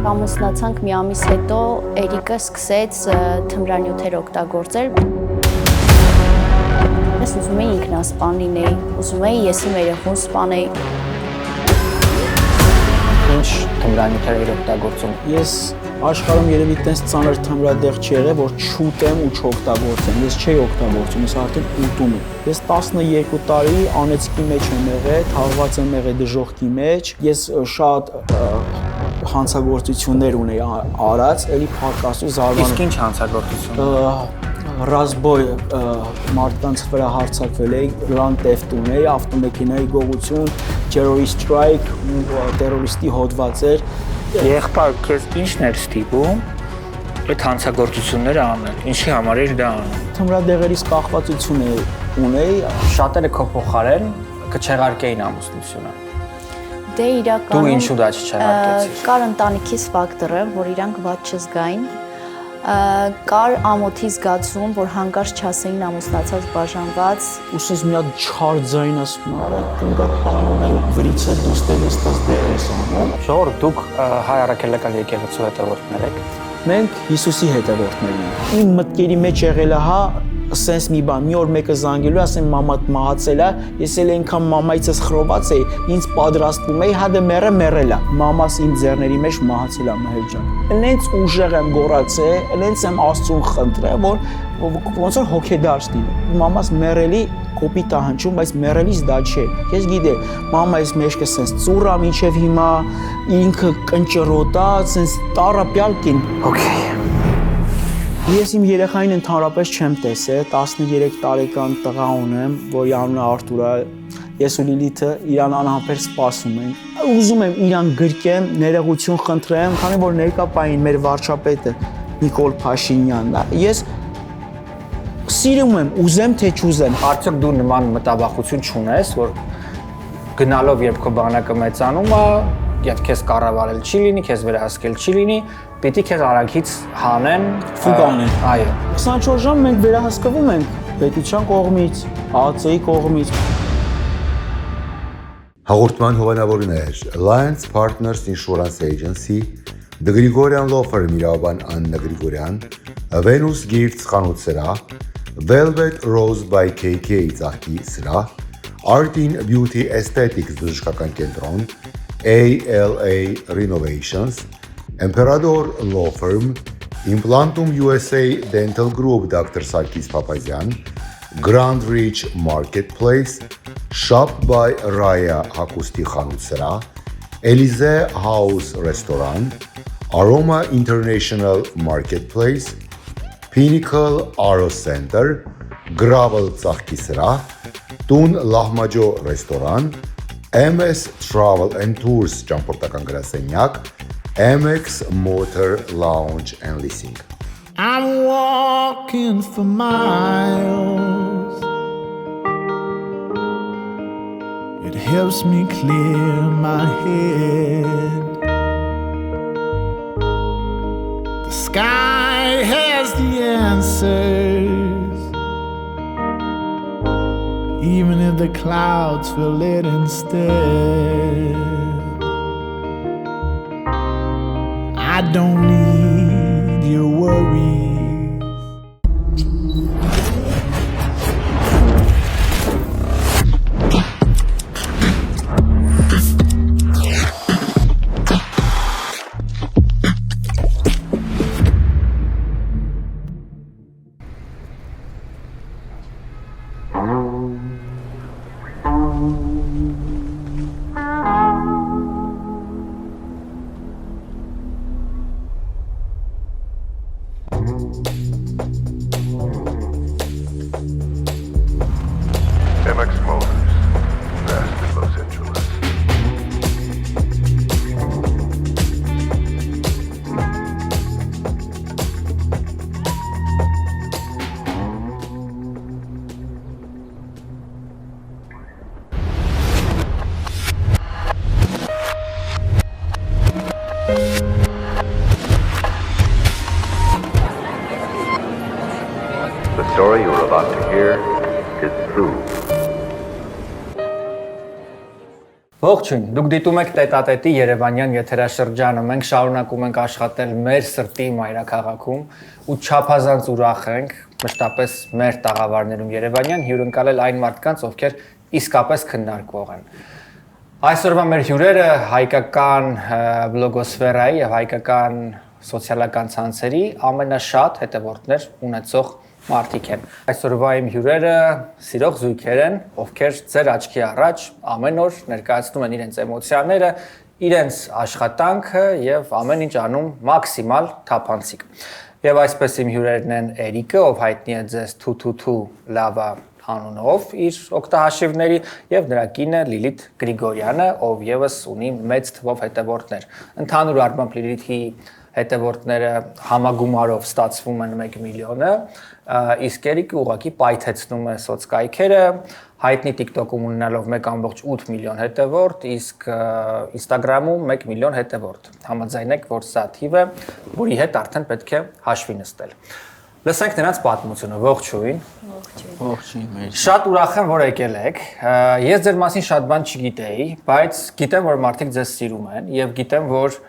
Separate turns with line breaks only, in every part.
Ամուսնացանք մի ամիս հետո Էրիկը սկսեց թմրանյութեր օգտագործել։ Ես ուզում էի ինքնասպան լինեի, ուզում էի ես իմ երեխուն սպանեի։
Ինչ թմրանյութեր էր օգտագործում։
Ես աշխարհում երևի տես ծանր թմրադեղ չի եղել, որ չուտեմ ու չօգտագործեմ։ Ես չէի օգտագործում, ես արդեն ուտում եմ։ Ես 12 տարի անեծքի մեջ եմ եղել, թաղված եմ եղել դժոխքի մեջ։ Ես շատ հանցագործություններ ունեի արած, էլի փառք Աստծո զարմանում։
Իսկ ինչ հանցագործություն։
Ռազբոյ մարդկանց վրա հարձակվել էի, Grand Theft ունեի, ավտոմեքենայի գողություն, terrorist strike, terrorist-ի հոդված էր։
Եղբայր, քեզ ի՞նչն էր ստիպում այդ հանցագործությունները անել։ Ինչի համար էր դա անում։
Թմրադեղերից կախվածություն ունեի։
Շատերը քո փոխարեն կչեղարկեին ամուսնությունը։
Դե իրականում
Դու ինչու դա չչեղարկեցիր։
Կար ընտանիքիս ֆակտորը, որ իրանք ված չզգային։ Կար ամոթի զգացում, որ հանկարծ չասեին ամուսնացած բաժանված։
Ուսես մի հատ չար ձայն ասում, արա կնկա պարոնել վրից է դուստել էստաս դերես անում։
Ժողովուրդ, դուք հայ առաքելական եկեղեցու հետևորդներ եք։
Մենք Հիսուսի հետևորդներն ենք։ Իմ մտքերի մեջ եղել է հա սենց մի բան, մի օր մեկը զանգելու, ասեմ մամատ մահացել է, ես էլ այնքան մամայիցս խռոված էի, ինձ պատրաստվում էի, հա դե մեռել է։ Մամաս իմ ձեռների մեջ մահացել է Մհեր ջան։ Էնենց ուժեղ եմ գոռացել, էնենց եմ Աստծուն խնդրել, որ ոնց որ հոգեդարձ լինի։ Մամաս մեռելի կոպիտ է հնչում, բայց մեռելիս դա չէ։ Ես գիտեմ, մամայիս մեջքը սենց ծուռ է մինչև հիմա, ինքը կնճռոտ է, սենց տառապյալ կին։
Okay.
Ես իմ երեխային ընդհանրապես չեմ տեսել, 13 տարեկան տղա ունեմ, որի անունը Արթուր է, ես ու Լիլիթը իրան անհամբեր սպասում ենք։ Ուզում եմ իրան գրկեմ, ներողություն խնդրեմ, քանի որ ներկա պահին մեր վարչապետը Նիկոլ Փաշինյանն է։ Ես սիրում եմ, ուզեմ թե չուզեմ։
Արդյոք դու նման մտավախություն չունես, որ գնալով երբ քո բանակը մեծանում է, եթե քեզ կառավարել չի լինի, քեզ վերահսկել չի լինի, պիտի քեզ արանքից հանեն,
ֆուկանեն։
Այո։
24 ժամ մենք վերահսկվում ենք պետության կողմից, ԱԱՑ-ի կողմից։
Հաղորդման հովանավորներ Alliance Partners Insurance Agency, The Grigorian Law Firm իրավաբան Աննա Գրիգորյան, Venus Gifts խանութ սրահ, Velvet Rose by KK ծաղկի սրահ, Artin Beauty Aesthetics բժշկական կենտրոն, ALA Renovations, Emperador Law Firm, Implantum USA Dental Group Dr. Sarkis Papazian, Grand Reach Marketplace, Shop by Raya Hakusti խանութ սրահ, Elize House Restaurant, Aroma International Marketplace, Pinnacle Aro Center, Gravel ծաղկի սրահ, Տուն Լահմաջո ռեստորան, MS Travel and Tours ճամփորդական գրասենյակ, MX Motor Lounge and Leasing.
I'm walking for miles. It helps me clear my head. The sky has the answers, even if the clouds fill it instead. I don't need your worries.
MX Motors, best in Los Angeles. The story you are about to hear is true.
Ողջույն, դուք դիտում եք Տետատետի Երևանյան եթերաշրջանը։ Մենք շարունակում ենք աշխատել մեր սրտի մայրաքաղաքում ու չափազանց ուրախ ենք, մշտապես մեր տաղավարներում Երևանյան հյուրընկալել այն մարդկանց, ովքեր իսկապես քննարկվող են։ Այսօրվա մեր հյուրերը հայկական բլոգոսֆերայի եւ հայկական սոցիալական ցանցերի ամենաշատ հետևորդներ ունեցող մարդիկ են։ Այսօրվա իմ հյուրերը սիրող զույգեր են, ովքեր ձեր աչքի առաջ ամեն օր ներկայացնում են իրենց էմոցիաները, իրենց աշխատանքը եւ ամեն ինչ անում մաքսիմալ թափանցիկ։ Եվ այսպես իմ հյուրերն են Էրիկը, ով հայտնի է ձեզ Թութութու լավա անունով իր օգտահաշիվների եւ նրա կինը Լիլիթ Գրիգորյանը, ով եւս ունի մեծ թվով հետևորդներ։ Ընդհանուր առմամբ Լիլիթի հետևորդները համագումարով ստացվում են 1 միլիոնը, իսկ Էրիկը ուղղակի պայթեցնում է սոցկայքերը, հայտնի TikTok-ում ունենալով 1.8 միլիոն հետևորդ, իսկ Instagram-ում 1 միլիոն հետևորդ։ Համաձայնեք, որ սա թիվ է, որի հետ արդեն պետք է հաշվի նստել։ Լսենք նրանց պատմությունը։ Ողջույն։
Ողջույն մեր։
Շատ ուրախ եմ, որ եկել եք։ Ես ձեր մասին շատ բան չգիտեի, բայց գիտեմ, որ մարդիկ ձեզ սիրում են եւ գիտեմ, որ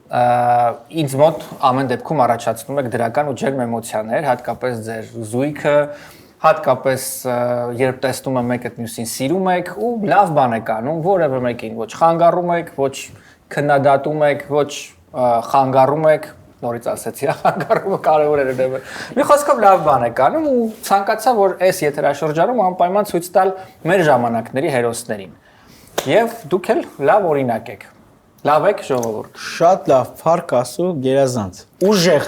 ինձ մոտ ամեն դեպքում առաջացնում եք դրական ու ջերմ էմոցիաներ, հատկապես ձեր զույգը, հատկապես երբ տեսնում եմ մեկը մյուսին սիրում եք ու լավ բան եք անում, որևէ մեկին ոչ խանգարում եք, ոչ քննադատում եք, ոչ խանգարում եք, նորից ասեցի, խանգարումը կարևոր է դեպը։ Մի խոսքով լավ բան եք անում ու ցանկացա, որ այս եթերաշրջանում անպայման ցույց տալ մեր ժամանակների հերոսներին։ Եվ դուք էլ լավ օրինակ եք։ Լավ եք ժողովուրդ։
Շատ լավ, փառք Աստծո, գերազանց։ Ուժեղ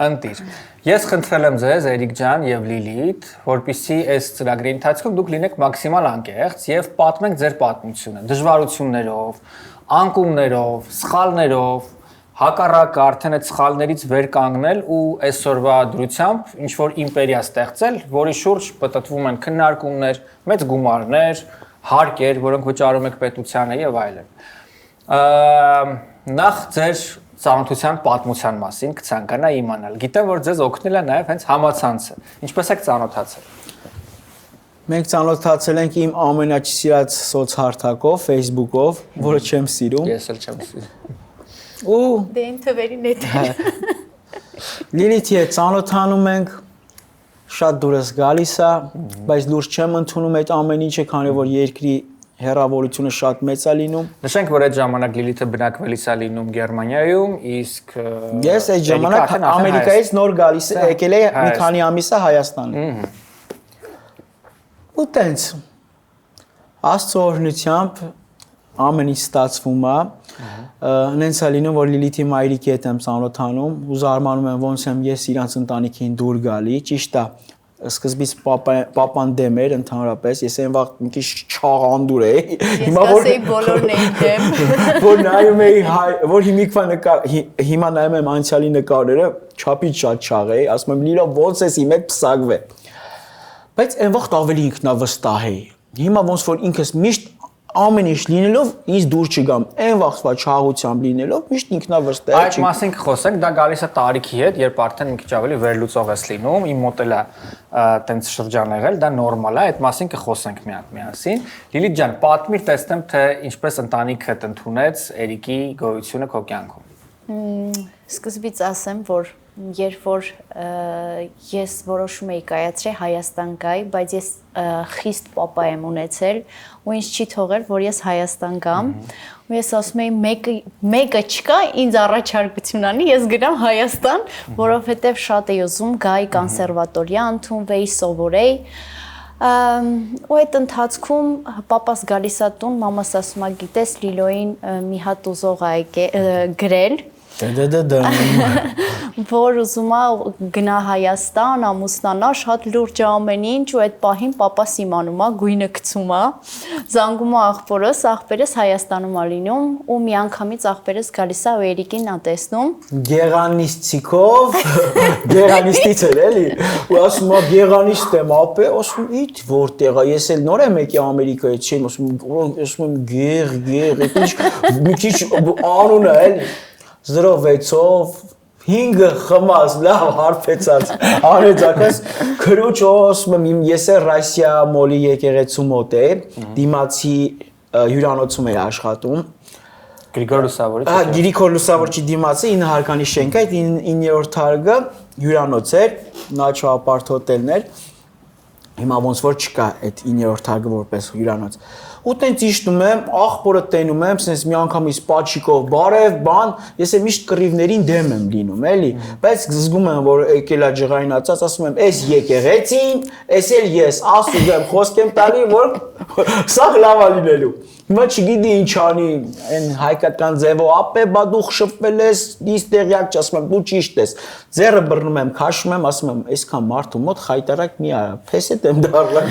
ընտիր։ Ես խնդրել եմ ձեզ Էրիկ ջան եւ Լիլիթ, որպեսզի այս ծրագրի ընթացքում դուք լինեք մաքսիմալ անկեղծ եւ պատմեք ձեր պատմությունը, դժվարություններով, անկումներով, սխալներով, հակառակը արդեն այդ սխալներից վեր կանգնել ու այսօրվա դրությամբ ինչ որ իմպերիա ստեղծել, որի շուրջ պատտվում են քննարկումներ, մեծ գումարներ, հարկեր, որոնք վճարում եք պետությանը եւ այլն։ Նախ ձեր ծանոթության պատմության մասին կցանկանա իմանալ։ Գիտեմ, որ ձեզ օգնել է նաև հենց համացանցը։ Ինչպես եք ծանոթացել։
Մենք ծանոթացել ենք իմ ամենաչսիրած սոցհարթակով, Facebook-ով, որը չեմ սիրում։
Ես էլ չեմ սիրում։
Ու
Դե իմ թվերին է։
Լիլիթի հետ ծանոթանում ենք, շատ դուրս գալիս է, բայց լուրջ չեմ ընդունում այդ ամեն ինչը, քանի որ երկրի հեռավորությունը շատ մեծ է լինում։
Նշենք, որ այդ ժամանակ Լիլիթը բնակվելիս է լինում Գերմանիայում, իսկ
ես այդ ժամանակ Ամերիկայից նոր գալիս եկել եմ մի քանի ամիս է Հայաստան։ Ու տենց Աստծո օրհնությամբ ամեն ինչ ստացվում է։ Նենց է լինում, որ Լիլիթի մայրիկի հետ եմ ծանոթանում, ու զարմանում եմ ոնց եմ ես իրանց ընտանիքին դուր գալի, ճիշտ է։ Սկզբից պապան դեմ էր ընդհանրապես, ես այն վաղ մի քիչ չաղանդուր էի։
Հիմա որ բոլորն էին դեմ։
Որ նայում էի, որ հիմա նայում եմ անցյալի նկարները, չափից շատ չաղ էի, ասում եմ լիլո ոնց էս իմ հետ փսակվե։ Բայց այն վաղ ավելի ինքնավստահ էի։ Հիմա ոնց որ ինքս միշտ ամեն ինչ լինելով ինձ դուր չգամ, այն վաղվա չաղությամբ լինելով միշտ ինքնավստահ
եմ։ Այդ մասին կխոսենք, դա գալիս է տարիքի հետ, երբ արդեն մի քիչ ավելի վերլուծող ես լինում, իմ մոտ էլ է տենց շրջան եղել, դա նորմալ է, այդ մասին կխոսենք միասին։ Լիլիթ ջան, պատմիր, տեսնեմ, թե ինչպես ընտանիքդ ընդունեց Էրիկի գոյությունը քո կյանքում։
Սկզբից ասեմ, որ երբ որ ես որոշում էի կայացրել Հայաստան գայի, բայց ես խիստ պապա եմ ունեցել ու ինձ չի թողել, որ ես Հայաստան գամ, ու ես ասում էի մեկը չկա, ինձ առաջարկություն անի, ես գնամ Հայաստան, որովհետև շատ էի ուզում գայի կոնսերվատորիա ընդունվեի, սովորեի, ու այդ ընթացքում պապաս գալիս է տուն, մամաս ասում է գիտես Լիլոին մի հատ ուզող է գրել, որ ուզում է գնա Հայաստան, ամուսնանա, շատ լուրջ է ամեն ինչ ու այդ պահին պապաս իմանում է, գույնը գցում է, զանգում է աղբերս Հայաստանում է լինում ու միանգամից աղբերս գալիս է ու Էրիկին նա տեսնում։
Գեղանիստիկով, գեղանիստից էր էլի, ու ասում է գեղանիստ եմ ապե, ասում իդ որտեղ է, ես էլ նոր եմ եկել Ամերիկայից, չեմ ասում եմ գեղ, մի քիչ անուն է էլի 06-ով 5 խմած, լավ հարբեցած, անեցակս քրոջ ասում եմ ես է Ռուսիա մոլի եկեղեցու մոտ է, դիմացի հյուրանոցում էր աշխատում։
Գրիգոր Լուսավորի։
Գրիգոր Լուսավորչի դիմացը 9 հարկանի շենք է, 9-րդ հարկը հյուրանոց էր, Nacho Apart հոթելներ։ Հիմա ոնց որ չկա այդ 9-րդ հարկը որպես հյուրանոց։ Ու տենց իջնում եմ, աղբորը տենում եմ, sense մի անգամից պաչիկով բարև, բան, ես եմ միշտ կռիվներին դեմ եմ լինում, էլի, բայց զգում եմ, որ եկել է ջղայնացած, ասում եմ, «Էս եկեղեցին, էս էլ ես», ասում եմ, խոսք եմ տալի, որ սա լավ է լինելու։ Հիմա չգիտի ինչ անի, այն հայկական ձևով ապե բա դու խշփվել ես, իս տեղյակ չասում եմ, դու ճիշտ ես։ Ձեռը բռնում եմ, քաշում եմ, ասում եմ, այսքան մարդու մոտ խայտարակ մի արա, փեսետ եմ դառնում։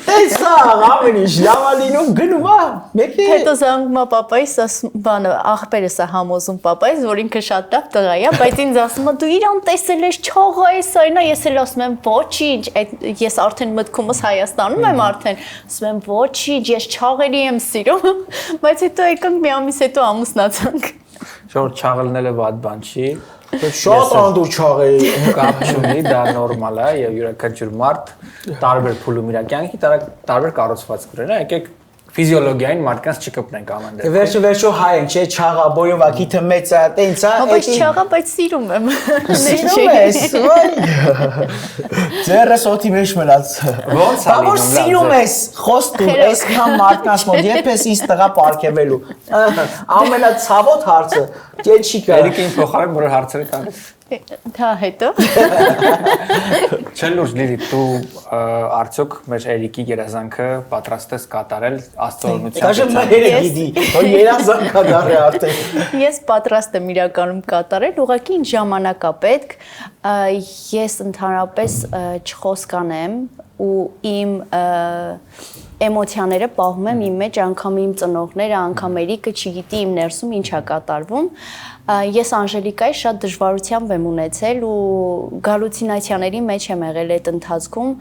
Տեսա, ամեն ինչ լավ է լինում, գնում է, մեկի։
Հետո զանգում է պապայիս, բանը աղբերս է համոզում պապայիս, որ ինքը շատ լավ տղա է, բայց ինձ ասում է դու իրան տեսել ես, չողա ես այնա, ես էլ ասում եմ ոչինչ, ես արդեն մտքումս Հայաստանում եմ արդեն, ասում եմ ոչինչ, ես չաղերի եմ սիրում, բայց հետո եկանք մի ամիս հետո ամուսնացանք։
Շոր չաղելնելը վատ բան չի։
Շատ անդուր չաղերի
Կապ չունի, դա նորմալ է եւ յուրաքանչյուր մարդ տարբեր փուլում իր կյանքի տարբեր կառուցվածք ունեն, եկեք ֆիզիոլոգիային մարդկանց չկպնենք ամեն դեպքում։
Վերջո հայ ենք, չէ, չաղա, բոյովակի թե մեծ է, տենց է։
Բայց չաղա, բայց սիրում եմ։
Սիրում ես, ձեռս օդի մեջ մնաց։
Ոնց է
Որ սիրում ես, խոստում, այսքան մարդկանց մոտ, երբ ես ինձ տղա պարգևելու։ Ամենացավոտ հարցը, ճեչիկա։
Երիկին փոխարեն բոլոր հարցերը տալիս։
Դա հետո։
Չէ՞ լուրջ Լիլի, դու արդյոք մեր Էրիկի երազանքը պատրաստ ես կատարել աստծոօրհնությամբ։
Կաշեմ մայրը գիտի, որ երազանք կատարի արդեն։
Ես պատրաստ եմ իրականում կատարել, ուղղակի ինձ ժամանակ է պետք։ Ես ընդհանրապես չխոսկանեմ ու իմ էմոցիաները պահում եմ իմ մեջ, անգամ իմ ծնողները, անգամ Էրիկը չգիտի իմ ներսում ինչ է կատարվում։ Ես Անժելիկայի շատ դժվարությամբ եմ ունեցել ու գալուցինացիաների մեջ եմ եղել այդ ընթացքում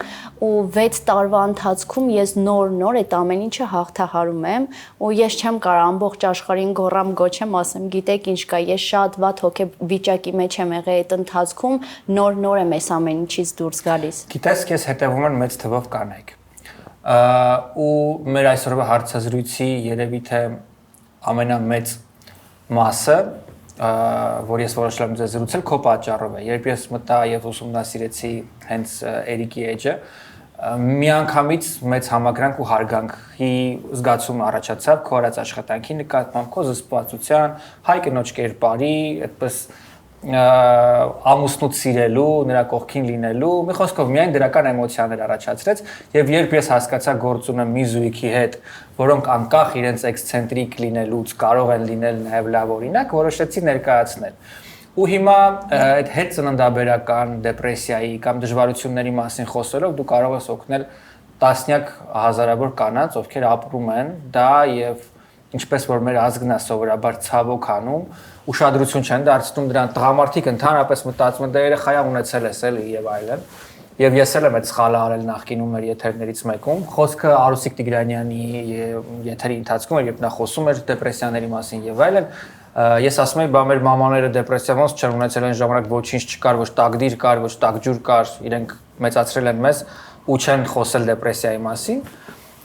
ու 6 տարվա ընթացքում ես նոր այդ ամեն ինչը հաղթահարում եմ ու ես չեմ կարող ամբողջ աշխարհին գոռամ գոչեմ, ասեմ, գիտեք ինչ կա, ես շատ վատ հոգեվիճակի մեջ եմ եղել այդ ընթացքում, նոր եմ այս ամեն ինչից դուրս գալիս։
Գիտես, քեզ հետևում են մեծ թվով կանայք։ Ու մեր այսօրվա հարցազրույցի երևի թե ամենամեծ մասը, որ ես որոշել եմ ձեզ զրուցել, քո պատճառով է։ Երբ ես մտա եւ ուսումնասիրեցի հենց Էրիկի էջը, միանգամից մեծ համակրանք ու հարգանքի զգացում առաջացավ քո արած աշխատանքի նկատմամբ, քո զսպվածության, հայ կնոջ կերպարի, այդպես ամուսնուց սիրելու, նրա կողքին լինելու, մի խոսքով միայն դրական էմոցիաներ առաջացրեց եւ երբ ես հասկացա գործ ունեմ մի զույգի հետ, որոնք անկախ իրենց էքսցենտրիկ լինելուց կարող են լինել նաեւ լավ օրինակ, որոշեցի ներկայացնել։ Ու հիմա այդ հետ ծննդաբերական դեպրեսիայի կամ դժվարությունների մասին խոսելով դու կարող ես օգնել տասնյակ հազարավոր կանանց, ովքեր ապրում են դա եւ ինչպես որ մեր ազգն է սովորաբար ցավոք անում, ուշադրություն չեն դարձնում դրան, տղամարդիկ ընդհանրապես մտածում են դա երեխայա ունեցել ես էլի եւ այլն։ Եվ ես էլ եմ այդ սխալը արել նախկինում մեր եթերներից մեկում։ Խոսքը Արուսիկ Տիգրանյանի եթերի ընթացքում էր, երբ նա խոսում էր դեպրեսիաների մասին եւ այլն։ Ես ասում եմ, բա մեր մամաները դեպրեսիա ոնց չեն ունեցել այն ժամանակ ոչինչ չկար, ոչ տակդիր կար, ոչ տակջուր կար, իրենք մեծացրել են մեզ ու չեն խոսել դեպրեսիայի մասին։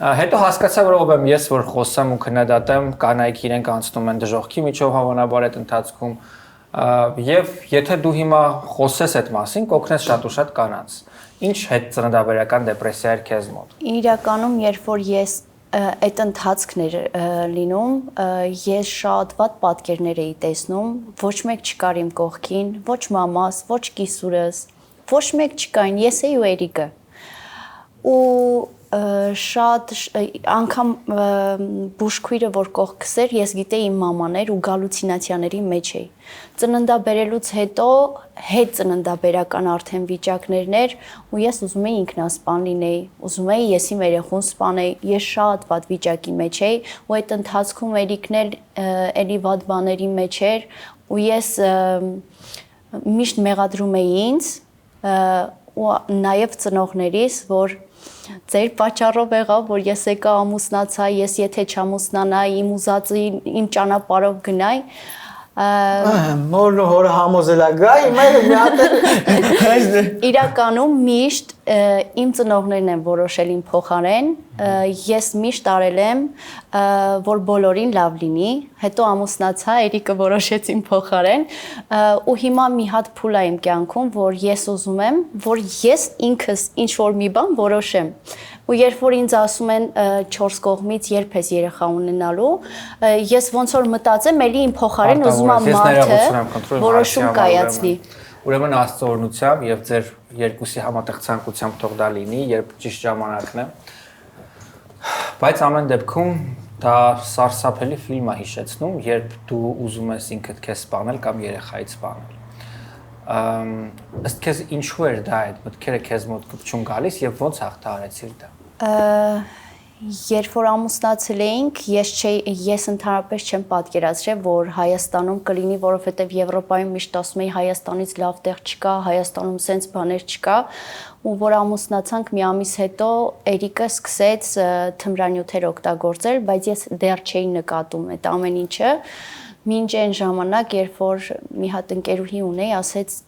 Հետո հասկացա, որ ով եմ ես, որ խոսեմ ու քննադատեմ, կանայք իրենք անցնում են դժոխքի միջով հավանաբար այդ ընթացքում եւ եթե դու հիմա խոսես այդ մասին, կօգնես շատ ու շատ կանանց։ Ինչ հետ ծննդաբերական դեպրեսիա էր քեզ մոտ։
Իրականում, երբ որ ես այդ ընթացքն էր լինում, ես շատ վատ պատկերներ էի տեսնում, ոչ մեկ չկար իմ կողքին, ոչ մամաս, ոչ կիսուրս, ոչ մեկ չկային, ես էի ու Էրիկը։ Ու շատ անգամ բուժքույրը որ կողքս էր, ես գիտեի իմ մամաներ ու գալուցինացիաների մեջ էի։ Ծննդաբերելուց հետո հետ ծննդաբերական արդեն վիճակներն էր ու ես ուզում էի ինքնասպան լինեի, ուզում էի ես իմ երեխուն սպանեի, ես շատ վատ վիճակի մեջ էի ու այդ ընթացքում Էրիկն էլ էլի վատ բաների մեջ էր ու ես միշտ մեղադրում էի ինձ ու նաև ծնողներիս, որ ձեր պատճառով եղավ, որ ես եկա ամուսնացա, ես եթե չամուսնանայի, իմ ուզածի իմ ճանապարհով գնայի,
Մորն ու հորը համոզելա գա, հիմա մի հատ
Իրականում միշտ իմ ծնողներն են որոշել իմ փոխարեն, ես միշտ արել եմ, որ բոլորին լավ լինի, հետո ամուսնացա, Էրիկը որոշեց իմ փոխարեն, ու հիմա մի հատ փուլ է իմ կյանքում, որ ես ուզում եմ, որ ես ինքս ինչ-որ մի բան որոշեմ։ Ու երբ որ ինձ ասում են 4 կողմից երբ ես երեխա ունենալու, ես ոնց որ մտածեմ, էլի իմ փոխարեն ուզում եմ մարդը որոշում կայացնի։
Ուրեմն Աստծո օրհնությամբ եւ ձեր երկուսի համատեղ ցանկությամբ թող դա լինի, երբ ճիշտ ժամանակն է։ Բայց ամեն դեպքում դա սարսափելի ֆիլմ է հիշեցնում, երբ դու ուզում ես ինքդ քեզ սպանել կամ երեխայից սպանել։ Ըստ քեզ ինչու էր դա այդ մտքերը քեզ մոտ կպչուն գալիս եւ ոնց հաղթահարեցիր դա։
Երբ որ ամուսնացել էինք, ես ընդհանրապես չեմ պատկերացրել, որ Հայաստանում կլինի, որովհետև Եվրոպայում միշտ ասում էի Հայաստանից լավ տեղ չկա, Հայաստանում սենց բաներ չկա, ու որ ամուսնացանք մի ամիս հետո Էրիկը սկսեց թմրանյութեր օգտագործել, բայց ես դեռ չէի նկատում այդ ամեն ինչը, մինչ այն ժամանակ, երբ որ մի հատ ընկերուհի ունեի, ասեց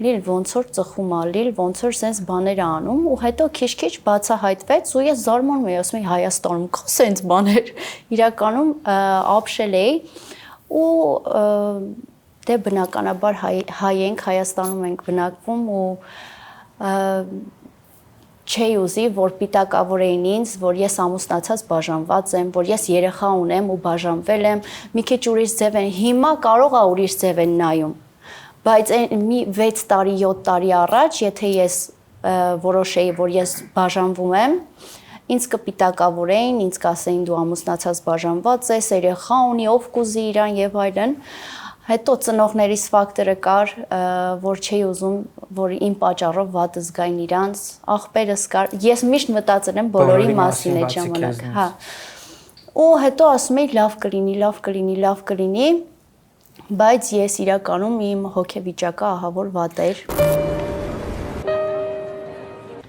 Լիլ ոնց որ ծխում ա, Լիլ ոնց որ սենց բաներ ա անում ու հետո քիչ-քիչ բացահայտվեց ու ես զարմանում էի, ասում էի Հայաստանում կա սենց բաներ, իրականում ապշել էի ու դե բնականաբար հայ ենք, Հայաստանում ենք բնակվում ու չէի ուզի, որ պիտակավորեին ինձ, որ ես ամուսնացած բաժանված եմ, որ ես երեխա ունեմ ու բաժանվել եմ, մի քիչ ուրիշ ձև են, հիմա կարող ա ուրիշ ձև են նայում Բայց մի 6 տարի, 7 տարի առաջ, եթե ես որոշեի, որ ես բաժանվում եմ, ինձ կպիտակավորեին, ինձ կասեին դու ամուսնացած բաժանված ես, երեխա ունի, ով կուզի իրան եւ այլն։ Հետո ծնողներիս ֆակտորը կար, որ չէի ուզում, որ իմ պատճառով վատ զգային իրանց, աղբերս կար։ Ես միշտ մտածել եմ բոլորի մասին այդ ժամանակ, հա։ Ու հետո ասում էի լավ կլինի, լավ կլինի, լավ կլինի։ Բայց ես իրականում իմ հոգեվիճակը ահա որ վատ էր։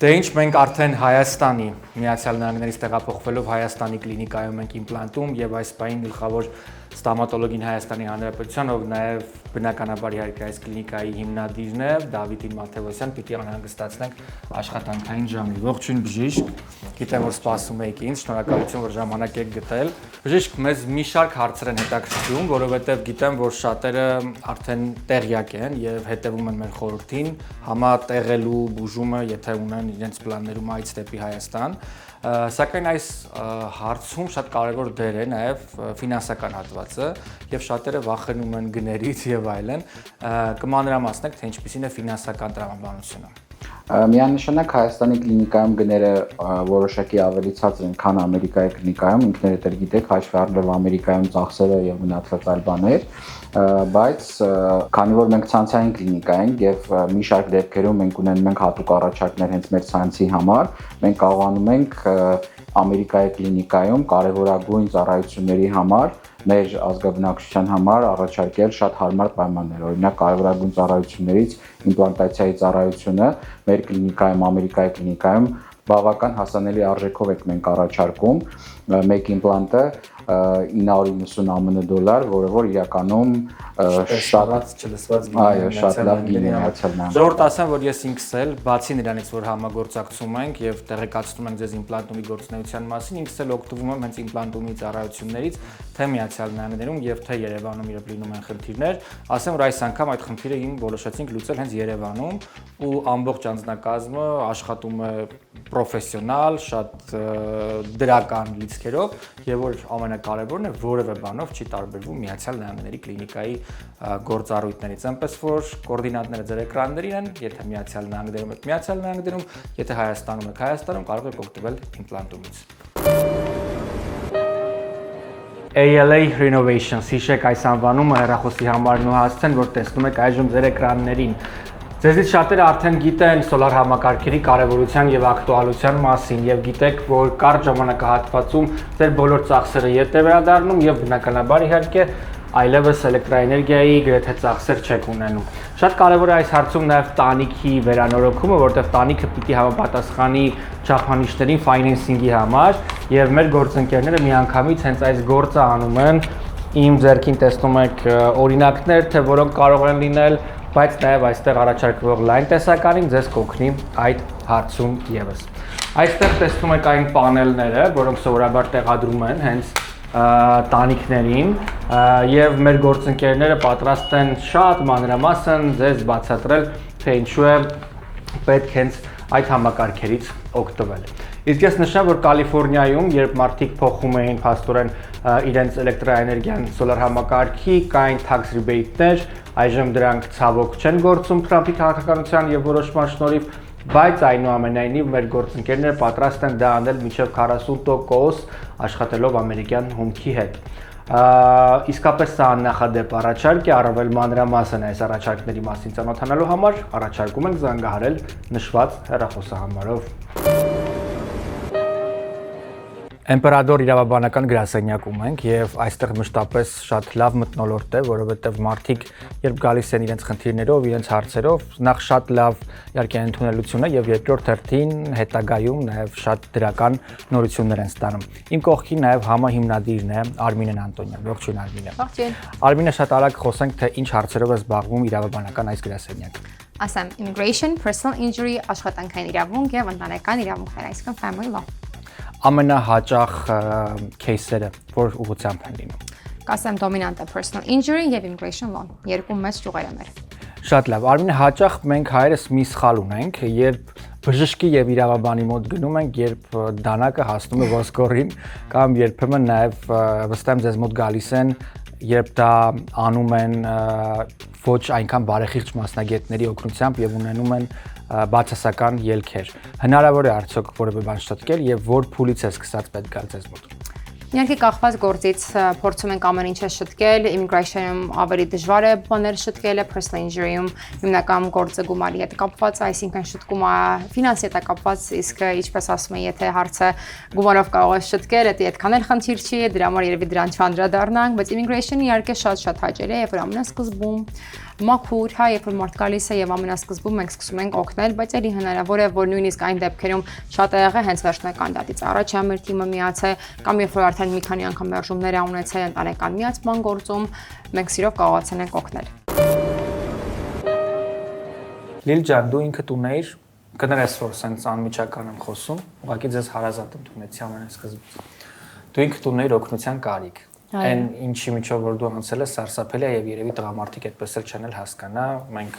Դե ինչ մենք արդեն Հայաստանի Միացյալ Նահանգներից տեղափոխվելով Հայաստանի կլինիկայում ենք իմպլանտում եւ այս պահին գլխավոր ստոմատոլոգին Հայաստանի Հանրապետության, ով նաեւ բնականաբար իհարկե այս կլինիկայի հիմնադիրն է, Դավիթ Մաթևոսյան, պիտի անհանգստացնենք աշխատանքային ժամի։ Ողջույն բժիշկ, գիտեմ որ սպասում եք ինձ, շնորհակալություն որ ժամանակ եք գտել։ Բժիշկ, մեզ մի շարք հարցեր են հետաքրքրում, որովհետեւ գիտեմ որ շատերը արդեն տեղյակ են եւ հետեւում են մեր խորհրդին համատեղելու բուժումը, եթե ունեն իրենց պլաններում այց դեպի Հայաստան, սակայն այս հարցում շատ կարևոր դեր է նաև ֆինանսական հատվածը եւ շատերը վախենում են գներից եւ այլն, կմանրամասնեք թե ինչպիսին է ֆինանսական տրամաբանությունը։
Միանշանակ Հայաստանի կլինիկայում գները որոշակի ավելի ցածր են, քան Ամերիկայի կլինիկայում, ինքներդ էլ գիտեք, հաշվի առնելով Ամերիկայում ծախսերը եւ մնացած այլ բաներ, բայց քանի որ մենք ցանցային կլինիկա ենք եւ մի շարք դեպքերում մենք ունենում ենք հատուկ առաջարկներ հենց մեր ցանցի համար, մենք կարողանում ենք Ամերիկայի կլինիկայում կարևորագույն ծառայությունների համար մեր ազգաբնակչության համար առաջարկել շատ հարմար պայմաններ, օրինակ կարևորագույն ծառայություններից իմպլանտացիայի ծառայությունը մեր կլինիկայում, Ամերիկայի կլինիկայում բավական հասանելի արժեքով ենք մենք առաջարկում, մեկ իմպլանտը $990 $, որը որ իրականում
շատ չլսված
գինի է Միացյալ Նահանգներում։
Ժողովուրդ ասեմ, որ ես ինքս էլ բացի նրանից, որ համագործակցում ենք եւ տեղեկացնում ենք ձեզ իմպլանտումի գործունեության մասին, ինքս էլ օգտվում եմ հենց իմպլանտումի ծառայություններից, թե Միացյալ Նահանգներում եւ թե Երևանում երբ լինում են խնդիրներ, ասեմ, որ այս անգամ այդ խնդիրը որոշեցինք լուծել հենց Երևանում ու ամբողջ անձնակազմը աշխատում է պրոֆեսիոնալ, շատ դրական լիցքերով եւ որ ամենակարևորն է որևէ բանով չի տարբերվում Միացյալ Նահանգների կլինիկայի գործառույթներից, այնպես որ կոորդինատները ձեր էկրաններին են, եթե Միացյալ Նահանգներում եք Միացյալ Նահանգներում, եթե Հայաստանում եք Հայաստանում, կարող եք օգտվել իմպլանտումից։ ALA Renovations, հիշեք այս անվանումը հեռախոսի համարն ու հասցեն, որ տեսնում եք այժմ ձեր էկրաններին։ Ձեզից շատերը արդեն գիտեն սոլար համակարգերի կարևորության եւ ակտուալության մասին եւ գիտեք, որ կարճ ժամանակահատվածում ձեր բոլոր ծախսերը ետ է վերադառնում եւ բնականաբար իհարկե այլևս էլեկտրաէներգիայի գրեթե ծախսեր չեք ունենում։ Շատ կարևոր է այս հարցում նաեւ տանիքի վերանորոգումը, որտեղ տանիքը պիտի համապատասխանի չափանիշներին ֆայնանսինգի համար եւ մեր գործընկերները միանգամից հենց այս գործը անում են Իմ ձեռքին տեսնում եք օրինակներ, թե որոնք կարող են լինել, բայց նաև այստեղ առաջարկվող լայն տեսականին ձեզ կօգնի այդ հարցում եւս։ Այստեղ տեսնում եք այն պանելները, որոնք սովորաբար տեղադրում են հենց տանիքներին եւ մեր գործընկերները պատրաստ են շատ մանրամասն ձեզ բացատրել, թե ինչու է պետք հենց այդ համակարգերից օգտվել։ Իսկ ես նշեմ, որ Կալիֆոռնիայում, երբ մարդիկ փոխում էին փաստորեն իրենց էլեկտրաէներգիան սոլար համակարգի, կային tax rebate-ներ, այժմ դրանք ցավոք չեն գործում Թրամփի քաղաքականության եւ որոշման շնորհիվ, բայց այնուամենայնիվ մեր գործընկերները պատրաստ են դա անել մինչև 40% աշխատելով ամերիկյան հումքի հետ։ Իսկապես սա աննախադեպ առաջարկ է, առավել մանրամասն այս առաջարկների մասին ծանոթանալու համար առաջարկում ենք զանգահարել նշված հեռախոսահամարով։ Էմպերադոր իրավաբանական գրասենյակում ենք եւ այստեղ մշտապես շատ լավ մթնոլորտ է, որովհետեւ մարդիկ երբ գալիս են իրենց խնդիրներով, իրենց հարցերով, նախ շատ լավ իհարկե ընդունելություն է եւ երկրորդ հերթին հետագայում նաեւ շատ դրական նորություններ են ստանում։ Իմ կողքին նաեւ համահիմնադիրն է Արմինեն Անտոնյան։ Ողջույն Արմինե։
Ողջույն։
Արմինե, շատ արագ խոսենք, թե ինչ հարցերով է զբաղվում իրավաբանական այս գրասենյակը։
Ասեմ, immigration, personal injury, աշխատանքային իրավունք եւ ընտանեկան իրավունքներ, այսինքն family law։
Ամենահաճախ кейսերը որ ուղղությամբ են լինում։
Կասեմ դոմինանտը personal injury եւ immigration law, երկու մեծ ճյուղեր են մեր։
Շատ լավ, Արմինե, հաճախ մենք հայերս մի սխալ ունենք, երբ բժշկի եւ իրավաբանի մոտ գնում ենք, երբ դանակը հասնում է ոսկորին, կամ երբեմն նաեւ վստահ եմ ձեզ մոտ գալիս են, երբ դա անում են ոչ այնքան բարեխիղճ մասնագետների օգնությամբ եւ ունենում են բացասական ելքեր։ Հնարավոր է արդյոք որևէ բան շտկել եւ որ փուլից է սկսած պետք գալ ձեզ մոտ։
Իհարկե կախված գործից փորձում ենք ամեն ինչը շտկել, immigration-ում ավելի դժվար է բաներ շտկելը, personal injury-ում հիմնական գործը գումարի հետ կապված է, այսինքն շտկումը ֆինանսի հետ է կապված, իսկ ինչպես ասում են, եթե հարցը գումարով կարող է շտկել, դա այդքան էլ խնդիր չի, դրա համար երևի դրան չանդրադառնանք, բայց immigration-ը իհարկե շատ հաճելի է, երբ որ ամենասկզբում մաքուր, հա, երբ որ մարդ գալիս է եւ ամենասկզբում մենք սկսում ենք օգնել, բայց ելի հնարավոր է, որ նույնիսկ այն դեպքերում շատ եղել հենց վերջնական կանդիդատից առաջ է մեր թիմը միացել, կամ երբ որ արդեն մի քանի անգամ մերժումներ ա ունեցել ընտանեկան միացման գործում, մենք սիրով կարողացել ենք օգնել։
Լիլ ջան, դու ինքդ ունեիր, կներես որ սենց անմիջական եմ խոսում, ուղղակի ձեզ հարազատ ընդունեցի ամենասկզբից։ Դու ինքդ ունեիր օգնության կարիք։ Այն ինչի միջով որ դու անցել ես սարսափելի է եւ երևի տղամարդիկ այդպես էլ չեն էլ հասկանա, մենք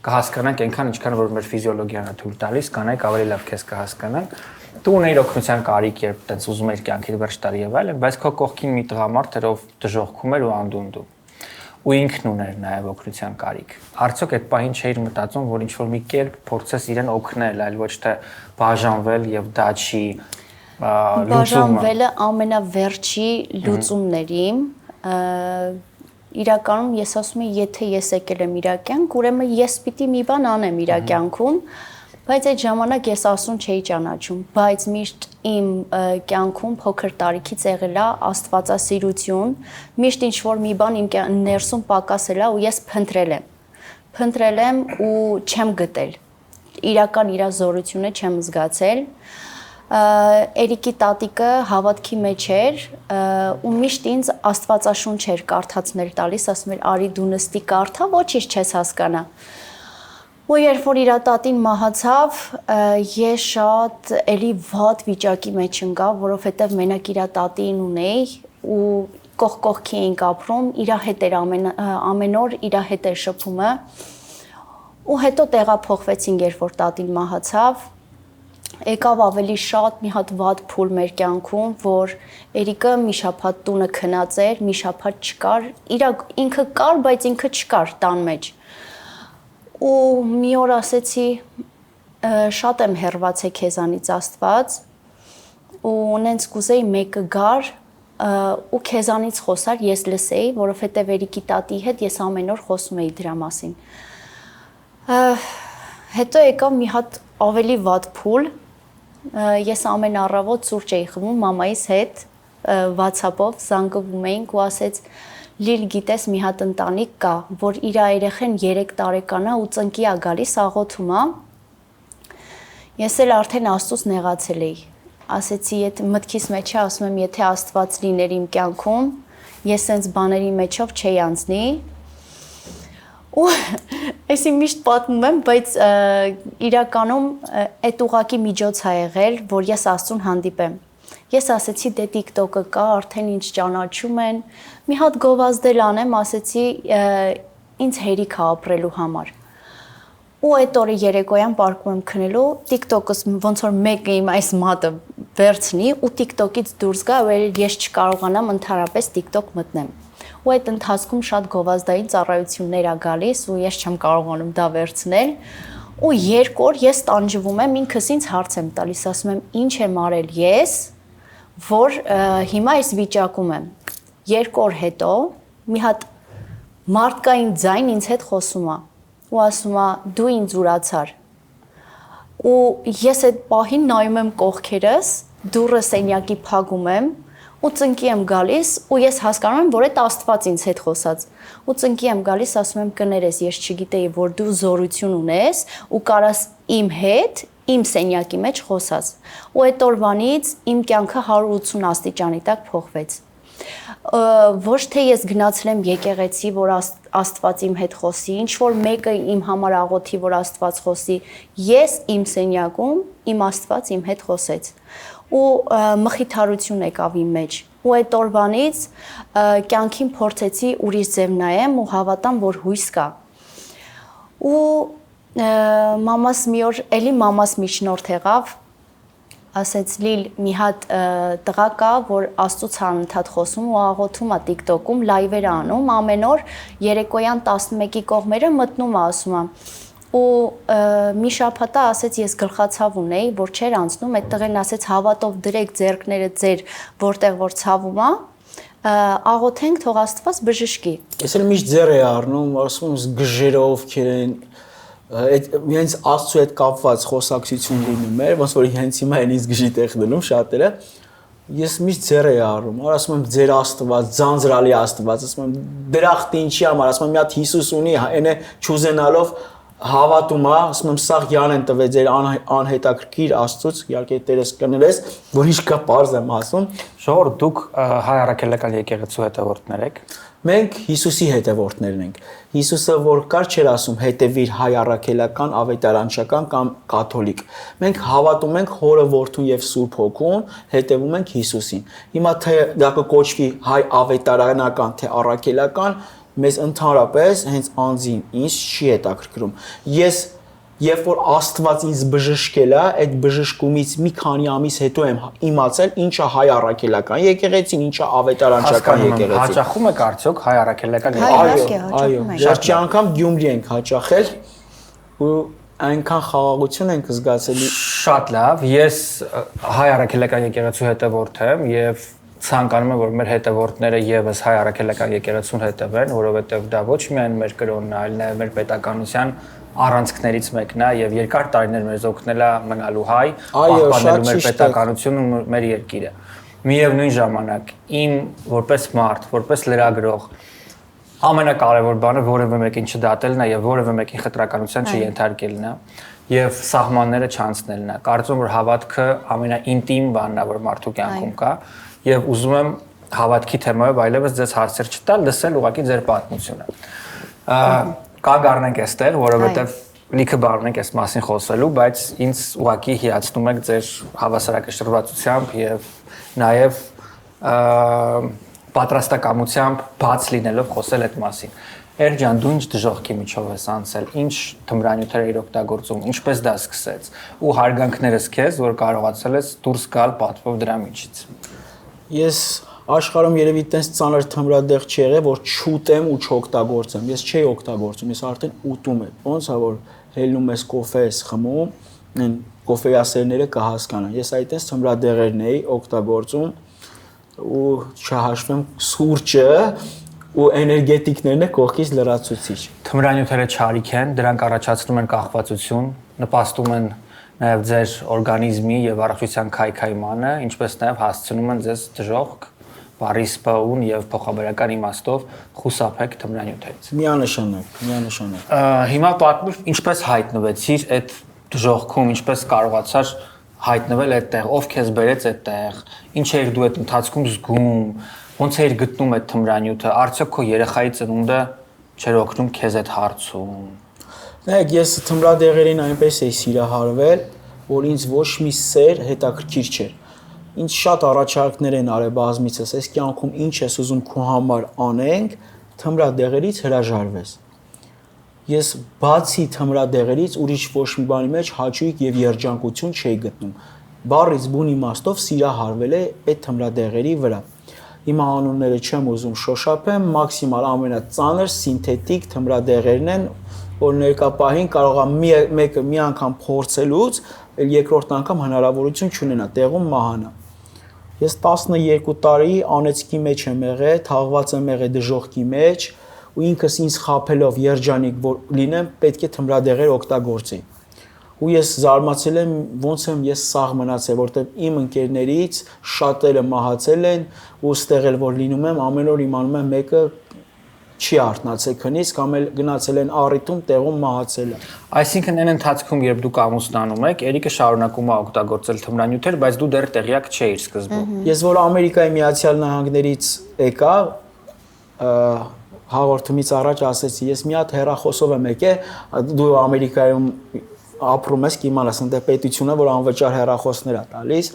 կհասկանանք այնքան ինչքան որ մեր ֆիզիոլոգիան է թույլ տալիս, կանայք ավելի լավ քեզ կհասկանան։ Դու ունեիր օգնության կարիք, երբ տենց ուզում էիր կյանքիդ վերջ տարի եւ այլն, բայց քո կողքին մի տղամարդ էր ով դժոխքում էր ու անդունդու։ Ու ինքն ուներ նաեւ օգնության կարիք։ Արդյոք այդ պահին չէիր մտածում, որ ինչ որ մի կերպ փորձես իրեն օգնել, այլ ոչ թե բաժանվել եւ դա չի
բաժանվելը ամենավերջի լուծումների իրականում ես ասում եմ, եթե ես եկել եմ իր կյանք, ուրեմն ես պիտի մի բան անեմ իր կյանքում, բայց այդ ժամանակ ես ասուն չէի ճանաչում, բայց միշտ իմ կյանքում փոքր տարիքից եղել է աստվածասիրություն, միշտ ինչ որ մի բան իմ ներսում պակասել է ու ես փնտրել եմ ու չեմ գտել, իրական իր զորությունը չեմ զգացել։ Էրիկի տատիկը հավատքի մեջ էր ու միշտ ինձ աստվածաշունչ էր կարդացնել տալիս, ասում էր արի դու նստի կարդա, ոչինչ չես հասկանա։ Ու երբ որ իր տատին մահացավ, ես շատ էլի վատ վիճակի մեջ ընկա, որովհետև մենակ իր տատին ունեի ու կողքի էինք ապրում, իր հետ էր ամեն օր իր հետ էր շփումը։ Ու հետո տեղափոխվեցինք, երբ որ տատին մահացավ, եկավ ավելի շատ մի հատ վատ փուլ մեր կյանքում, որ Էրիկը մի շաբաթ տունը քնած էր, մի շաբաթ չկար, ինքը կար, բայց ինքը չկար տան մեջ։ Ու մի օր ասեցի, շատ եմ հեռացել քեզանից Աստված, ու նենց կուզեի մեկը գար ու քեզանից խոսար, ես լսեի, որովհետև Էրիկի տատի հետ ես ամեն օր խոսում էի դրա մասին։ Հետո եկավ մի հատ ավելի վատ փուլ, ես ամեն առավոտ սուրճ էի խմում մամայիս հետ, WhatsApp-ով զանգվում էինք ու ասեց Լիլ գիտես մի հատ ընտանիք կա, որ իր երեխեն 3 տարեկան է ու ծնկի է գալիս աղոթում է։ Ես էլ արդեն Աստծուց նեղացել էի։ Ասեցի, եթե մտքիս մեջ է, ասում եմ, եթե Աստված լիներ իմ կյանքում, ես sense բաների մեջով չի անցնի։ Ու այսի միշտ պատմում եմ, բայց իրականում այդ ուղակի միջոց ա եղել, որ ես Աստծուն հանդիպեմ։ Ես ասեցի դե TikTok-ը կա, արդեն ինչ ճանաչում են։ Մի հատ գովազդել անեմ, ասեցի ինձ հերիք ա ապրելու համար։ Ու այդ օրը երեկոյան պարկում եմ քնելու, TikTok-ս ոնց որ մեկը իմ այս մատը վերցնի ու TikTok-ից դուրս գա, ու ես չկարողանամ ընդհանրապես TikTok մտնեմ։ Ու այդ ընթացքում շատ գովազդային ծառայություններ ա գալիս ու ես չեմ կարողանում դա վերցնել ու երկու օր ես տանջվում եմ ինքս ինձ հարց եմ տալիս ասում եմ ինչ եմ արել ես որ հիմա այս վիճակում եմ երկու օր հետո մի հատ մարդկային ձայն ինձ հետ խոսում ա ու ասում ա դու ինձ ուրացար ու ես այդ պահին նայում եմ կողքերս դուռը սենյակի փակում եմ ու ծնկի եմ գալիս ու ես հասկանում եմ որ այդ Աստված ինձ հետ խոսած ու ծնկի եմ գալիս ասում եմ կներես ես չգիտեի որ դու զորություն ունես ու կարաս իմ հետ իմ սենյակի մեջ խոսած ու այդ օրվանից իմ կյանքը 180 աստիճանի տակ փոխվեց ոչ թե ես գնացել եմ եկեղեցի որ Աստված իմ հետ խոսի ինչ որ մեկը իմ համար աղոթի որ Աստված խոսի ես իմ սենյակում իմ Աստված իմ հետ խոսեց ու մխիթարություն եկավ իմ մեջ ու այդ օրվանից կյանքին փորձեցի ուրիշ ձև նայեմ ու հավատամ որ հույս կա ու մամաս մի օր էլի մամաս միջնորդ եղավ ասեց Լիլ մի հատ տղա կա որ Աստծուց անընդհատ խոսում ու աղոթում է TikTok-ում լայվեր անում ամեն օր երեկոյան 11-ի կողմերը մտնում է ասում է ու մի շաբաթա ասեց ես գլխացավ ունեի որ չէր անցնում այդ տղեն ասեց հավատով դրեք ձեռքները ձեր որտեղ որ ցավում է աղոթենք թող Աստված բժշկի
ես էլ միշտ ձեռ էի առնում ասում եմ գժերը ովքեր են այդ իրենց Աստծու հետ կապված խոսակցություն լինում էր ոնց որ հենց հիմա ինձ գժի տեղ դնում շատերը ես միշտ ձեռ էի առնում ասում եմ ձեր Աստված ձանձրալի Աստված ասում եմ դրախտի ինչի համար ասում եմ մի հատ Հիսուս ունի այնե չուզենալով հավատում է, ասում եմ սաղ յան են տվել ձեր անհետաքրքիր Աստծուց, իհարկե տերես կներես, որ ինչ կա պարզ եմ ասում։
Ժողովուրդ դուք հայ առաքելական եկեղեցու հետևորդներ եք։
Մենք Հիսուսի հետևորդներն ենք։ Հիսուսը որ կար չէր ասում հետևիր հայ առաքելական, ավետարանչական կամ կաթոլիկ։ Մենք հավատում ենք Հորը, Որդուն եւ Սուրբ Հոգուն, հետևում ենք Հիսուսին։ Հիմա թե դա կոչվի հայ ավետարանական, թե առաքելական մեզ ընդհանրապես հենց անձին ինձ չի հետաքրքրում։ Ես երբ որ Աստված ինձ բժշկել է, այդ բժշկումից մի քանի ամիս հետո եմ իմացել ինչա հայ առաքելական եկեղեցին, ինչա ավետարանչական եկեղեցին։
Հաճախում եք արդյոք հայ առաքելական
եկեղեցին։ Այո, վերջի անգամ Գյումրի ենք հաճախել ու այնքան խաղաղություն ենք զգացել։
Շատ լավ, ես հայ առաքելական եկեղեցու հետևորդ եմ եւ ցանկանում եմ որ մեր հետևորդները եւս հայ առաքելական եկեղեցուն հետևեն, որովհետեւ դա ոչ միայն մեր կրոնն է, այլ նաեւ մեր պետականության առանցքներից մեկն է եւ երկար տարիներ մեզ օգնել է մնալու հայ, պահպանելու մեր պետականությունն ու մեր երկիրը։ Միևնույն ժամանակ իմ որպես մարդ, որպես լրագրող ամենակարևոր բանը որևէ մեկին չդատելն է եւ որևէ մեկին խտրականության չենթարկելն է եւ սահմանները չանցնելն է։ Կարծում եմ որ հավատքը ամենաինտիմ բանն է որ մարդու կյանքում կա եւ ուզում եմ հավատքի թեմայով այլևս ձեզ հարցեր չտալ, լսել ուղղակի ձեր պատմությունը։ Կանգ առնենք այստեղ, որովհետեւ լիքը բառ ունենք այս մասին խոսելու, բայց ինձ ուղղակի հիացնում եք ձեր հավասարակշռվածությամբ եւ նաեւ պատրաստակամությամբ բաց լինելով խոսել այդ մասին։ Էրջան, դու ինչ դժողքի միջով ես անցել, ինչ թմրանյութեր էր օգտագործում, ինչպես դա սկսեց ու հարգանքներս քեզ, որ կարողացել ես դուրս գալ պատվով դրա միջից։
Ես աշխարհում երևի տես ծանր թմրադեղ չի եղել, որ չուտեմ ու չօգտագործեմ։ Ես չէի օգտագործում, ես արդեն ուտում եմ։ Ոնց է որ հելնում ես կոֆե ես խմում, այն կոֆեյասերները կհասկանան։ Ես այդպես թմրադեղերն էի օգտագործում ու չհաշվեմ սուրճը ու էներգետիկներն է կողքից լրացուցիչ։
Թմրանյութերը չարիք են, դրանք առաջացնում են կախվածություն, նպաստում են նաև ձեր օրգանիզմի եւ առողջության քայքայմանը, ինչպես նաև հասցնում են ձեզ դժոխք, բարի սպաուն եւ փոխաբերական իմաստով խուսափեք թմրանյութերից։
Միանշանակ։
Հիմա պատմիր, ինչպես հայտնվեցիր այդ դժոխքում, ինչպես կարողացար հայտնվել այդտեղ, ով քեզ բերեց այդտեղ, ինչ էր դու այդ ընթացքում զգում, Ոնց էիր գտնում այդ թմրանյութը, արդյոք քո երեխայի ծնունդը չէր օգնում քեզ այդ հարցում։
Նայեք, ես թմրադեղերին այնպես էի սիրահարվել, որ ինձ ոչ մի սեր հետաքրքիր չէր։ Ինձ շատ առաջարկներ են արել բազմիցս, այս կյանքում ինչ ես ուզում քո համար անենք, թմրադեղերից հրաժարվես։ Ես բացի թմրադեղերից ուրիշ ոչ մի բանի մեջ հաճույք եւ երջանկություն չէի գտնում։ Բառից բուն իմաստով սիրահարվել է այդ թմրադեղերի վրա։ Հիմա անունները չեմ ուզում շոշափեմ, մաքսիմալ ամենածանր սինթետիկ թմրադեղերն են, որ ներկա պահին կարող է մեկը մի անգամ փորձելուց, երկրորդ անգամ հնարավորություն չունենա, տեղում մահանա։ Ես 12 տարի անեծքի մեջ եմ եղել, թաղված եմ եղել դժոխքի մեջ, ու ինքս ինձ խաբելով երջանիկ որ լինեմ, պետք է թմրադեղեր օգտագործեի։ Ու ես զարմացել եմ, ոնց եմ ես սաղ մնացել, որտեղ իմ ընկերներից շատերը մահացել են, ու ստեղ էլ որ լինում եմ, ամեն օր իմանում եմ մեկը չի արթնացել քնից, կամ էլ գնացել են առիթում, տեղում մահացել է։
Այսինքն այն ընթացքում, երբ դուք ամուսնանում եք, Էրիկը շարունակում է օգտագործել թմրանյութեր, բայց դու դեռ տեղյակ չէիր սկզբում։
Ես որ Ամերիկայի Միացյալ Նահանգներից եկա, հաղորդումից առաջ ասեցի, ես մի հատ հեռախոսով եմ եկել, դու Ամերիկայում ապրում ես, կիմանաս, այնտեղ պետությունը, որ անվճար հեռախոսներ է տալիս,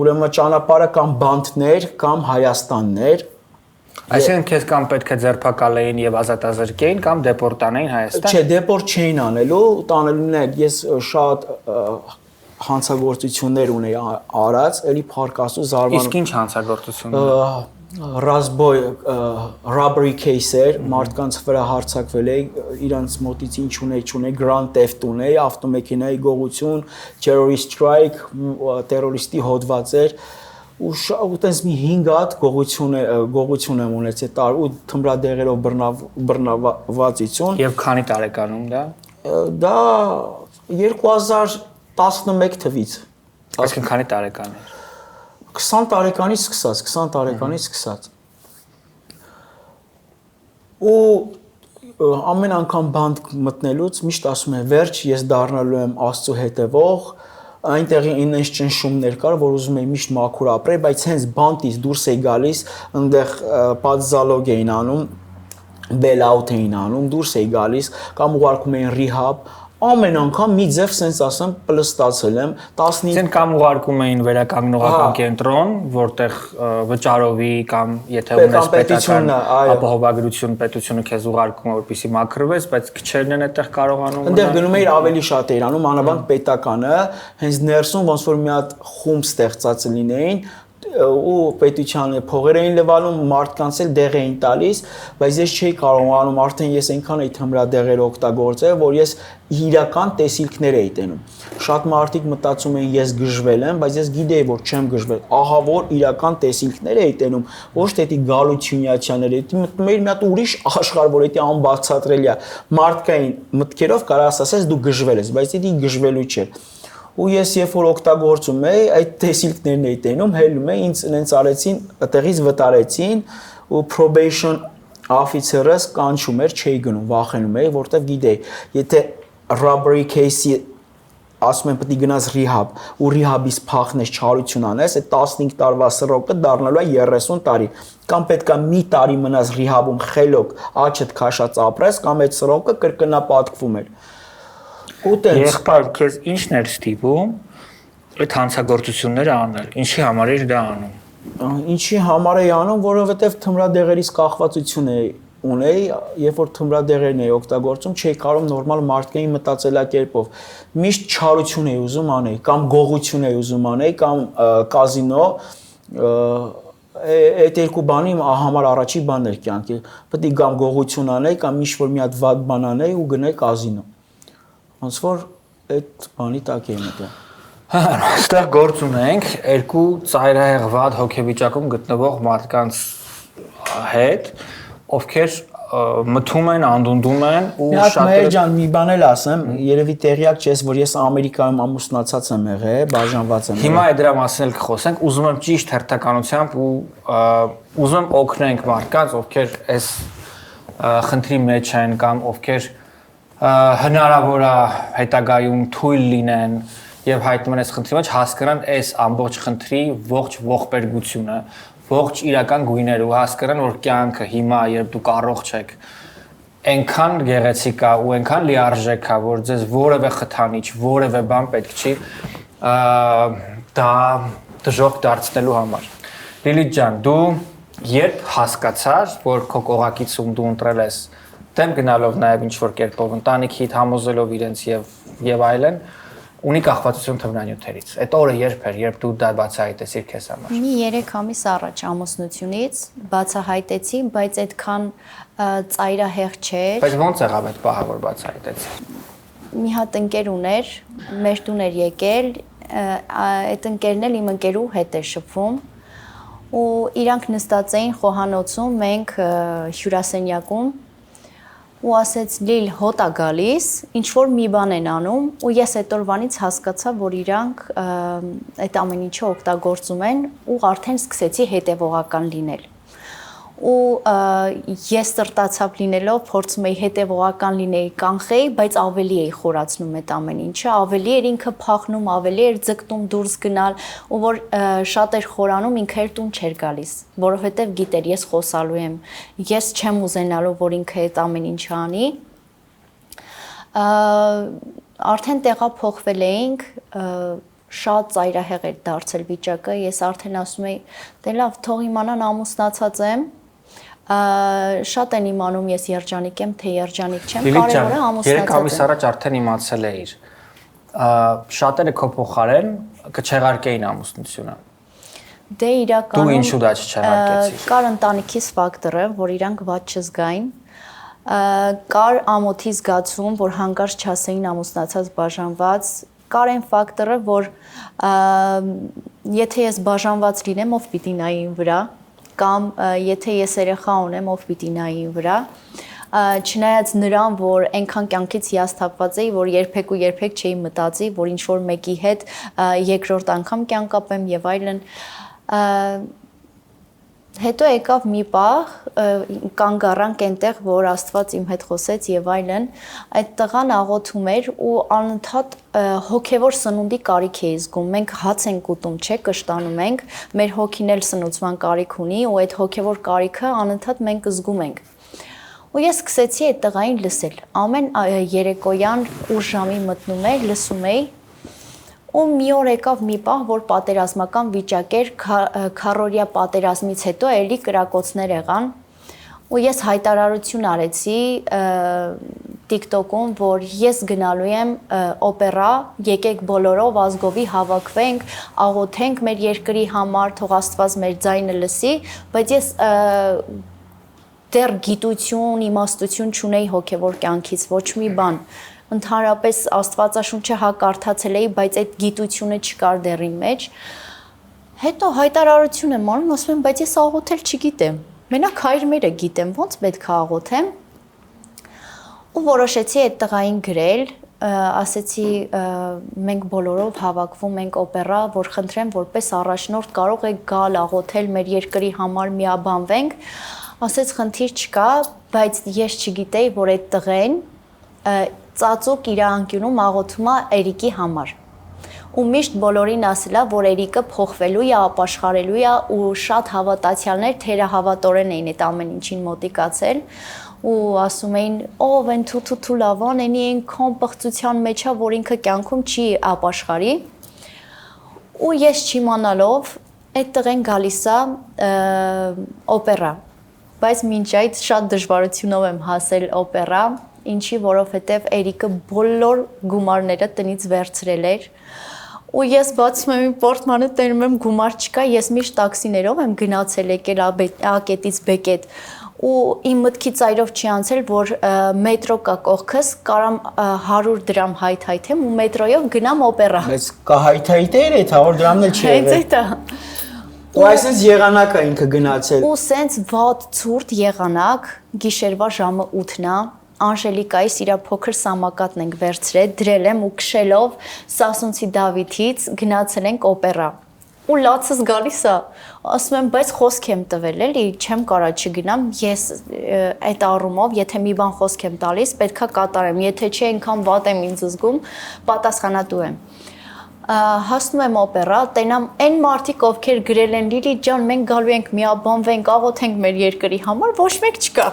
ուրեմն ճանապարհը կամ բանտներ, կամ Հայաստաններ։
Այսինքն քեզ կամ պետք է ձերբակալեին եւ ազատազրկեին կամ դեպորտանեին Հայաստան։
Չէ, դեպորտ չէին անելու, տանելուն է, ես շատ հանցագործություններ ունեի արած, էլի փառք Աստծո զարմանում։
Իսկ ինչ հանցագործություններ։
Ռազբոյ robbery case-էր, մարդկանց վրա հարձակվել է, իրանց մոտից ինչ ունեի, grand theft ունեի, ավտոմեքենայի գողություն, terrorist strike, terrorist-ի հոդված էր, ու տենց մի 5 հատ գողություն եմ ունեցել, ու թմրադեղերով բռնվածություն։
Եվ քանի տարեկանում դա։
Դա 2011 թվից։
Այսինքն քանի տարեկան էր։
20 տարեկանից սկսած։ Ու ամեն անգամ բանտ մտնելուց միշտ ասում եմ, վերջ ես դառնալու եմ Աստծո հետևող, այնտեղ ինձ ճնշումներ կար, որ ուզում էի միշտ մաքուր ապրել, բայց հենց բանտից դուրս էի գալիս, այնտեղ պատզալոգ էին անում, bail-out էին անում, դուրս էի գալիս, կամ ուղարկում էին rehab, ամեն անգամ մի ձև սենց ասեմ պլստացել եմ 15
Ցեն կամ ուղարկում էին վերականգնողական կենտրոն, որտեղ վճարովի կամ եթե ունես պետական ապահովագրություն պետությունը քեզ ուղարկում է որպեսզի մաքրվես, բայց քչերն են այդտեղ կարողանում
այնտեղ գնում էիր ավելի շատ էիր անում, անաբանք պետականը, հենց ներսում ոնց որ մի հատ խումբ ստեղծած լինեին ու պետության փողեր էին լվանում, մարդկանց էլ դեղ էին տալիս, բայց ես չէի կարողանում, արդեն ես այնքան էի թմրադեղեր օգտագործել, որ ես իրական տեսիլքներ էի տենում։ Շատ մարդիկ մտածում էին ես գժվել եմ, բայց ես գիտեի, որ չեմ գժվել, ահա որ իրական տեսիլքներ էի տենում, ոչ թե դի գալությունյաչաներ, դի մտնում էի մի հատ ուրիշ աշխարհ, որ դա անբացատրելի է, մարդկային մտքերով կարաս ասես դու գժվել ես, բայց դի գժվելու չէր։ Ու ես երբ որ օգտագործում էի, այդ տեսիլքներն էի տենում, հելում էի, ինձ նենց արեցին, այդտեղից վտարեցին ու probation officer-ս կանչում էր, չէի գնում, վախենում էի, որտեվ գիտեի, եթե robbery case-ի ասում են պետք է գնաս rehab, ու rehab-ից փախնես, չարություն անես, այդ 15 տարվա սրոկը դառնալու է 30 տարի, կամ պետք է մի տարի մնաս rehab-ում խելոք, աչդ քաշած ապրես, կամ այդ սրոկը կրկնապատկվում էր։
Եղբայր, քեզ ի՞նչն էր ստիպում այդ հանցագործությունները անել։ Ինչի համար էր դա անում։
Ինչի համար էի անում, որովհետև թմրադեղերից կախվածություն ունեի, երբ որ թմրադեղերն էի օգտագործում, չէի կարող նորմալ մարդկային մտածելակերպով։ Միշտ չարություն էի ուզում անել, կամ գողություն էի ուզում անել, կամ կազինո, այդ երկու բանի համար առաջի բանն էր կյանքի։ Պետք է կամ գողություն անել, կամ ինչ-որ մի հատ վատ բան անել ու գնել կազինո։ Ոնց որ այդ բանի տակ է մտել։
Այստեղ գործ ունենք երկու ծայրահեղված հոգեվիճակում գտնվող մարդկանց հետ, ովքեր մթում են, անդունդում են ու
շատ մեր ջան մի բան էլ ասեմ, երևի տեղյակ չես, որ ես Ամերիկայում ամուսնացած եմ եղել, բաժանված եմ։
Հիմա այդ դրա մասին էլ կխոսենք, ուզում եմ ճիշտ հերթականությամբ ու ուզում եմ օգնենք մարդկանց, ովքեր այս խնդրի մեջ են կամ ովքեր հնարավոր է հետագայում թույլ լինեն եւ հայտնվեն այս խնդրի մեջ հասկանան այս ամբողջ խնդրի ողջ ողբերգությունը, ողջ իրական գույներով հասկրան, որ կյանքը հիմա երբ դուք առողջ եք, այնքան գեղեցիկ է ու այնքան լիարժեք է, որ ձեզ որևէ խթանիչ, որևէ բան պետք չի դա դժոխք դարձնելու համար։ Լիլիթ ջան, դու երբ հասկացար, որ քո կողակիցում դու ընտրել ես դեմ գնալով նաև ինչ-որ կերպով ընտանիքիդ համոզելով իրենց եւ այլն, ունի կախվածություն թմրանյութերից։ Այդ օրը երբ էր, երբ դու դա բացահայտեցիր քեզ համար։
Մի 3 ամիս առաջ ամուսնությունից բացահայտեցի, բայց այդքան ծայրահեղ չէր։
Բայց ո՞նց եղավ այդ պահը, որ բացահայտեցի։
Մի հատ ընկեր ուներ, մեր տուն էր եկել, այդ ընկերն էլ իմ ընկերու հետ էր շփվում ու իրանք նստած էին խոհանոցում, մենք հյուրասենյակում ու ասեց Լիլ հոտ է գալիս, ինչ որ մի բան են անում ու ես այդ օրվանից հասկացա, որ իրանք այդ ամեն ինչը օգտագործում են ու արդեն սկսեցի հետևողական լինել։ Ու ես սրտացավ լինելով փորձում էի հետևողական լինեի կանխեի, բայց ավելի էի խորացնում այդ ամեն ինչը, ավելի էր ինքը փախնում, ավելի էր ձգտում դուրս գնալ, ու որ շատ էր խորանում, ինքը էր տուն չէր գալիս, որովհետև գիտեր ես խոսալու եմ, ես չեմ ուզենալու, որ ինքը այդ ամեն ինչը անի։ Արդեն տեղափոխվել էինք, շատ ծայրահեղ էր դարձել վիճակը, ես արդեն ասում էի, դե լավ, թող իմանան ամուսնացած եմ, շատ են իմանում ես երջանիկ եմ, թե երջանիկ չեմ, կարևորը ամուսնացած եմ։
3 ամիս առաջ արդեն իմացել էիր։ Շատերը քո փոխարեն կչեղարկեին ամուսնությունը։
Դե իրականում
Դու ինչու դա չչեղարկեցիր։
Կար ընտանիքիս ֆակտորը, որ իրանք ված չզգային, կար ամոթի զգացում, որ հանկարծ չասեին ամուսնացած բաժանված, կար այն ֆակտորը, որ եթե ես բաժանված լինեմ, ով պիտի նայի իմ վրա, կամ եթե ես երեխա ունեմ, ով պիտի նայի իմ վրա, չնայած նրան, որ այնքան կյանքից հիասթափված էի, որ երբեք ու երբեք չէի մտածի, որ ինչ-որ մեկի հետ երկրորդ անգամ կյանք ապեմ եւ այլն, հետո եկավ մի պահ, կանգ առանք այնտեղ, որ Աստված իմ հետ խոսեց եւ այլն, այդ տղան աղոթում էր ու անընդհատ հոգեվոր սնունդի կարիք էի զգում։ Մենք հաց ենք ուտում, չէ, կշտանում ենք, մեր հոգին էլ սնուցման կարիք ունի ու այդ հոգեվոր կարիքը անընդհատ մենք զգում ենք։ Ու ես սկսեցի այդ տղային լսել։ Ամեն երեկոյան ուշ ժամի մտնում էր, լսում էի։ Ու մի օր եկավ մի պահ, որ պատերազմական վիճակ էր, քառորյա պատերազմից հետո էլի կրակոցներ եղան, ու ես հայտարարություն արեցի TikTok-ում, որ ես գնալու եմ օպերա, եկեք բոլորով ազգովի հավաքվենք, աղոթենք մեր երկրի համար, թող Աստված մեր ձայնը լսի, բայց ես դեռ գիտություն, իմաստություն չունեի հոգևոր կյանքից, ոչ մի բան։ Ընդհանրապես Աստվածաշունչը կարդացել էի, բայց այդ գիտությունը չկար դեռ իմ մեջ։ Հետո հայտարարություն եմ անում, ասում եմ, բայց ես աղոթել չգիտեմ։ Մենակ հայրմերը գիտեմ, ոնց պետք է աղոթեմ։ Ու որոշեցի այդ տղային գրել, ասեցի մենք բոլորով հավաքվում ենք օպերա, որ խնդրեմ որպես առաջնորդ կարող եք գալ աղոթել մեր երկրի համար միաբանվենք։ Ասեց խնդիր չկա, բայց ես չգիտեի, որ այդ տղեն ծածուկ իր անկյունում աղոթում է Էրիկի համար։ Ու միշտ բոլորին ասելա, որ Էրիկը փոխվելու է, ապաշխարելու է ու շատ հավատացյալներ թերահավատորեն էին այդ ամեն ինչին մոտիկացել ու ասում էին, ով են թութու լավան, ენი այնքան պղծության մեջ է, որ ինքը կյանքում չի ապաշխարի։ Ու ես չիմանալով այդ տղեն գալիս է օպերա, բայց մինչ այդ շատ դժվարությունով եմ հասել օպերա, ինչի որովհետև Էրիկը բոլոր գումարները տնից վերցրել էր ու ես բացում եմ իմ պորտմանը, տենում եմ գումար չկա, ես միշտ տաքսիներով եմ գնացել եկել A-կետից B-կետ ու իմ մտքի ծայրով չի անցել, որ մետրո կա կողքս, կարամ 100 դրամ հայթայթեմ ու մետրոյով գնամ օպերա։
Բայց կա հայթայթեր է, 100 դրամն էլ չի եղել։
Հենց այդ է։
Ու այսպես եղանակ է ինքը գնացել։
Ու սենց վատ ցուրտ եղանակ, գիշերվա ժամը 8-ն է, Անժելիկայից իր փոքր սամակատն ենք վերցրել, դրել եմ ու քշելով Սասունցի Դավիթից գնացել ենք օպերա։ Ու լացս գալիս է, ասում եմ, բայց խոսք եմ տվել, էլի, չեմ կարա չգնամ, ես այդ առումով, եթե մի բան խոսք եմ տալիս, պետքա կատարեմ, եթե չէ այնքան վատ եմ ինձ զգում, պատասխանատու եմ։ հասնում եմ օպերա, տենամ այն մարդիկ, ովքեր գրել են Լիլի ջան, մենք գալու ենք միաբանվենք, աղոթենք մեր երկրի համար, ոչ մեկ չկա։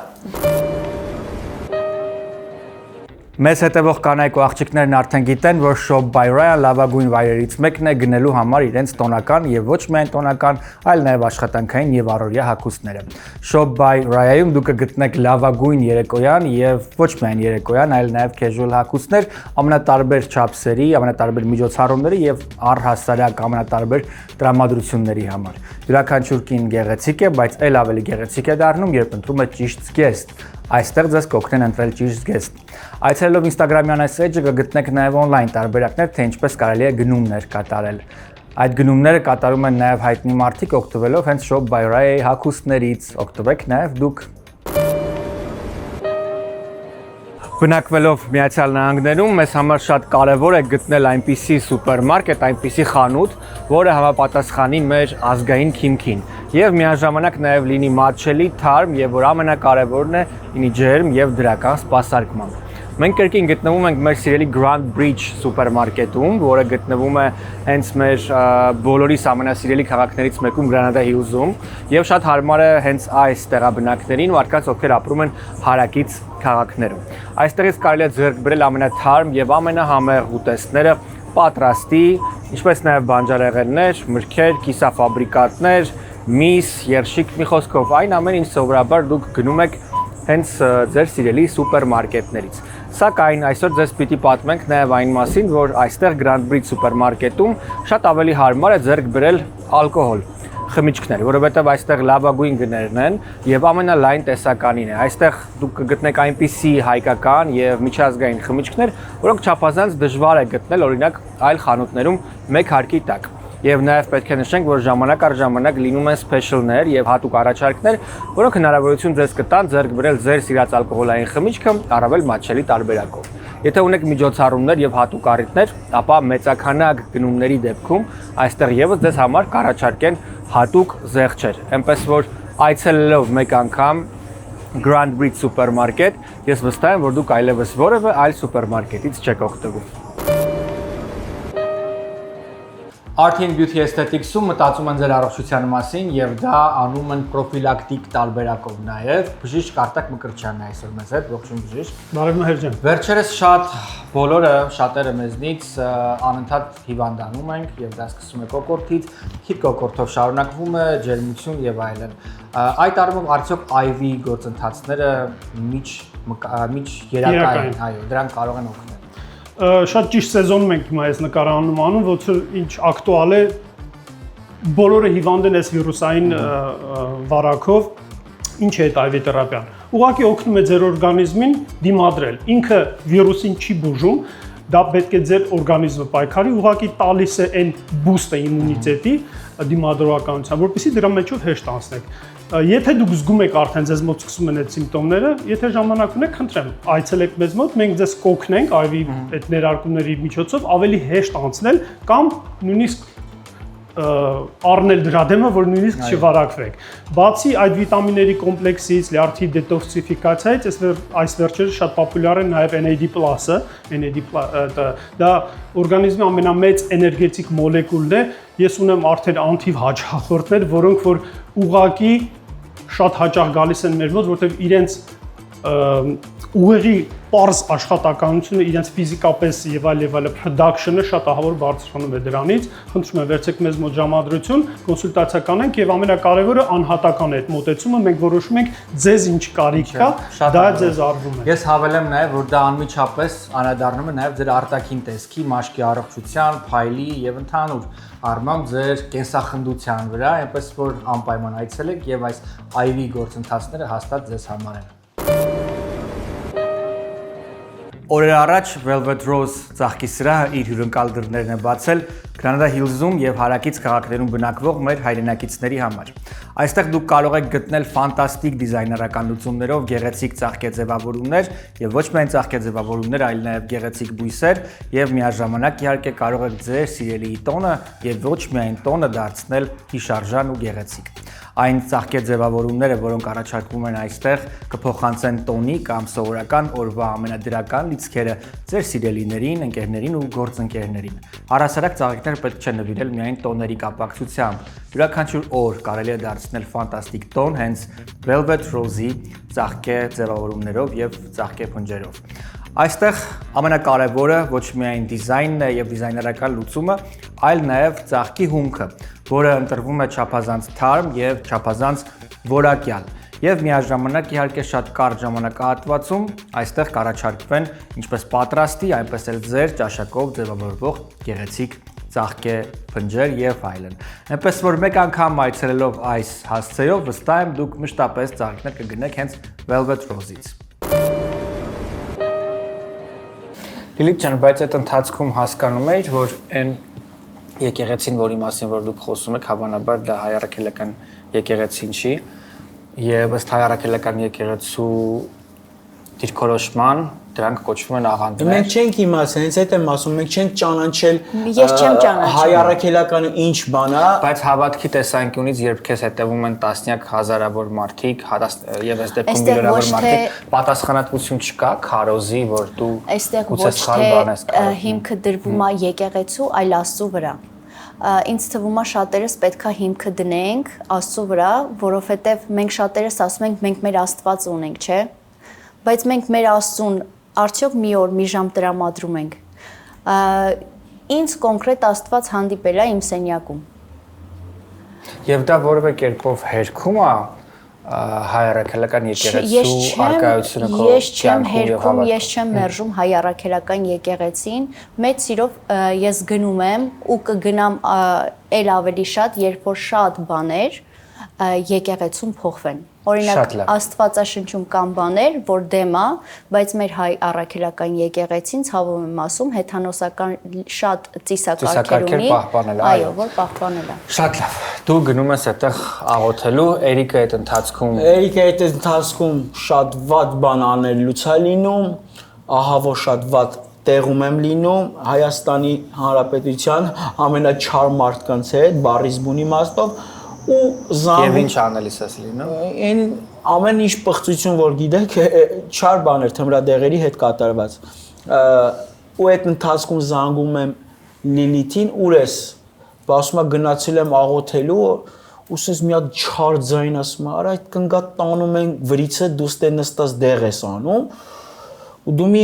Մեզ հետևող կանայք ու աղջիկներն արդեն գիտեն, որ Shop by Ryan լավագույն վայրերից մեկն է գնելու համար իրենց տոնական եւ ոչ միայն տոնական, այլ նաեւ աշխատանքային եւ առօրյա հագուստները։ Shop by Ryan-ում դուք կգտնեք լավագույն երեկոյան եւ ոչ միայն երեկոյան, այլ նաեւ casual հագուստներ ամենատարբեր չափսերի, ամենատարբեր միջոցառումների եւ առհասարակ ամենատարբեր տրամադրությունների համար։ Յուրաքանչյուր կին գեղեցիկ է, բայց այլ ավելի գեղեցիկ է դառնում, երբ ընտրում է ճիշտ զգեստ։ Այստեղ ձեզ կօգնեն ընտրել ճիշտ զգեստ։ Այցելելով Instagram-յան այս էջը կգտնեք նաև on-line տարբերակներ, թե ինչպես կարելի է գնումներ կատարել։ Այդ գնումները կատարում են նաև հայտնի մարդիկ, օգտվելով հենց Shop by Ryan հագուստներից։ Օգտվեք նաև դուք։ Բնակվելով Միացյալ Նահանգներում մեզ համար շատ կարևոր է գտնել այնպիսի սուպերմարկետ, այնպիսի խանութ, որը համապատասխանի մեր ազգային քիմքին եւ միաժամանակ նաեւ լինի մատչելի, թարմ եւ որ ամենակարևորն է, լինի ջերմ եւ դրական սպասարկմամբ։ Մենք կրկին գտնվում ենք մեր սիրելի Grand Bridge սուպերմարկետում, որը գտնվում է հենց մեր բոլորիս ամենասիրելի քաղաքներից մեկում Granada Hills-ում, եւ շատ հարմար է հենց այս տեղաբնակներին ու արկած ովքեր ապրում են հարակից քաղաքներում։ Այստեղից կարելի է ձեռք բերել ամենաթարմ եւ ամենահամեղ ուտեստները պատրաստի, ինչպես նաեւ բանջարեղեններ, մրգեր, կիսաֆաբրիկատներ, միս, երշիկ, մի խոսքով այն ամեն ինչ սովորաբար դուք գնում եք հենց ձեր սիրելի սուպերմարկետներից։ Սակայն այսօր ձեզ պիտի պատմենք նաև այն մասին, որ այստեղ Grand Bridge սուպերմարկետում շատ ավելի հարմար է ձեռք բերել ալկոհոլ, խմիչքներ, որովհետև այստեղ լավագույն գներն են եւ ամենալայն տեսականին է։ Այստեղ դուք կգտնեք այնպիսի հայկական եւ միջազգային խմիչքներ, որոնք չափազանց դժվար է գտնել օրինակ այլ խանութներում մեկ հարկի տակ։ Եվ նաև պետք է նշենք, որ ժամանակ առ ժամանակ լինում են սփեշլներ եւ հատուկ առաջարկներ, որոնք հնարավորություն ձեզ կտան ձեռք բերել ձեր սիրած ալկոհոլային խմիչքը առավել մատչելի տարբերակով։ Եթե ունեք միջոցառումներ եւ հատուկ առիթներ, ապա մեծաքանակ գնումների դեպքում այստեղ եւս ձեզ համար կառաջարկեն հատուկ զեղչեր։ Այնպես որ այցելելով մեկ անգամ Grand Bridge սուպերմարկետ, ես վստահ եմ, որ դուք այլևս որևէ այլ սուպերմարկետից չեք օգտվում։ Art and Beauty Aesthetics-ում մտածում են ձեր առողջության մասին եւ դա անում են պրոֆիլակտիկ տարբերակով նաեւ։ Բժիշկ Արտակ Մկրտչյանն է այսօր մեզ հետ, ողջույն բժիշկ։
Բարև Մհեր ջան։
Վերջերս շատերը մեզնից անընդհատ հիվանդանում ենք եւ դա սկսում է կոկորտից, քիթ կոկորտով շարունակվում է, ջերմություն եւ այլն։ Այդ առումով արդյոք IV գործընթացները միջ երակային, այո, դրանք կարող են օգնել։
Շատ ճիշտ սեզոնում ենք հիմա այս նկարահանում անում, որ ինչ ակտուալ է, բոլորը հիվանդ են այս վիրուսային վարակով, ինչ է այդ IV թերապիան։ Ուղղակի օգնում է ձեր օրգանիզմին դիմադրել։ Ինքը վիրուսին չի բուժում, դա պետք է ձեր օրգանիզմը պայքարի, ուղղակի տալիս է այն բուստը իմունիտետի դիմադրողականության, որպեսզի դրա մեջով հեշտ անցնեք։ Եթե դուք զգում եք արդեն ձեզ մոտ սկսում են այդ սիմպտոմները, եթե ժամանակ ունեք, խնդրեմ, այցելեք մեզ մոտ, մենք ձեզ կօգնենք IV այդ ներարկումների միջոցով ավելի հեշտ անցնել կամ նույնիսկ առնել դրա դեմը, որ նույնիսկ չվարակվեք։ Բացի այդ վիտամինների կոմպլեքսից, լյարդի դետոքսիֆիկացիայից, այս վերջերս շատ պոպուլյար է նաև NAD+-ը, դա օրգանիզմի ամենամեծ էներգետիկ մոլեկուլն է։ Ես ունեմ արդեն անթիվ հաճախորդներ, որոնք որ ուղղակի շատ հաճախ գալիս են մեր մոտ, որտեղ իրենց ուղեղի պարզ աշխատականությունը, իրենց ֆիզիկապես եւ այլ production-ը շատ ահավոր բարձրանում է դրանից։ Խնդրում եմ վերցեք մեզ մոտ ժամադրություն, կոնսուլտացիա կանենք եւ ամենակարևորը անհատական է այդ մոտեցումը, մենք որոշում ենք ձեզ ինչ կարիք կա, դա ձեզ արվում է։
Ես հավելեմ նաեւ, որ դա անմիջապես անդրադառնում է նաեւ ձեր արտաքին տեսքի, մաշկի առողջության, փայլի եւ ընդհանուր առմամբ ձեր կենսախնդության վրա, այնպես որ անպայման այցելեք եւ այս IV գործընթացները հաստատ ձեզ համար են։ Օրեր առաջ Velvet Rose ծաղկի սրահը իր հյուրընկալ դռներն է բացել Granada Hills-ում եւ հարակից քաղաքներում բնակվող մեր հայրենակիցների համար։ Այստեղ դուք կարող եք գտնել ֆանտաստիկ դիզայներական լուծումներով գեղեցիկ ծաղկեձևավորումներ եւ ոչ միայն ծաղկեձևավորումներ, այլ նաեւ գեղեցիկ բույսեր եւ միաժամանակ իհարկե կարող եք ձեր սիրելիի տոնը եւ ոչ միայն տոնը դարձնել հիշարժան ու գեղեցիկ։ Այն ծաղկեձևավորումները, որոնք առաջարկվում են այստեղ, կփոխանցեն տոնի կամ սովորական օրվա ամենադրական լիցքերը ձեր սիրելիներին, ընկերներին ու գործընկերներին։ Առհասարակ ծաղիկները պետք չէ նվիրել միայն տոների կապակցությամբ։ Յուրաքանչյուր օր կարելի է դարձնել ֆանտաստիկ տոն հենց Velvet Rose-ի ծաղկեձևավորումներով եւ ծաղկեփնջերով։ Այստեղ ամենակարևորը ոչ միայն դիզայնն է եւ դիզայներական լուծումը, այլ նաեւ ծաղկի հումքը, որը ընտրվում է չափազանց թարմ եւ չափազանց որակյալ։ Եվ միաժամանակ իհարկե շատ կարճ ժամանակահատվածում այստեղ կառաջարկվեն ինչպես պատրաստի, այնպես էլ ձեր ճաշակով ձևավորվող գեղեցիկ ծաղկեփնջեր եւ այլն։ Այնպես որ մեկ անգամ այցելելով այս հասցեով վստահ եմ դուք մշտապես ծաղիկներ կգնեք հենց Velvet Rose-ից։ Լիլիթ ջան, բայց այդ ընթացքում հասկանում եք, որ այն եկեղեցին, որի մասին որ դուք խոսում եք, հավանաբար դա հայ առաքելական եկեղեցին չի, եւ ըստ հայ առաքելական եկեղեցու դիրքորոշման դրանք կոչվում են աղանդներ։
Մենք չենք իմացել, հենց այդ եմ ասում, մենք չենք ճանաչել
Ես չեմ ճանաչել։
հայ առաքելականը ինչ բան է,
Բայց հավատքի տեսանկյունից, երբ քեզ հետևում են տասնյակ հազարավոր մարդիկ, եւ այս դեպքում միլիոնավոր մարդիկ, պատասխանատվություն չկա քարոզի, որ դու
Այստեղ
գուցե
ոչ
սխալ բան ես
թե
կարող։
հիմքը դրվում է եկեղեցու, այլ Աստծո վրա։ Ինձ թվում է շատերս պետքա հիմքը դնենք Աստծո վրա, որովհետև մենք շատերս ասում ենք մենք մեր Աստված ունենք, չէ՞։ Բայց մենք մեր Աստծուն արդյոք մի օր մի ժամ տրամադրում ենք։ Ինձ կոնկրետ Աստված հանդիպել է իմ սենյակում։
Եվ դա որևէ կերպով հերքում է հայ առաքելական եկեղեցու արկայությունը քո
Ես չեմ
կյանքում եւ
հերքում,
հավատքում։
ես չեմ մերժում հայ առաքելական եկեղեցին, մեծ սիրով ես գնում եմ ու կգնամ էլ ավելի շատ, երբ որ շատ բաներ եկեղեցում փոխվեն։ Օրինակ Աստվածաշնչում կան բաներ, որ դեմ է, բայց մեր հայ առաքելական եկեղեցին ցավում եմ ասում, հեթանոսական շատ ծիսակարգեր ունի, այո, որ պահպանել է։
Շատ լավ։ Դու գնում ես այդտեղ աղոթելու, Էրիկը այդ ընթացքում
շատ վատ բան անելուց է լինում, ահա որ շատ վատ տեղում եմ լինում Հայաստանի Հանրապետության ամենաչար մարդկանց հետ, բառից բուն իմաստով ու
Եվ ինչ անելիս ես լինում։
Այն ամեն ինչ պղծություն որ գիտեք չար բաներ թմրադեղերի հետ կատարված ու այդ ընթացքում զանգում եմ Լիլիթին ուր ես ասում եմ գնացել եմ աղոթելու ու ասես մի հատ չար ձայն ասում արա այդ կնգա տանում են վրիցը դու ստե նստած դեղ ես անում ու դու մի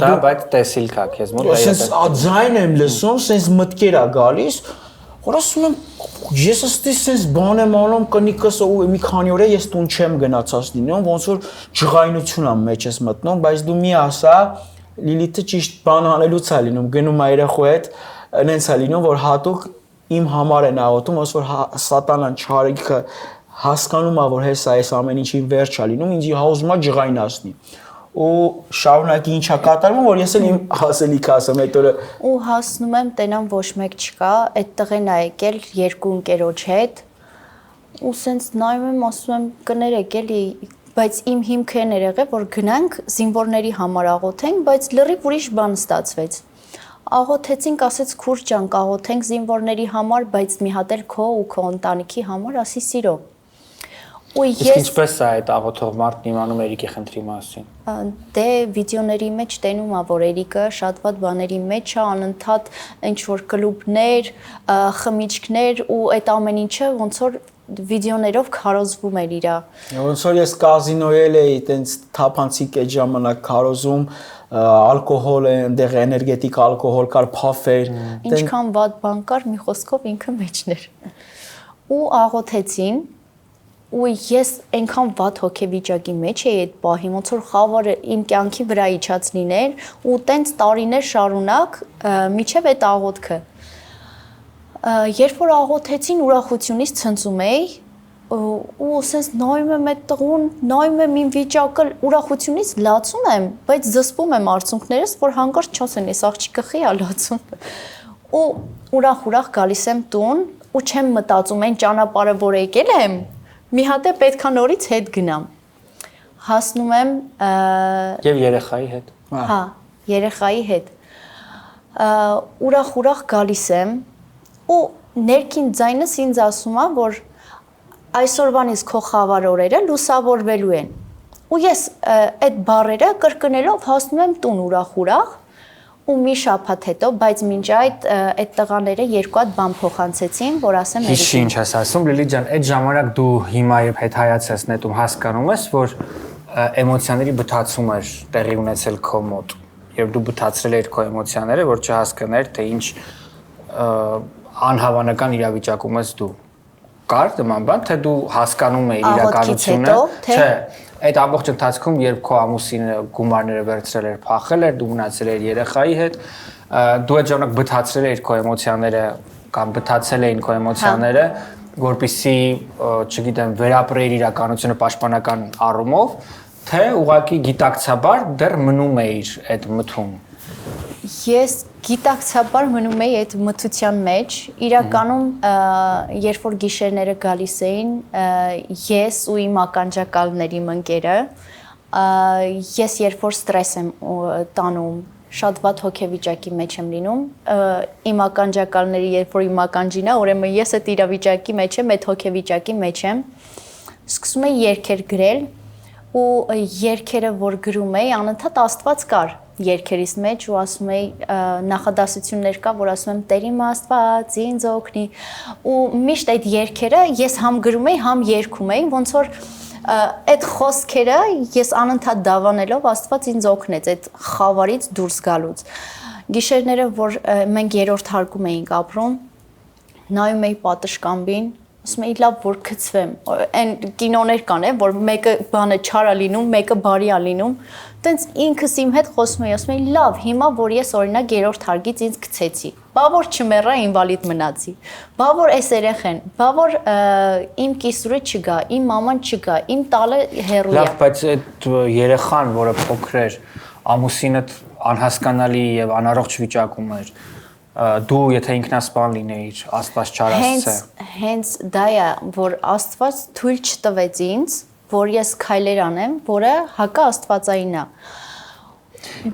դա բայց տեսիլ կա քեզ մոտ
ասես ձայն եմ լսում ասես մտքեր է գալիս որ ասում եմ ես ստես բան եմ անում կնիկս ու մի քանի օր է ես տուն չեմ գնացած լինում ոնց որ ջղայնություն ամ մեջ ես մտնում բայց դու մի ասա Լիլիթը ճիշտ բան անելուց է լինում գնում է երախու հետ նենց է լինում որ հատուկ իմ համար են աղոթում ոնց որ սատանան չարիքը հասկանում է որ հեսա այս ամեն ինչի վերջ է լինում ինձ հաուզում է ջղայնացնի ու շարունակի ինչա կատարվում որ ես էլ իմ հասելիքը ասեմ այդ օրը
ու հասնում եմ տենամ ոչ մեկ չկա այդ տղեն ա եկել երկու ընկերոջ հետ ու սենց նայում եմ ասում եմ կներեք էլի բայց իմ հիմքը են եղել որ գնանք զինվորների համար աղոթենք բայց լրիվ ուրիշ բան ստացվեց աղոթեցինք ասեց քուր ջան կաղոթենք զինվորների համար բայց մի հատ էլ քո ու քո ընտանիքի համար ասի սիրո
Իսկ ինչպես է այդ աղոթող մարդն իմանում Էրիկի խնդրի մասին։
Դե վիդեոների մեջ տենում է որ Էրիկը շատ ված բաների մեջ է անընդհատ ինչ որ կլուբներ, խմիչքներ ու այդ ամեն ինչը ոնց որ վիդեոներով քարոզվում էր իրա։
Ոնց որ ես կազինոյել էի, տենց թափանցիկ այդ ժամանակ քարոզում, ալկոհոլ է, այնտեղ էներգետիկ ալկոհոլ կար, փաֆեր,
ինչքան ված բան կար, մի խոսքով ինքը մեջն էր։ Ու աղոթեցին ու ես այնքան վատ հոգեվիճակի մեջ էի այդ պահի, ոնց որ խավարը իմ կյանքի վրա իջած լիներ ու տենց տարիներ շարունակ միջև այդ աղոթքը։ Երբ որ աղոթեցին ուրախությունից ցնծում էի ու ասես նայում եմ այդ տղուն, նայում եմ իմ վիճակը ուրախությունից լացում եմ, բայց զսպում եմ արցունքներս, որ հանկարծ չասեն, ես աղջիկը խի է լացում։ Ու ուրախ գալիս եմ տուն ու չեմ մտածում այն ճանապարհը որ եկել եմ մի հատ է պետքա նորից հետ գնամ։ Հասնում եմ
Եվ երեխայի հետ։
հա, երեխայի հետ։ Ուրախ գալիս եմ ու ներքին ձայնս ինձ ասում է, որ այսօրվանից քո խավար օրերը լուսավորվելու են։ Ու ես այդ բառերը կրկնելով հասնում եմ տուն ուրախ ու մի շաբաթ հետո, բայց մինչ այդ տղաները երկու հատ բան փոխանցեցին, որ ասեմ
Հիշի ինչ ես ասում, Լիլի ջան, այդ ժամանակ դու հիմա երբ հետհայաց ես նետում հասկանում ես, որ էմոցիաների բթացում էր տեղի ունեցել քո մոտ, եւ դու բթացրել ես քո էմոցիաները, որ չհասկանար, թե ինչ անհավանական իրավիճակում ես դու։ Կար նման բան, թե դու հասկանում ես իրականությունը, չէ։ Այդ ամբողջ ընթացքում, երբ քո ամուսինը գումարները վերցրել էր, փախել էր, դու մնացել ես երեխայի հետ, դու այդ ժամանակ բթացրել ես քո էմոցիաները կամ բթացել էին քո էմոցիաները, որպեսզի, չգիտեմ, վերապրեիր իրականությունը պաշտպանական առումով, թե ուղղակի գիտակցաբար դեռ մնում էիր այդ մթում։
Ես գիտակցաբար մնում էի այդ մթության մեջ, իրականում երբ որ գիշերները գալիս էին, ես ու իմ ականջակալների ընկերը, ես երբ որ ստրես եմ տանում, շատ վատ հոգեվիճակի մեջ եմ լինում, իմ ականջակալների երբ որ իմ ականջին է, ուրեմն ես այդ իրավիճակի մեջ եմ, այդ հոգեվիճակի մեջ եմ, սկսում էի երգեր գրել ու երգերը որ գրում էի, անընդհատ Աստված կար երգերիս մեջ ու ասում էի նախադասություններ կա, որ ասում եմ Տեր իմ Աստված ինձ օգնի ու միշտ այդ երգերը ես համ գրում էի, համ երգում էի, ոնց որ այդ խոսքերը ես անընդհատ դավանելով Աստված ինձ օգնեց այդ խավարից դուրս գալուց։ Գիշերները, որ մենք երրորդ հարկում էինք ապրում, նայում էի պատշգամբին, ասում էի լավ որ գցվեմ, այն կինոներ կան, որ մեկը բանը չար է լինում, մեկը բարի է լինում, տենց ինքս իմ հետ խոսում էի, ասում էի լավ, հիմա որ ես օրինակ երրորդ հարկից ինձ գցեցի, բա որ չմեռա ինվալիդ մնացի, բա որ այս երեխեն, բա որ իմ կիսուրը չգա, իմ մաման չգա, իմ տալը հեռու է։
Լավ, բայց այդ երեխան, որը փոքր էր, ամուսինդ անհասկանալի եւ անառողջ վիճակում էր, դու եթե ինքնասպան լինեիր, Աստված չարացե։
Հենց դա է, որ Աստված թույլ չտվեց ինձ, որ ես քայլեր անեմ, որը հակա Աստվածային է։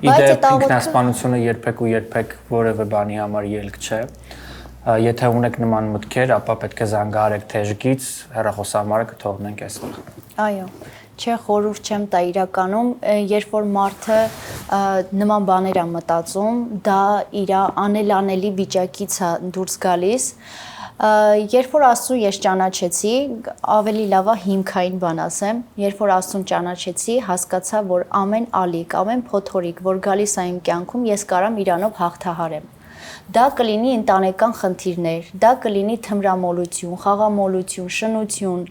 Իդեպ ինքնասպանությունը երբեք որևէ բանի համար ելք չէ։ Եթե ունեք նման մտքեր, ապա պետք է զանգահարեք թեժգից, հեռախոսահամարը կթողնենք այստեղ։
Այո, չէ, խորհուրդ չեմ տա իրականում, երբ որ մարդը նման բաներ է մտածում, դա իր անելանելի վիճակից է դուրս գալիս։ Երբ որ Աստծուն ես ճանաչեցի, ավելի լավ է հիմքային բան ասեմ, երբ որ Աստծուն ճանաչեցի, հասկացա, որ ամեն ալիք, ամեն փոթորիկ, որ գալիս է իմ կյանքում, ես կարամ իրանով հաղթահարեմ։ Դա կլինի ընտանեկան խնդիրներ, դա կլինի թմրամոլություն, խաղամոլություն, շնություն,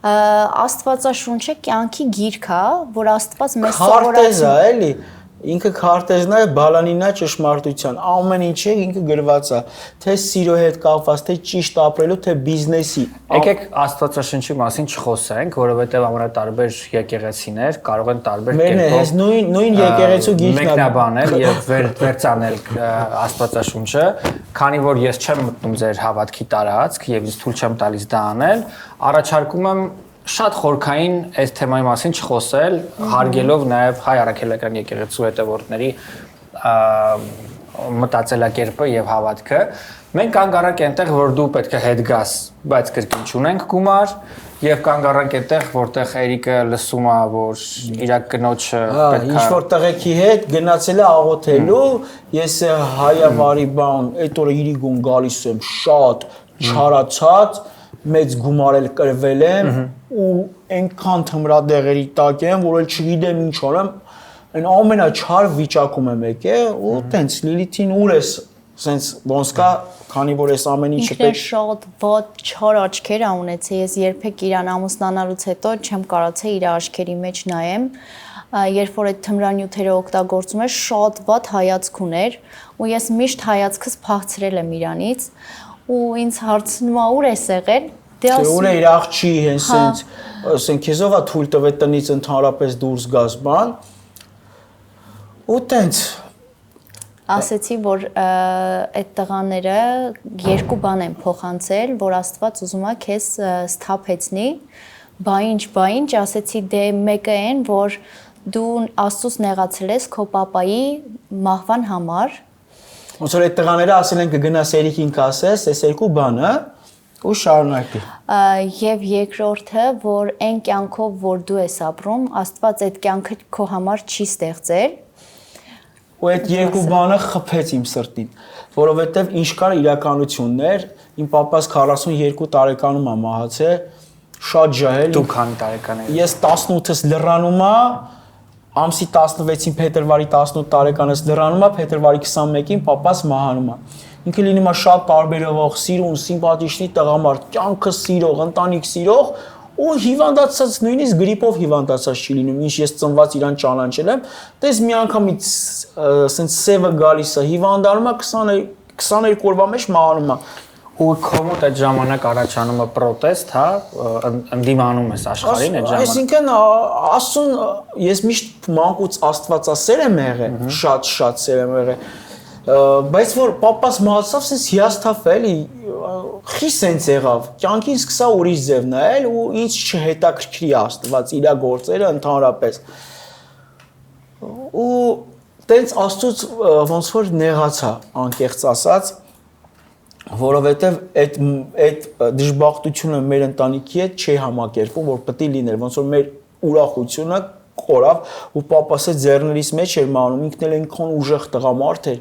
Աստվածաշունչը կյանքի գիրք է, որ Աստված մեզ
քարտեզ է, էլի։ Ինքը քարտեզն է, բալանին է ճշմարտության, ամեն ինչ է ինքը գրված է, թե սիրո հետ կապված, թե ճիշտ ապրելու, թե բիզնեսի։
Եկեք Աստվածաշնչի մասին չխոսենք, որովհետև ամենատարբեր եկեղեցիներ կարող են տարբեր կերպով
նույն եկեղեցու գիրքն է
մեկնաբանել եւ վերցանել Աստվածաշունչը, քանի որ ես չեմ մտնում ձեր հավատքի տարածք եւ ինձ թույլ չեմ տալիս դա անել, առաջարկում եմ շատ խորքային այս թեմայի մասին չխոսել, հարգելով նաև հայ առաքելական եկեղեցու հետևորդների մտածելակերպը եւ հավատքը։ Մենք կանգ առանք այնտեղ, որ դու պետք է հետ գաս, բայց կրկին չունենք գումար, եւ կանգ առանք այնտեղ, որտեղ Էրիկը լսում է, որ իր կնոջը պետք է
ինչ-որ տղեկի հետ գնացել է աղոթելու, ես հայավարի բան, այդ օրը իրիկուն գալիս եմ շատ չարացած, մեծ գումար էլ կրվել եմ ու այնքան թմրադեղերի տակ եմ, որ էլ չգիտեմ ինչ անեմ, այն ամենաչար վիճակում եմ եկել ու տենց Լիլիթին ուր ես, սենց ոնց կա, քանի որ այս ամեն ինչը
պետք շատ ված չար աչքեր ունեցել, ես երբեք իրան ամուսնանալուց հետո չեմ կարողացել իր աչքերի մեջ նայեմ, երբ որ այդ թմրանյութերը օգտագործում էր, շատ ված հայացք ուներ ու ես միշտ հայացքս փախցրել եմ իրանից ու ինձ հարցնում է ուր ես եղել,
դե ուր է իր աղջի հենց սենց, ասենք քեզով է թույլ տվել տնից ընդհանրապես դուրս գաս բան ու տենց
ասեցի, որ այդ տղաները երկու բան են փոխանցել, որ Աստված ուզում է քեզ սթափեցնի, բա ինչ, ասեցի դե մեկը են, որ դու Աստծուց նեղացել ես քո պապայի մահվան համար։
Ոնց որ այդ տղաները ասել են կգնաս Էրիկին կասես, այս երկու բանը ու շարունակի։
Եվ երկրորդը, որ այն կյանքով, որ դու ես ապրում, Աստված այդ կյանքը քո համար չի ստեղծել։
Ու այդ երկու բանը խփեց իմ սրտին, որովհետև ինչ կար իրականություններ, իմ papas 42 տարեկանում է մահացել, շատ ջահել։
Դու քանի տարեկան ես։
Ես 18-ից լռանում եմ, ամսի 16-ին փետրվարի 18 տարեկանից լռանում եմ, փետրվարի 21-ին papas մահանում է։ Ինքը լինում է շատ տարբերվող, սիրուն, սիմպաթիչնի տղամարդ, կյանքը սիրող, ընտանիք սիրող ու հիվանդացած, նույնիսկ գրիպով հիվանդացած չի լինում, ինչ ես ծնված իրան ճանաչել եմ, դες մի անգամից ասենց սևը գալիս է, հիվանդանում է 22 օրվա մեջ մահանում է։
Ու կոմոդ այդ ժամանակ առաջանում է պրոտեստ, հա, ընդդիմանում ես աշխարհին այդ ժամանակ։
Այսինքն Աստծուն ես միշտ մանկուց Աստվածասեր եմ եղել, շատ սեր եմ եղել։ Բայց որ papas մահացավ, sense հիասթափ էլի, խի sense եղավ, կյանքին սկսա ուրիշ ձև նայել ու ինձ չհետաքրքրի Աստված իր գործերը ընդհանրապես։ Ու տենց Աստծուց ոնց որ նեղացա, անկեղծ ասած, որովհետև այդ դժբախտությունը մեր ընտանիքի հետ չի համակերպվում, որ պետք է լիներ, ոնց որ մեր ուրախությունը կորավ ու papas-ը ձեռներիս մեջ էր մանում, ինքն էլ այնքան ուժեղ տղամարդ էր,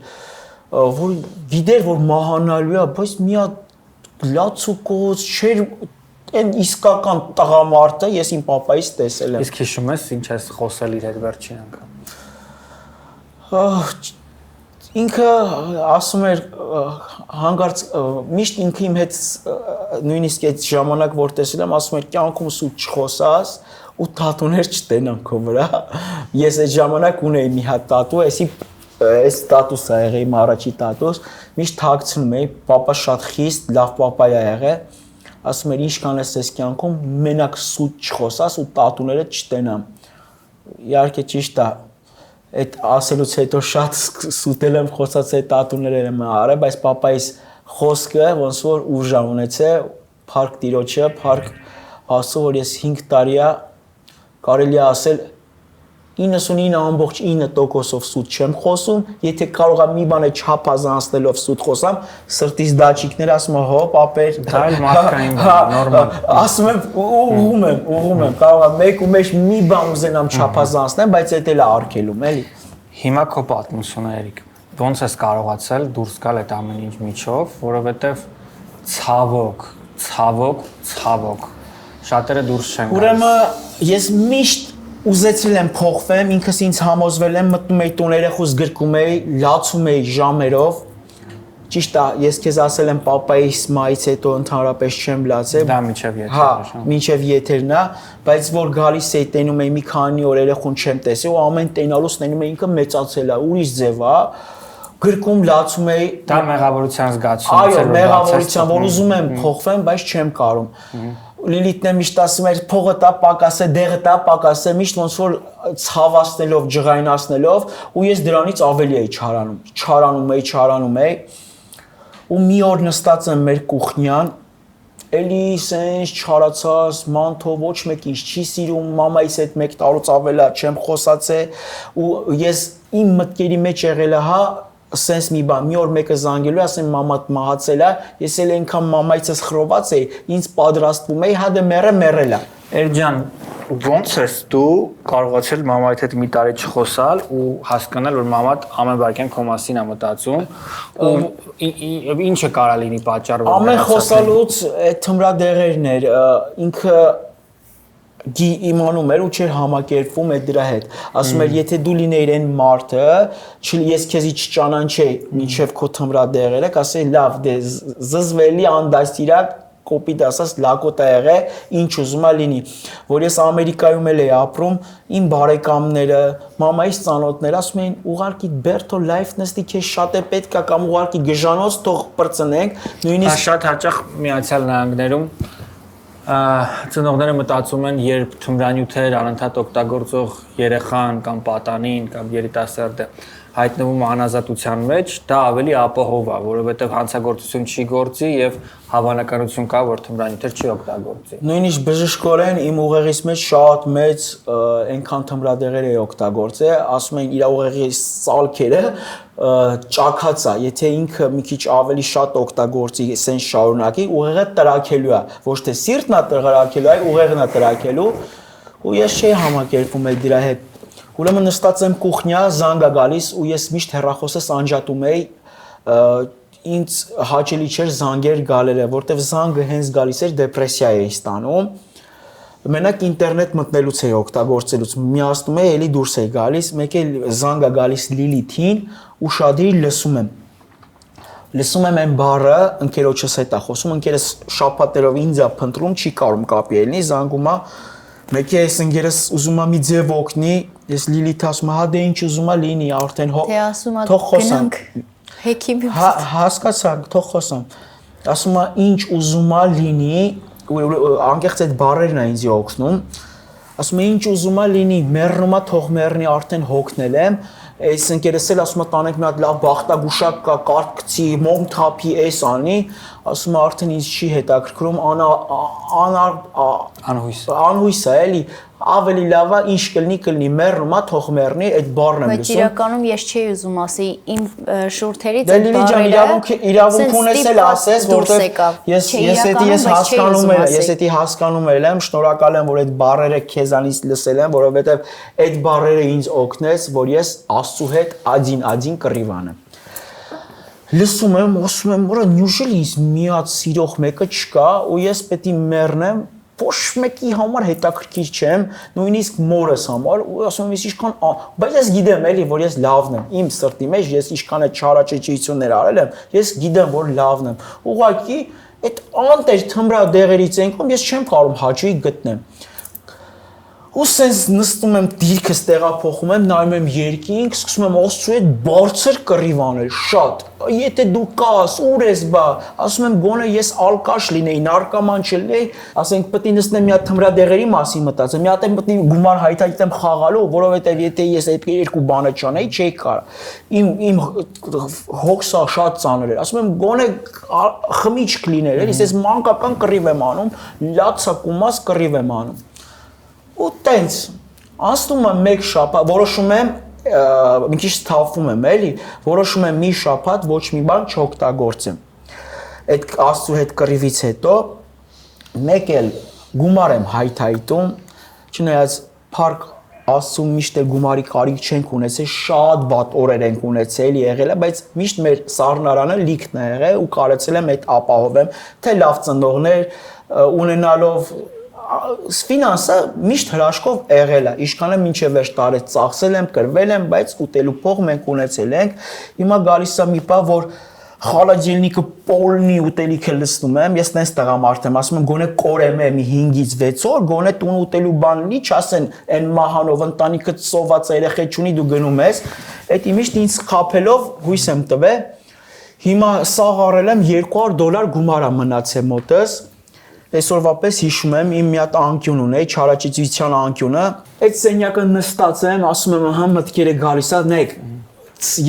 որ գիտեր որ մահանալու է, բայց մի հատ լացուկոց չէր այն իսկական տղամարդը, ես իմ papas-ից տեսել եմ։
Իսկ հիշում ես ինչ ես խոսել իր հետ վերջին անգամ։
Ինքը ասում էր հանգարց միշտ ինքը իմ հետ նույնիսկ այդ ժամանակ որ տեսել եմ, ասում էր կյանքում սուտ չխոսաս ու տատուներ չտենամ քո վրա։ Ես այդ ժամանակ ունեի մի հատ տատու, այս տատուսը եղել իմ առաջի տատուս, միշտ թաքցնում էի, papas շատ խիստ լավ papa է եղել, ասում էր ինչ կանես այս կյանքում մենակ սուտ չխոսաս ու տատուները չտենամ։ Իհարկե ճիշտ է, այդ ասելուց հետո շատ սուտել եմ խոսած այդ տատուները եմ արել, բայց papas-իս խոսքը ոնց որ ուժ ունեցել, փառք Տիրոջը, փառք Աստծո, որ ես 5 տարի է կարելի է ասել 99.9%-ով սուտ չեմ խոսում, եթե կարող եմ մի բանը չափազանցնելով սուտ խոսամ, սրտից դաճիկներ ասում եմ, հո, պապեր,
դա էլ մարդկային նորմալ։
Ասում եմ, ուղում եմ, կարող եմ մեկ ու մեջ մի բան ուզենամ չափազանցնեմ, բայց դա էլ է արգելում, էլի։
Հիմա քո պատմությունը, Էրիկ, ոնց ես կարողացել դուրս գալ այդ ամեն ինչ միջով, որովհետև ցավոք շատերը դուրս չեն գալիս։
Ուրեմն ես միշտ ուզեցել եմ փոխվեմ, ինքս ինձ համոզվել եմ, մտնում էի տուն երեխուս գրկում էի, լացում էի ժամերով։ Ճիշտ է, ես քեզ ասել եմ papas-իս մայից հետո ընդհանրապես չեմ լացել։
Դա մինչև եթերն է։
Հա, մինչև եթերն է, բայց որ գալիս էի տենում էի մի քանի օր երեխուն չեմ տեսել ու ամեն տենալուց տենում էի ինքը մեծացել է, ուրիշ ձև է։ Գրկում լացում էի։
Դա մեղավորության զգացում է։
Այո, մեղավորության, որ ուզում եմ փոխվեմ, բայց չեմ կարում։ Լիլիթն է միշտ ասում էր փողը տա պակասե, դեղը տա պակասե, միշտ ոնց որ ցավացնելով, ջղայնացնելով ու ես դրանից ավելի էի չարանում էի։ Ու մի օր նստած եմ մեր կուխնյան, էլի սենց չարացած, մանթով ոչ մեկ ինձ չի սիրում, մամայիս հետ 1 տարուց ավելա չեմ խոսացել ու ես իմ մտքերի մեջ եղել է, հա, սենց մի բան, մի օր մեկը զանգելու է, ասեմ մամատ մահացել է, ես էլ այնքան մամայիցս խռոված էի, ինձ պատրաստվում էի, հա դե մեռել է։
Էրջան, ոնց ես դու կարողացել մամայիդ հետ մի տարի չխոսալ ու հասկանալ, որ մամատ ամեն վայրկյան քո մասին է մտածում ու ինչը կարա լինի պատճառը, որ
ամեն խոսալուց այդ թմրադեղերն էր, ինքը իմանում էր ու չէր համակերպվում այդ դրա հետ։ Ասում էր, եթե դու լինեիր այն մարդը, ես քեզի չճանաչեի մինչև քո թմրադեղերը, կասեի լավ, դե զզվելի անդաստիրակ կոպիտ ասած լակոտ է եղել, ինչ ուզում է լինի, որ ես Ամերիկայում էլ էի ապրում, իմ բարեկամները, մամայիս ծանոթները ասում էին ուղարկի Բերթո լայֆ նստի քեզ շատ է պետք է կամ ուղարկի գժանոց թող պրծնենք, նույնիսկ
շատ հաճախ Միացյալ Նահանգներում ծնողները մտածում են, երբ թմրանյութեր անընդհատ օգտագործող երեխան կամ պատանին կամ երիտասարդը հայտնվում անազատության մեջ, դա ավելի ապահով է, որովհետև հանցագործություն չի գործի եւ հավանականություն կա, որ թմրանյութեր չի օգտագործի։
Նույնիսկ բժշկորեն իմ ուղեղից մեջ շատ մեծ այնքան թմրադեղեր է օգտագործել, ասում են իր ուղեղի սալքերը ճաքած է, եթե ինքը մի քիչ ավելի շատ օգտագործի, սենց շարունակի, ուղեղը տրաքելու է, ոչ թե սիրտն է տրաքելու, այլ ուղեղն է տրաքելու, ու ես չի համակերպվում այդ դրա հետ։ Ուրեմն նստած եմ կուխնյա, զանգ է գալիս ու ես միշտ հեռախոսս անջատում էի, ինձ հաճելի չէր զանգեր գալերը, որտեվ զանգը հենց գալիս էր դեպրեսիա էի ստանում։ Մենակ ինտերնետ մտնելուց էի օգտագործելուց, միացնում էի, էլի դուրս էի գալիս, մեկ էլ զանգ է գալիս Լիլիթին, ուշադրի լսում եմ։ Լսում եմ այն բառը, ընկերոջս հետ է խոսում, ընկերս շաբաթերով ինձ է փնտրում, չի կարող կապի ելնի, զանգում է, մեկ է այս ընկերս ուզում է մի ձև օգնի, ես Լիլիթ ասում եմ, հա դե ինչ ուզում է լինի, արդեն
Թե ասում է
թող խոսամ։
գնանք հեքիմի
Հասկացանք, թող խոսամ։ Ասում է ինչ ուզում է լինի, անկեղծ այդ բառերն է ինձ օգնում։ Ասում է ինչ ուզում է լինի, մեռնում է, թող մեռնի, արդեն հոգնել եմ։ Այս ընկերս էլ ասում է տանեք մի հատ լավ բախտագուշակ կա, կարգցի, մոմ թափի, էս անի, ասում է արդեն ինձ չի հետաքրքրում, անհույս է, էլի, ավելի լավ է, ինչ կլինի, մեռնում է, թող մեռնի, այդ բառն եմ
Բայց
լսում։
իրականում ես չի ուզում ասի իմ շուրթերից
Դե Լիլի ջան, իրավունք ունես էլ ասես, որտեղ ես հասկանում եմ, շնորհակալ եմ, որ այդ բառերը քեզանից լսել եմ, որովհետև այդ բառերը ինձ օգնեց, որ ես Աստծու հետ ադին կռիվանեմ։ Լսում եմ, ասում եմ, որ նյուժել ինձ մի հատ սիրող մեկը չկա, ու ես պետք է մեռնեմ, ոչ մեկի համար հետաքրքիր չեմ, նույնիսկ մորս համար, ու ասում եմ, ես ինչքան, բայց ես գիտեմ էլի, որ ես լավն եմ, իմ սրտի մեջ ես ինչքան է չարաճճիություններ արել եմ, ես գիտեմ, որ լավն եմ։ Ուղղակի այդ անտեր թմրադեղերից ենքում ես չեմ կարող հաճույք գտնեմ։ Ու սենց նստում եմ դիրքս տեղափոխում եմ, նայում եմ երկինք, սկսում եմ Աստծու հետ բարձր կռիվ անել, շատ։ Եթե դու կաս, ուր ես բա, ասում եմ գոնե ես ալկաշ լինեի, նարկոման չլինեի, ասենք պետք է նստեմ մի հատ թմրադեղերի մասին մտածեմ, մի հատ եմ պետք է գումար հայթայթեմ խաղալու, որովհետև եթե ես այդ երկու բանը չանեի, չէի կարող։ Իմ հոգսը շատ ծանր էր, ասում եմ գոնե խմիչք լիներ, էլի, ես մանկական կռիվ եմ անում, լացակումած կռիվ եմ անում։ Ու տենց անցնում եմ մեկ շաբաթ, որոշում եմ մի քիչ թափվում եմ, էլի, որոշում եմ մի շաբաթ ոչ մի բան չօգտագործեմ։ Այդ Աստծու հետ կռիվից հետո մեկ էլ գումար եմ հայթայթում, չնայած փառք Աստծու միշտ էլ գումարի կարիք չենք ունեցել, շատ վատ օրեր ենք ունեցել, եղել է, բայց միշտ մեր սառնարանը լիքն է եղել ու կարեցել եմ այդ ապահովեմ, թե լավ ծնողներ ունենալով ֆինանսը միշտ հրաշքով եղել է, ինչքան եմ մինչև վերջ տարեց ծախսել եմ, կրվել եմ, բայց ուտելու փող մենք ունեցել ենք, հիմա գալիս է մի բան, որ խալաջելնիկը պոլնի ուտելիքը լցնում եմ, ես տենց տղամարդ եմ, ասում եմ գոնե կորեմ է մի 5-ից 6 օր, գոնե տուն ուտելու բան լինի, չասեն այն մահանով ընտանիքը սոված երեխա չունի դու գնում ես, էդի միշտ ինձ խափելով հույս եմ տվել, հիմա սաղ առել եմ $200 գումար է մնացել մոտս, այսօրվա պես հիշում եմ, իմ մի հատ անկյուն ունեի, չարաճճիության անկյունը, այդ սենյակը նստած եմ, ասում եմ, ահա մտքերը գալիս է, նայեք,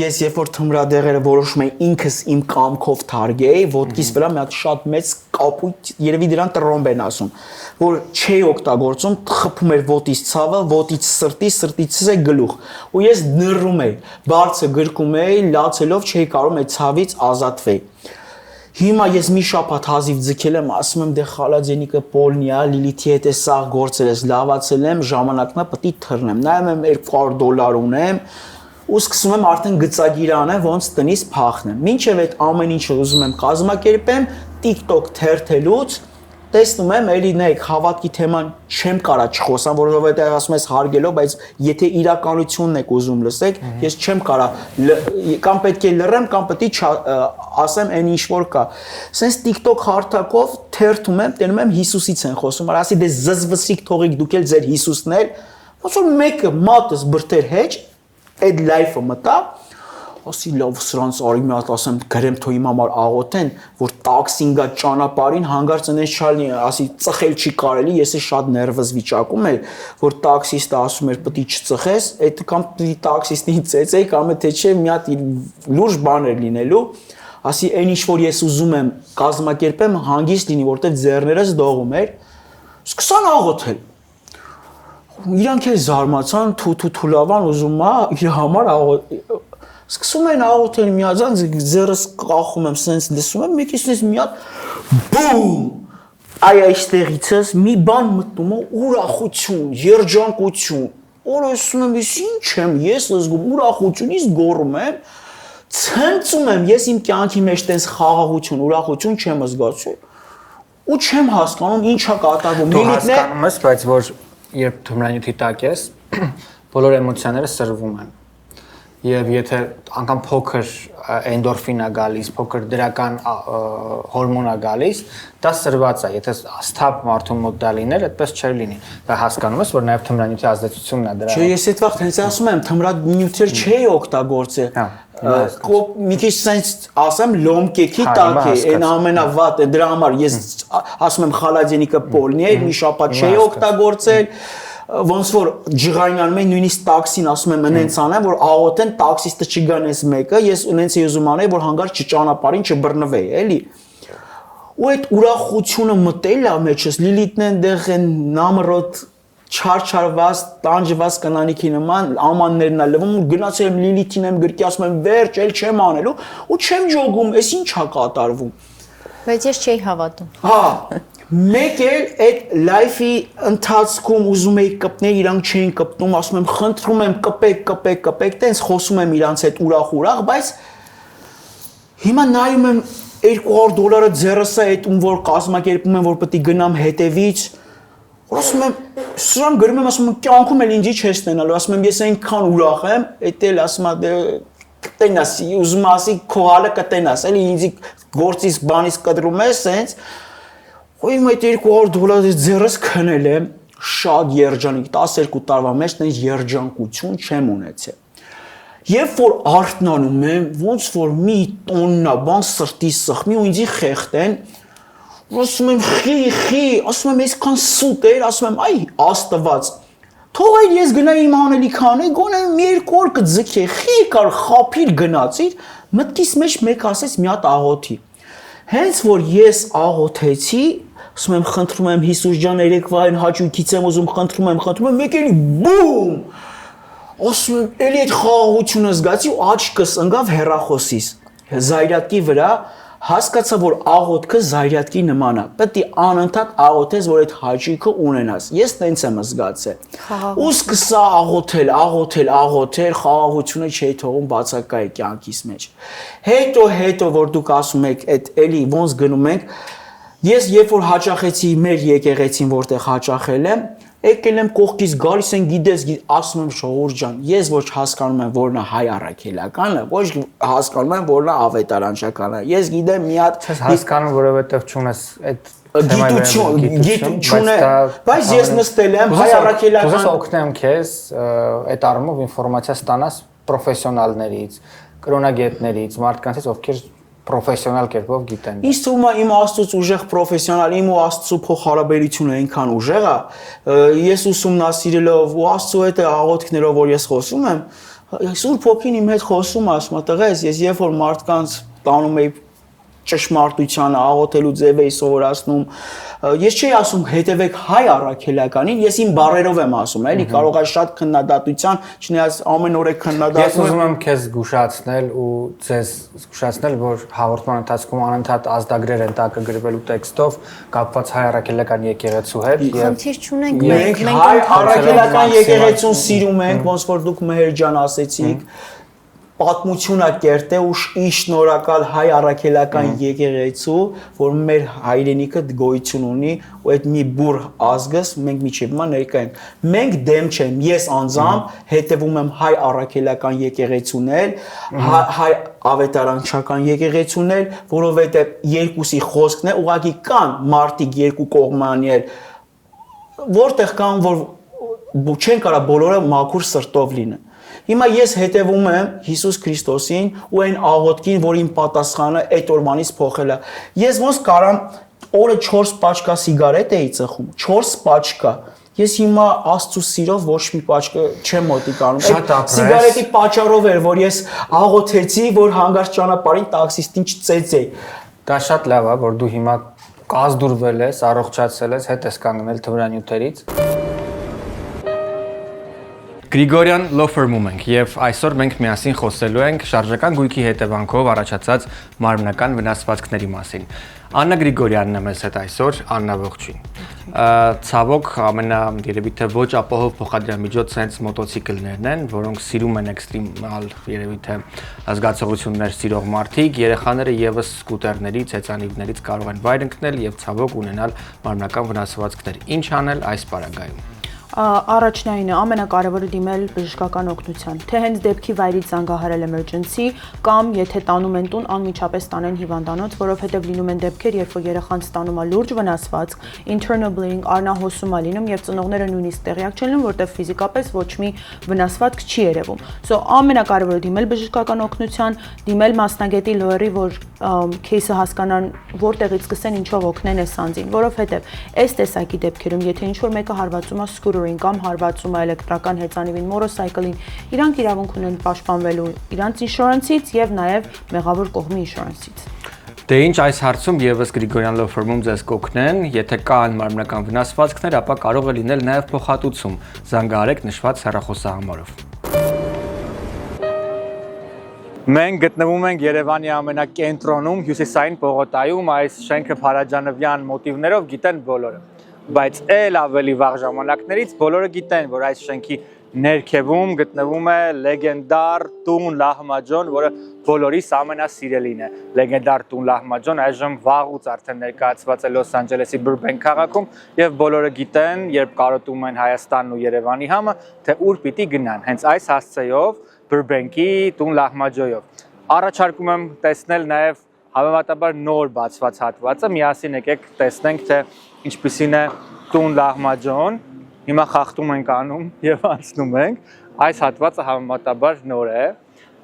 ես երբ որ թմրադեղերը որոշում եմ ինքս իմ կամքով թարգեի, ոտքիս վրա մի հատ շատ մեծ կապույտ, երևի դրան տրոմբ են ասում, որ չէի օգտագործում, խփում էր ոտից ցավը, ոտից սրտի, սրտից է գլուխ, ու ես նռում էի, բարձը գրկում էի, լացելով չէի կարող այդ ցավից ազատվել։ Հիմա ես մի շաբաթ հազիվ ձգել եմ, ասում եմ դե խալաջենիկը պոլնիա, Լիլիթի հետ է սաղ գործել ես, լավացել եմ, ժամանակն է պետք է թռնեմ։ Նայում եմ $200 ունեմ ու սկսում եմ արդեն գծագիր անեմ, ոնց տնից փախնեմ։ Մինչև այդ ամեն ինչը ուզում եմ կազմակերպեմ, TikTok թերթելուց տեսնում եմ, էլի նայեք, հավատքի թեման չեմ կարա չխոսամ, որովհետև ասում ես հարգելով, բայց եթե իրականությունն եք ուզում լսեք, ես չեմ կարա կամ պետք է լռեմ, կամ պետք է ասեմ այն ինչ որ կա։ Սենց TikTok հարթակով թերթում եմ, տենում եմ Հիսուսից են խոսում, ասի դե զզվսիկ թողիկ դուք էլ ձեր Հիսուսն էլ, ոնց որ մեկը մատս բրտեր հեչ, այդ լայֆը մտա, ասի լավ սրանց արի մի հատ ասեմ գրեմ թո իմ համար աղոթեն, որ տաքսին գա ճանապարհին հանգարց այնպես չալի, ասի ծխել չի կարելի, ես է շատ ներվոզ վիճակում էր, որ տաքսիստը ասում էր պետք է չծխես, այդ կամ պետք է տաքսիստին ծեծեի կամ թե չէ մի հատ լուրջ բան էր լինելու, ասի այն ինչ որ ես ուզում եմ կազմակերպեմ հանգիստ լինի, որտեղ ձեռներս դողում էր, սկսան աղոթել։ Իրանք էլ զարմացան, թուլավան ուզում է իր համար սկսում են աղոթել միաձայն ձեռս կախում եմ, սենց լսում եմ, մեկից սենց մի հատ բում այստեղիցս մի բան մտնում է ուրախություն, երջանկություն, որ ասում եմ, ինչ եմ ես զգում, ուրախությունից գոռում եմ, ցնծում եմ, ես իմ կյանքի մեջ տես խաղաղություն, ուրախություն չեմ զգացում ու չեմ հասկանում ինչա կատարվում։
Դու հասկանում ես, բայց որ երբ թմրանյութի տակ ես, բոլոր էմոցիաները սրվում են։ Եվ եթե անգամ փոքր էնդորֆին է գալիս, փոքր դրական հորմոն է գալիս, դա սրված է։ Եթե սթափ մարդու մոտ դա լիներ, այդպես չէր լինի։ Դա հասկանում ես, որ նաև թմրանյութի ազդեցությունն է դրա։
Չէ, ես այդ վաղ հենց ասում եմ, թմրանյութեր չէի օգտագործել։ Մի քիչ sense ասեմ լոմկեքի տակ է, այն ամենավատ է, դրա համար ես ասում եմ խալադենիկը պոլնի է, մի շաբաթ չէի օգտագործել, ոնց որ ջղայնանում են նույնիսկ տաքսին ասում եմ նենց անեմ, որ աղոթեն տաքսիստը չգանես մեկը, ես նենց էի ուզում անել, որ հանգարց չճանապարհին չբռնվեի, էլի։ Ու այդ ուրախությունը մտել է մեջս, Լիլիթն այնտեղ են նամրոտ չարչարված, տանջված կանանիքի նման ամաններն է լվում ու գնացել եմ Լիլիթին եմ գրկի ասում եմ վերջ, էլ չեմ անելու ու չեմ ջոգում, էս ինչ է կատարվում։
Բայց ես չէի հավատում։
Հա, մեկ էլ այդ լայֆի ընթացքում ուզում էի կպնել, իրանք չէին կպնում, ասում եմ խնդրում եմ կպեք, տենց խոսում եմ իրանց հետ ուրախ, բայց հիմա նայում եմ $200 ձեռս է այդ ում որ կազմակերպում եմ, որ պետք է գնամ հետևից ասում եմ, սրան գրում եմ, ասում եմ, կյանքում էլ ինձի չես տենալու, ասում եմ, ես այնքան ուրախ եմ, էդ էլ ասում եմ, կտենաս, ուզում ասի, քո հալը կտենաս, էլի ինձի գործից բանից կտրում ես, սենց, իմ այդ $200 ձեռս քնել եմ, շատ երջանիկ, 12 տարվա մեջ տենց երջանկություն չեմ ունեցել։ Երբ որ արթնանում եմ, ոնց որ մի տոննա բան սրտի սխմի ու ինձի խեղտեն, ասում եմ խի, ասում եմ այսքան սուտ էր, ասում եմ այ աստված, թող այլ ես գնայի իմ անելիքը անեի, գոնե մի երկու օր կձգե, խի կար խափիր գնացիր, մտքիս մեջ մեկ ասեց մի հատ աղոթի։ Հենց որ ես աղոթեցի, ասում եմ խնդրում եմ Հիսուս ջան երեկվային հաճույքից եմ ուզում խնդրում եմ, մեկ էլի բում, ասում եմ էլի այդ խաղաղությունը զգացի ու աչքս ընկավ հեռախոսից, զայրատկի վրա հասկացա, որ աղոթքը զայրատկի նման է, պետք է անընդհատ աղոթես, որ այդ հաճույքը ունենաս, ես տենց եմ զգացել, ու սկսա աղոթել, խաղաղությունը չէի թողում բացակայի կյանքիս մեջ, հետո որ դուք ասում եք, այդ էլի ոնց գնում ենք, ես երբ որ հաճախեցի մեր եկեղեցին, որտեղ հաճախել եմ, եկել եմ կողքից գալիս են գիտես, ասում եմ Շողուր ջան, ես ոչ հասկանում եմ որն է հայ առաքելականը, ոչ հասկանում եմ որն է ավետարանչականը։ Ես գիտեմ մի հատ
հասկանում, որովհետև չունես այդ
գիտություն, բայց ես նստել եմ հայ առաքելական։
Ուզես օգնեմ քեզ այդ առումով ինֆորմացիա ստանաս պրոֆեսիոնալներից, կրոնագետներից, մարդկանցից, ովքեր պրոֆեսիոնալ կերպով գիտեն։
Ինձ թվում է իմ Աստծոց ուժեղ պրոֆեսիոնալ, իմ ու Աստծո փոխհարաբերությունը այնքան ուժեղ է, ես ուսումնասիրելով ու Աստծո հետ աղոթքներով որ ես խոսում եմ, Սուրբ Հոգին իմ հետ խոսում է, ասում է տղես, ես երբ որ մարդկանց տանում էի ճշմարտությանը աղոթելու ձև էի սովորացնում, ես չի ասում հետևեք հայ առաքելականին, ես իմ բառերով եմ ասում, էլի կարող է շատ քննադատության, չնայած ամեն օր է քննադատում։
Ես ուզում եմ քեզ զգուշացնել ու ձեզ զգուշացնել, որ հաղորդման ընթացքում անընդհատ ազդագրեր են տակը գրվելու տեքստով կապված հայ առաքելական եկեղեցու հետ
եւ խնդիր չունենք
մենք հայ առաքելական եկեղեցուն սիրում ենք, ոնց որ դուք Մեհեր ջան ասեցիք, պատմությունը կերտե ու շնորհակալ հայ առաքելական եկեղեցու, որ մեր հայրենիքը գոյություն ունի ու այդ մի բուր ազգս մենք միջև մա ներկա ենք։ Մենք դեմ չեմ, ես անձամբ հետևում եմ հայ առաքելական եկեղեցուն էլ, հայ ավետարանչական եկեղեցուն էլ, որովհետև երկուսի խոսքն է, ուղղակի կան մարդիկ երկու կողմանիներ, որտեղ կան որ չեն կարա բոլորը մաքուր սրտով լինեն։ Հիմա ես հետևում եմ Հիսուս Քրիստոսին ու այն աղոթքին, որ իմ պատասխանը այդ օրվանից փոխել է։ Ես ոնց կարամ օրը 4 պաչկա սիգարետ էի ծխում, 4 պաչկա։ Ես հիմա Աստծո սիրով ոչ մի պաչկա չեմ մոտիկ անում։ Այդ սիգարետի պատճառով էր, որ ես աղոթեցի, որ հանգարց ճանապարհին տաքսիստին չծեծեի։
Դա շատ լավ է, որ դու հիմա կազդուրվել ես, առողջացել ես, հետ ես կանգնել թմրանյութերից։ Գրիգորյան Law Firm-ում ենք եւ այսօր մենք միասին խոսելու ենք շարժական գույքի հետևանքով առաջացած մարմնական վնասվածքների մասին։ Աննա Գրիգորյանն է մեզ հետ այսօր, Աննա ողջույն։ Ցավոք երևի թե ոչ ապահով փոխադրամիջոց հենց մոտոցիկլներն են, որոնք սիրում են էքստրեմալ երևի թե զգացողություններ սիրող մարդիկ, երեխաները եւս սկուտերներից, հեծանիվներից կարող են վայր ընկնել եւ ցավոք ունենալ մարմնական վնասվածքներ։ Ինչ անել այս պարագայում։
Առաջնայինը ամենակարևորը դիմել բժշկական օգնության, թե հենց դեպքի վայրից զանգահարել emergency կամ եթե տանում են տուն անմիջապես տանեն հիվանդանոց, որովհետև լինում են դեպքեր, երբ որ երեխան ստանում է լուրջ վնասվածք, internal bleeding, արնահոսում է լինում եւ ծնողները նույնիսկ տեղյակ չեն լինում, որտեղ ֆիզիկապես ոչ մի վնասվածք չի երևում։ So ամենակարևորը դիմել բժշկական օգնության, դիմել մասնագետի լոյերի, որ кейսը հասկանան որտեղից սկսեն ինչով օգնեն այս անձին, որովհետև այս տեսակի դեպքերում եթե ինչ որ մեկը հարվածում է սկուրորին կամ հարվածում է էլեկտրական հեծանիվին, մորոսայկլին, իրանք իրավունք ունեն պաշտպանվելու իրանց ինշորանսից եւ նաեւ մեղավոր կողմի ինշորանսից։
Դե ինչ այս հարցում եւս Գրիգորյան Law Firm-ում ձեզ կօգնեն, եթե կան մարմնական վնասվածքներ, ապա կարող է լինել նաեւ փոխհատուցում։ Զանգահարեք նշված հեռախոսահամարով։ Մենք գտնվում ենք Երևանի ամենակենտրոնում, հյուսիսային պողոտայում, այս շենքը փարաջանովյան մոտիվներով գիտեն բոլորը։ Բայց էլ ավելի վաղ ժամանակներից բոլորը գիտեն, որ այս շենքի ներքևում գտնվում է լեգենդար տուն Լահմաջոն, որը բոլորիս ամենասիրելին է։ Լեգենդար տուն Լահմաջոն այժմ վաղուց արդեն ներկայացված է Լոս Անջելեսի Բուրբենք քաղաքում եւ բոլորը գիտեն, երբ կարոտում են Հայաստանն ու Երևանի համը, թե ուր պիտի գնան։ Հենց այս հասցեով Բուրբենքի տուն Լահմաջոյով։ Առաջարկում եմ տեսնել նաեւ հավանաբար նոր բացված հատվածը, միասին եկեք տեսնենք, թե ինչպիսին է տուն Լահմաջոն։ Հիմա խախտում ենք անում եւ անցնում ենք։ Այս հատվածը հավանաբար նոր է։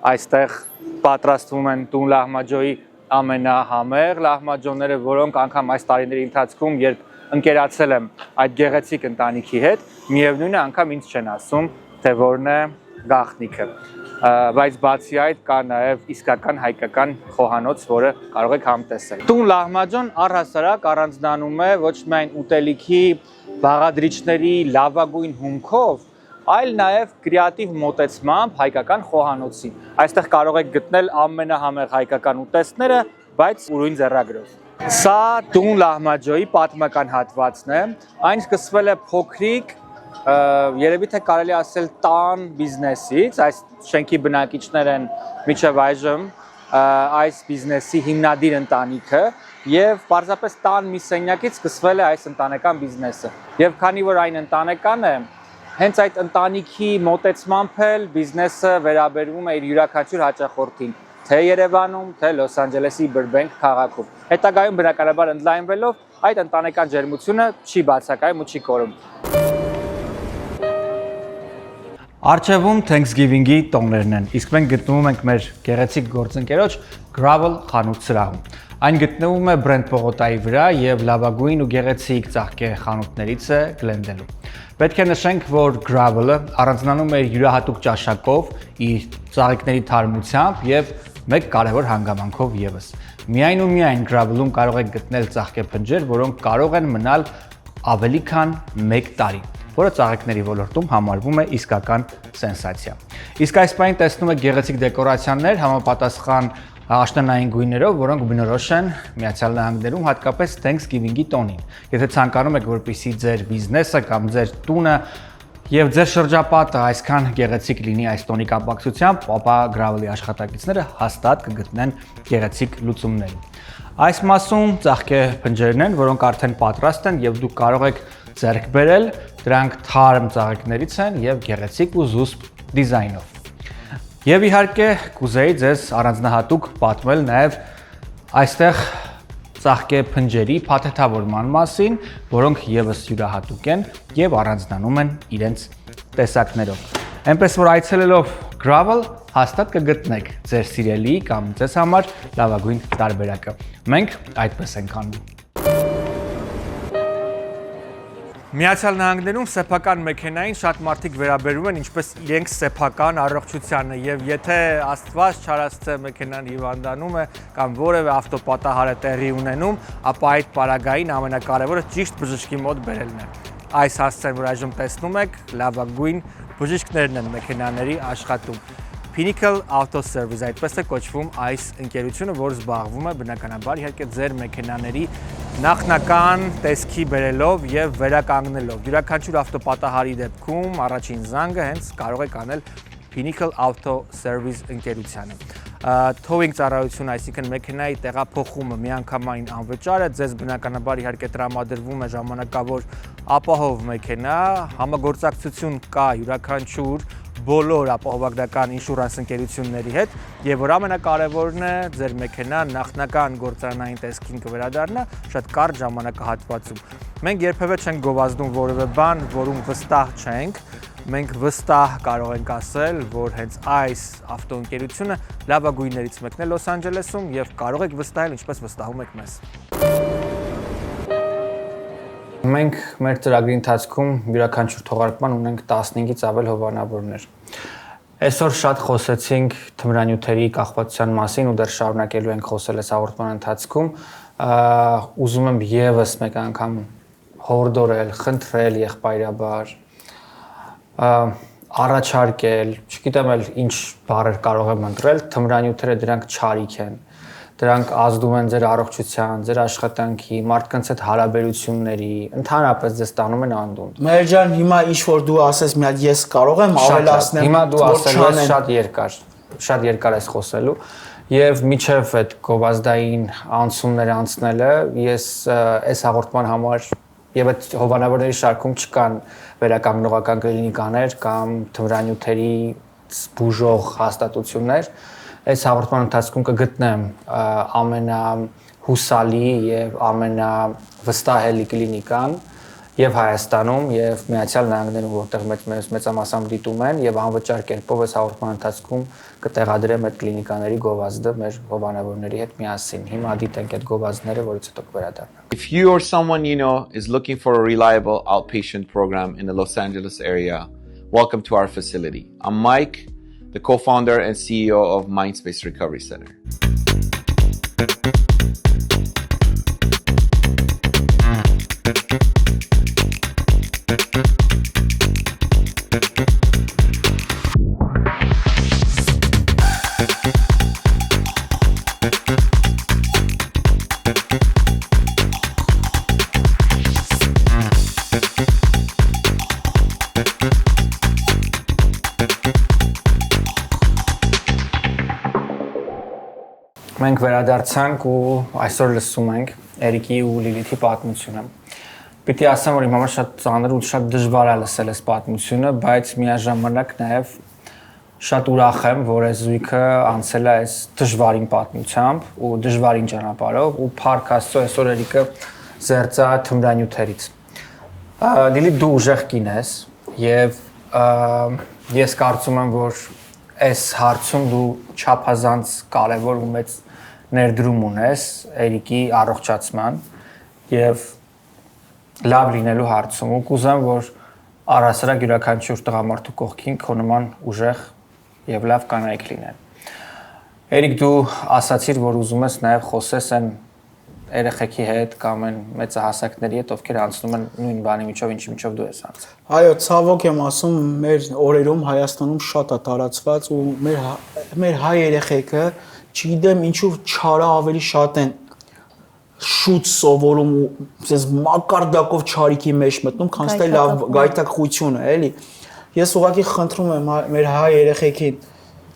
Այստեղ պատրաստվում են տուն Լահմաջոյի ամենահամեղ լահմաջոնները, որոնք անգամ այս տարիների ընթացքում, երբ ընկերացել եմ այդ գեղեցիկ ընտանիքի հետ, միևնույնն է անգամ ինձ չեն ասում, թե որն է գաղտնիքը։ Բայց բացի այդ կա նաև իսկական հայկական խոհանոց, որը կարող եք համտեսել։ Տուն Լահմաջոն առհասարակ առանձնանում է ոչ միայն ուտելիքի բաղադրիչների լավագույն հումքով, այլ նաև կրեատիվ մոտեցմամբ հայկական խոհանոցին։ Այստեղ կարող եք գտնել ամենահամեղ հայկական ուտեստները, բայց ուրույն ձեռագրով։ Սա տուն Լահմաջոյի պատմական հատվածն է։ Այն սկսվել է փոքրիկ, երևի թե կարելի ասել տան բիզնեսից, այս շենքի բնակիչներ են մինչև այժմ այս բիզնեսի հիմնադիր ընտանիքը եւ պարզապես տան մի սենյակից սկսվել է այս ընտանեկան բիզնեսը։ Եվ քանի որ այն ընտանեկան է, հենց այդ ընտանիքի մոտեցմամբ էլ բիզնեսը վերաբերվում է իր յուրաքանչյուր հաճախորդին, թե Երևանում, թե Լոս Անջելեսի Բուրբենք քաղաքում։ Հետագայում բնականաբար ընդլայնվելով այդ ընտանեկան ջերմությունը չի բացակայում ու չի կորում։ Արչևում Thanksgiving-ի տոներն են, իսկ մենք գտնվում ենք մեր գեղեցիկ գործընկերոջ Gravel խանութ սրահում։ Այն գտնվում է Brent պողոտայի վրա եւ լավագույն ու գեղեցիկ ծաղկե խանութներից է Glendale-ում։ Պետք է նշենք, որ Gravel-ը առանձնանում է իր յուրահատուկ ճաշակով, իր ծաղիկների թարմությամբ եւ մեկ կարևոր հանգամանքով եւս։ Միայն ու միայն Gravel-ում կարող եք գտնել ծաղկե փնջեր, որոնք կարող են մնալ ավելի քան 1 տարի, որը ծաղիկների ոլորտում համարվում է իսկական սենսացիա։ Իսկ այս պահին տեսնում եք գեղեցիկ դեկորացիաներ համապատասխան աշնանային գույներով, որոնք բնորոշ են Միացյալ Նահանգներում, հատկապես Thanksgiving-ի տոնին։ Եթե ցանկանում եք, որպեսզի ձեր բիզնեսը կամ ձեր տունը եւ ձեր շրջապատը այսքան գեղեցիկ լինի այս տոնի կապակցությամբ, ապա Gravel-ի աշխատակիցները հաստատ կգտնեն գեղեցիկ լուծումներ։ Այս մասում ծաղկե փնջերն են, որոնք արդեն պատրաստ են եւ դուք կարող եք ձեռք բերել, դրանք թարմ ծաղիկներից են եւ գեղեցիկ ու զուսպ դիզայնով։ Եվ իհարկե կուզեի ձեզ առանձնահատուկ պատմել նաեւ այստեղ ծաղկե փնջերի փաթեթավորման մասին, որոնք եւս յուրահատուկ են եւ առանձնանում են իրենց տեսակներով։ Այնպես որ այցելելով Gravel հաստատ կգտնեք ձեր սիրելի կամ ձեզ համար լավագույն տարբերակը։ Մենք այդպես ենք անում։ Միացյալ Նահանգներում սեփական մեքենային շատ մարդիկ վերաբերում են ինչպես իրենք սեփական առողջությանը եւ եթե Աստված չարացե մեքենան հիվանդանում է կամ որևէ ավտոպատահար է տեղի ունենում, ապա այդ պարագային ամենակարևորը ճիշտ բժշկի մոտ բերելն է։ Այս հասցեն, որ այժմ տեսնում եք, լավագույն բժիշկներն են մեքենաների աշխատում։ Pinnacle Auto Service այդպես է կոչվում այս ընկերությունը, որ զբաղվում է բնականաբար իհարկե ձեր մեքենաների նախնական տեսքի բերելով եւ վերականգնելով։ Յուրաքանչյուր ավտոպատահարի դեպքում առաջին զանգը հենց կարող եք անել Pinnacle Auto Service ընկերությանը։ Towing ծառայություն, այսինքն մեքենայի տեղափոխումը միանգամայն անվճար է, ձեզ բնականաբար իհարկե տրամադրվում է ժամանակավոր ապահով մեքենա, համագործակցություն կա յուրաքանչյուր բոլոր ապահովագրական ինշուրանս ընկերությունների հետ եւ որ ամենակարևորն է ձեր մեքենան նախնական գործարանային տեսքին կվերադառնա շատ կարճ ժամանակահատվածում։ Մենք երբևէ չենք գովազդում որևէ բան, որում վստահ չենք։ Մենք վստահ կարող ենք ասել, որ հենց այս ավտոընկերությունը լավագույններից մեկն է Լոս Անջելեսում եւ կարող եք վստահել, ինչպես վստահում եք մեզ։ Մենք մեր ծրագրի ընթացքում յուրաքանչյուր թողարկման ունենք 15-ից ավել հովանավորներ։ Այսօր շատ խոսեցինք թմրանյութերի կախվածության մասին ու դեռ շարունակելու ենք խոսել այս հաղորդման ընթացքում։ Ուզում եմ եւս մեկ անգամ հորդորել, խնդրել եղբայրաբար, առաջարկել, չգիտեմ էլ ինչ բառեր կարող եմ ընտրել, թմրանյութերը դրանք չարիք են։ Դրանք ազդում են ձեր առողջության, ձեր աշխատանքի, մարդկանց հետ հարաբերությունների, ընդհանրապես ձեզ տանում են անդունդ։
Մեր ջան, հիմա ինչ որ դու ասես, մի հատ ես կարող եմ ավելացնել։
Հիմա դու ասել ես շատ երկար ես խոսելու եւ միջև այդ գովազդային անցումները անցնելը ես այս հաղորդման համար եւ այդ հովանավորների շարքում չկան վերականգնողական կլինիկաներ կամ թմրանյութերի բուժող հաստատություններ։ Այս հաղորդման ընթացքում կգտնեմ ամենահուսալի եւ ամենավստահելի կլինիկան եւ Հայաստանում եւ Միացյալ Նահանգներում, որտեղ մեծամասամբ դիտում են եւ անվճար կերպով այս հաղորդման ընթացքում կտեղադրեմ այդ կլինիկաների գովազդը մեր հովանավորների հետ միասին։ Հիմա դիտենք այդ գովազդները, որից հետո կվերադառնանք։
If you or someone you know is looking for a reliable outpatient program in the Los Angeles area, welcome to our facility. I'm Mike, the co-founder and CEO of Mindspace Recovery Center.
Մենք վերադարձանք ու այսօր լսում ենք Էրիկի ու Լիլիթի պատմությունը։ Պիտի ասեմ, որ իմ համար շատ ծանր ու շատ դժվար է լսել այս պատմությունը, բայց միաժամանակ նաև շատ ուրախ եմ, որ այս զույգը անցել է այս դժվարին պատմությամբ ու դժվարին ճանապարհով ու փառք Աստծո այսօր Էրիկը զերծա թմրանյութերից։ Լիլիթ, դու ուժեղ կին ես եւ ես կարծում եմ, որ այս հարցում դու չափազանց կարևոր ու մեծ ներդրում ունես Էրիկի առողջացման եւ լավ լինելու հարցում ու կուզեմ, որ առասարակ յուրաքանչյուր տղամարդու կողքին քո նման ուժեղ եւ լավ կանայք լինեն։ Էրիկ, դու ասացիր, որ ուզում ես նաեւ խոսես այն երեխեքի հետ կամ այն մեծահասակների հետ, ովքեր անցնում են նույն բանի միջով, ինչի միջով դու ես անցել։
Այո, ցավոք եմ ասում, մեր օրերում Հայաստանում շատ է տարածված ու մեր հայ երեխեքը, չգիտեմ ինչու չարը ավելի շատ են շուտ սովորում ու ասես մակարդակով չարիքի մեջ մտնում, քան թե լավ գայթակղությունը, էլի։ Ես ուղղակի խնդրում եմ մեր հայ երեխեքին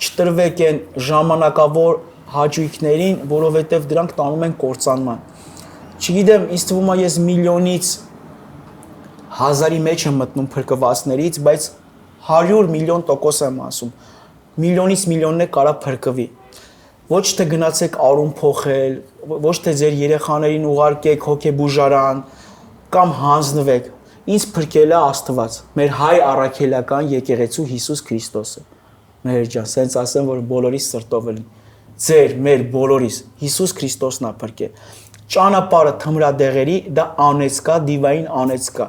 չտրվեք այն ժամանակավոր հաճույքներին, որովհետև դրանք տանում են կործանման։ Չգիտեմ, ինձ թվում է ես միլիոնից 1000-ի մեջ եմ մտնում փրկվածներից, բայց 100 միլիոն տոկոս եմ ասում։ Միլիոնից միլիոնն է կարա փրկվի։ Ոչ թե գնացեք արուն փոխել, ոչ թե ձեր երեխաներին ուղարկեք հոգեբուժարան կամ հանձնվեք։ Ինձ փրկել է Աստված, մեր հայ առաքելական եկեղեցու Հիսուս Քրիստոսը։ մեր ջան, սենց ասեմ, որ բոլորիս սրտով էլ ձեր, մեր բոլորիս Հիսուս Քրիստոսն է փրկել։ Ճանապարհը թմրադեղերի դա անեցկա, դիվային անեցկա։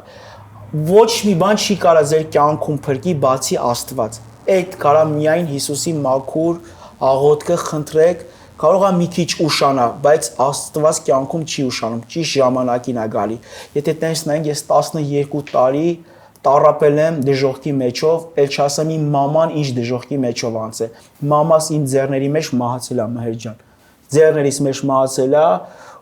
Ոչ մի բան չի կարա ձեր կյանքում փրկի բացի Աստված։ Այդ կարա միայն Հիսուսի մաքուր աղոթքը խնդրեք, կարող է մի քիչ ուշանա, բայց Աստված կյանքում չի ուշանում, ճիշտ ժամանակին է գալի։ Եթե տեսնենք, ես 12 տարի տառապել եմ դժոխքի մեջով, ել չասեմ իմ մաման ինչ դժոխքի մեջով անց է։ Մամաս իմ ձեռների մեջ մահացել է, Մհեր ջան։ Ձեռներիս մեջ մահացել է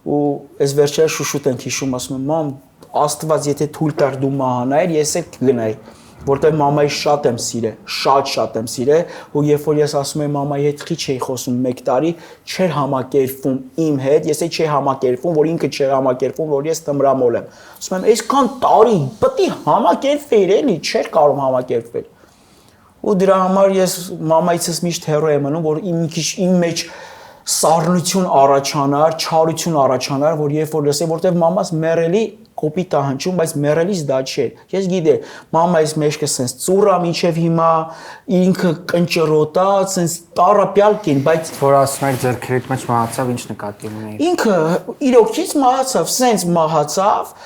ու այս վերջերս շուշուտ ենք հիշում, ասում եմ, մամ, Աստված եթե թույլ տար դու մահանայր, ես էլ կգնայի, որտեղ մամայի շատ եմ սիրել, շատ եմ սիրել, ու երբ որ ես ասում եմ մամայի հետ քիչ էի խոսում 1 տարի, չէր համակերպվում իմ հետ, ես էլ չէի համակերպվում, որ ինքը չէր համակերպվում, որ ես տմրամոլ եմ։ Ասում եմ, այսքան տարի պետք է համակերպվեիր, էլի, չէր կարող համակերպվել։ Ու դրա համար ես մամայիցս միշտ հեռու եմ մնում, որ իմ մեջ սառնություն առաջանար, չարություն առաջանար, որ երբ որ լսեմ, որտեղ մամաս մեռելի կոպիտ է հնչում, բայց մեռելիս դա չէր։ Ես գիտեմ, մամայիս մեջքը սենց ծուռա մինչև հիմա, ինքը կնճռոտա, սենց տառապյալ կին, բայց
որ ասում եք ձեռքերիդ մեջ մահացավ, ինչ նկատի ունեի։
Ինքը իրոքից մահացավ, սենց մահացավ,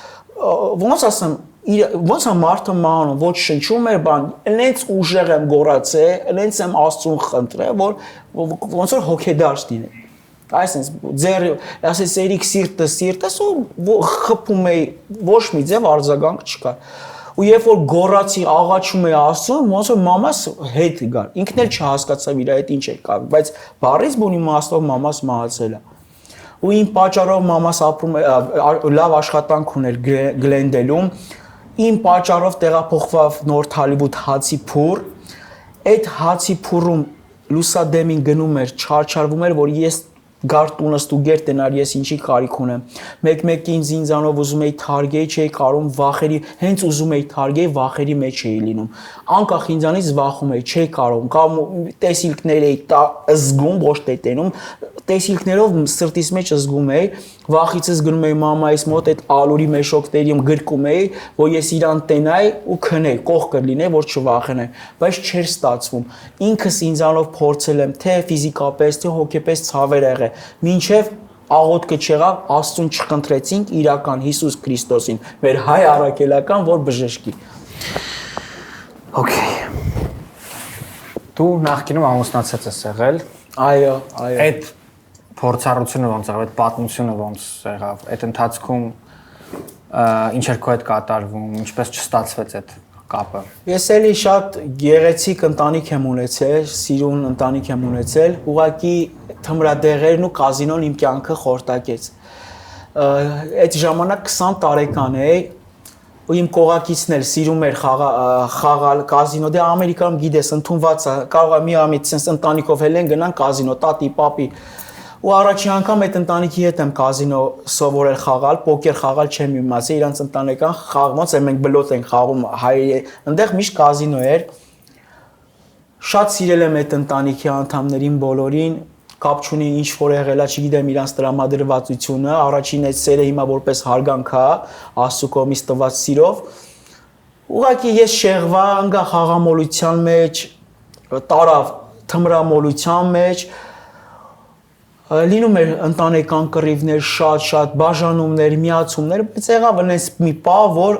ոնց ասեմ, ոնց է մարդը մահանում, ոչ շնչում էր բան, այնց ուժեղ եմ գոռացել, այնց եմ Աստծուն խնդրել, որ ոնց որ հոգեդարձ լինի։ Այսինքն ձեր ասես երիկ սիրտս ու խփում էի, ոչ մի ձև արձագանք չկար։ Ու երբ որ գոռացի, աղաչում էի Աստծուն, ոնց որ մամաս հետ գար։ Ինքն էլ չհասկացավ իր հետ ինչ է կապ, բայց բարից բուն իմաստով մամաս մահացել է։ Ու իմ պատճառով մամաս ապրում է լավ աշխատանք ուներ Գլենդելում։ Իմ պատճառով տեղափոխվավ Նորթ Հոլիվուդ հացի փուռ, այդ հացի փուռում լուսադեմին գնում էր, չարչարվում էր, որ ես գար տունս տուգեր տնար, ես ինչի կարիք ունեմ։ Մեկ-մեկ ինձանով ուզում էի թարգեի, չէի կարում, վախերի, հենց ուզում էի թարգեի, վախերի մեջ էի լինում։ Անկախ ինձանից վախում էի, չէի կարում, կամ տեսիլքներ էի զգում, ոչ թե տենում, տեսիլքներով սրտիս մեջ զգում էի, վախիցս գնում էի մամայիս մոտ, այդ ալուրի մեշոկներիում գրկում էի, որ ես իրան տենայի ու քնեի, կողքը լինեի, որ չվախենայի, բայց չէր ստացվում։ Ինքս ինձանով փորձել եմ, թե ֆիզիկապես, թե հոգեպես ցավեր եղել, մինչև աղոթքը չեղավ, Աստծուն չխնդրեցինք իրական Հիսուս Քրիստոսին, մեր հայ առաքելական, որ բժշկի։
Okay։ Դու նախկինում ամուսնացած ես եղել։
Այո։
Այդ փորձառությունը ոնց եղավ, այդ պատմությունը ոնց եղավ, այդ ընթացքում ինչ էր քո հետ կատարվում, ինչպես չստացվեց այդ կապը։
Ես էլի շատ գեղեցիկ ընտանիք եմ ունեցել, սիրուն ընտանիք եմ ունեցել, ուղղակի թմրադեղերն ու կազինոն իմ կյանքը խորտակեց։ Այդ ժամանակ 20 տարեկան էի, ու իմ կողակիցն էլ սիրում էր խաղալ կազինո, դե Ամերիկայում գիտես, ընդունված է, կարող է մի ամիջ sense ընտանիքով էլ են գնան կազինո, տատի, պապի։ Ու առաջին անգամ այդ ընտանիքի հետ եմ կազինո սովորել խաղալ, պոկեր խաղալ չեմ իմացել, իրանց ընտանեկան խաղ, ոնց է մենք բլոտ ենք խաղում, հայերի, այնտեղ միշտ կազինո էր։ Շատ սիրել եմ այդ ընտանիքի անդամներին բոլորին, կապ չունի ինչ որ եղելա, չգիտեմ իրանց տրամադրվածությունը, առաջին այդ սերը հիմա որպես հարգանք է, Աստծո կողմից տված սիրով։ Ուղղակի ես շեղվա, անգա խաղամոլության մեջ, տարավ թմրամոլության մեջ, լինում էր ընտանեկան կռիվներ, շատ բաժանումներ, միացումներ, բայց եղավ այնպես մի պահ, որ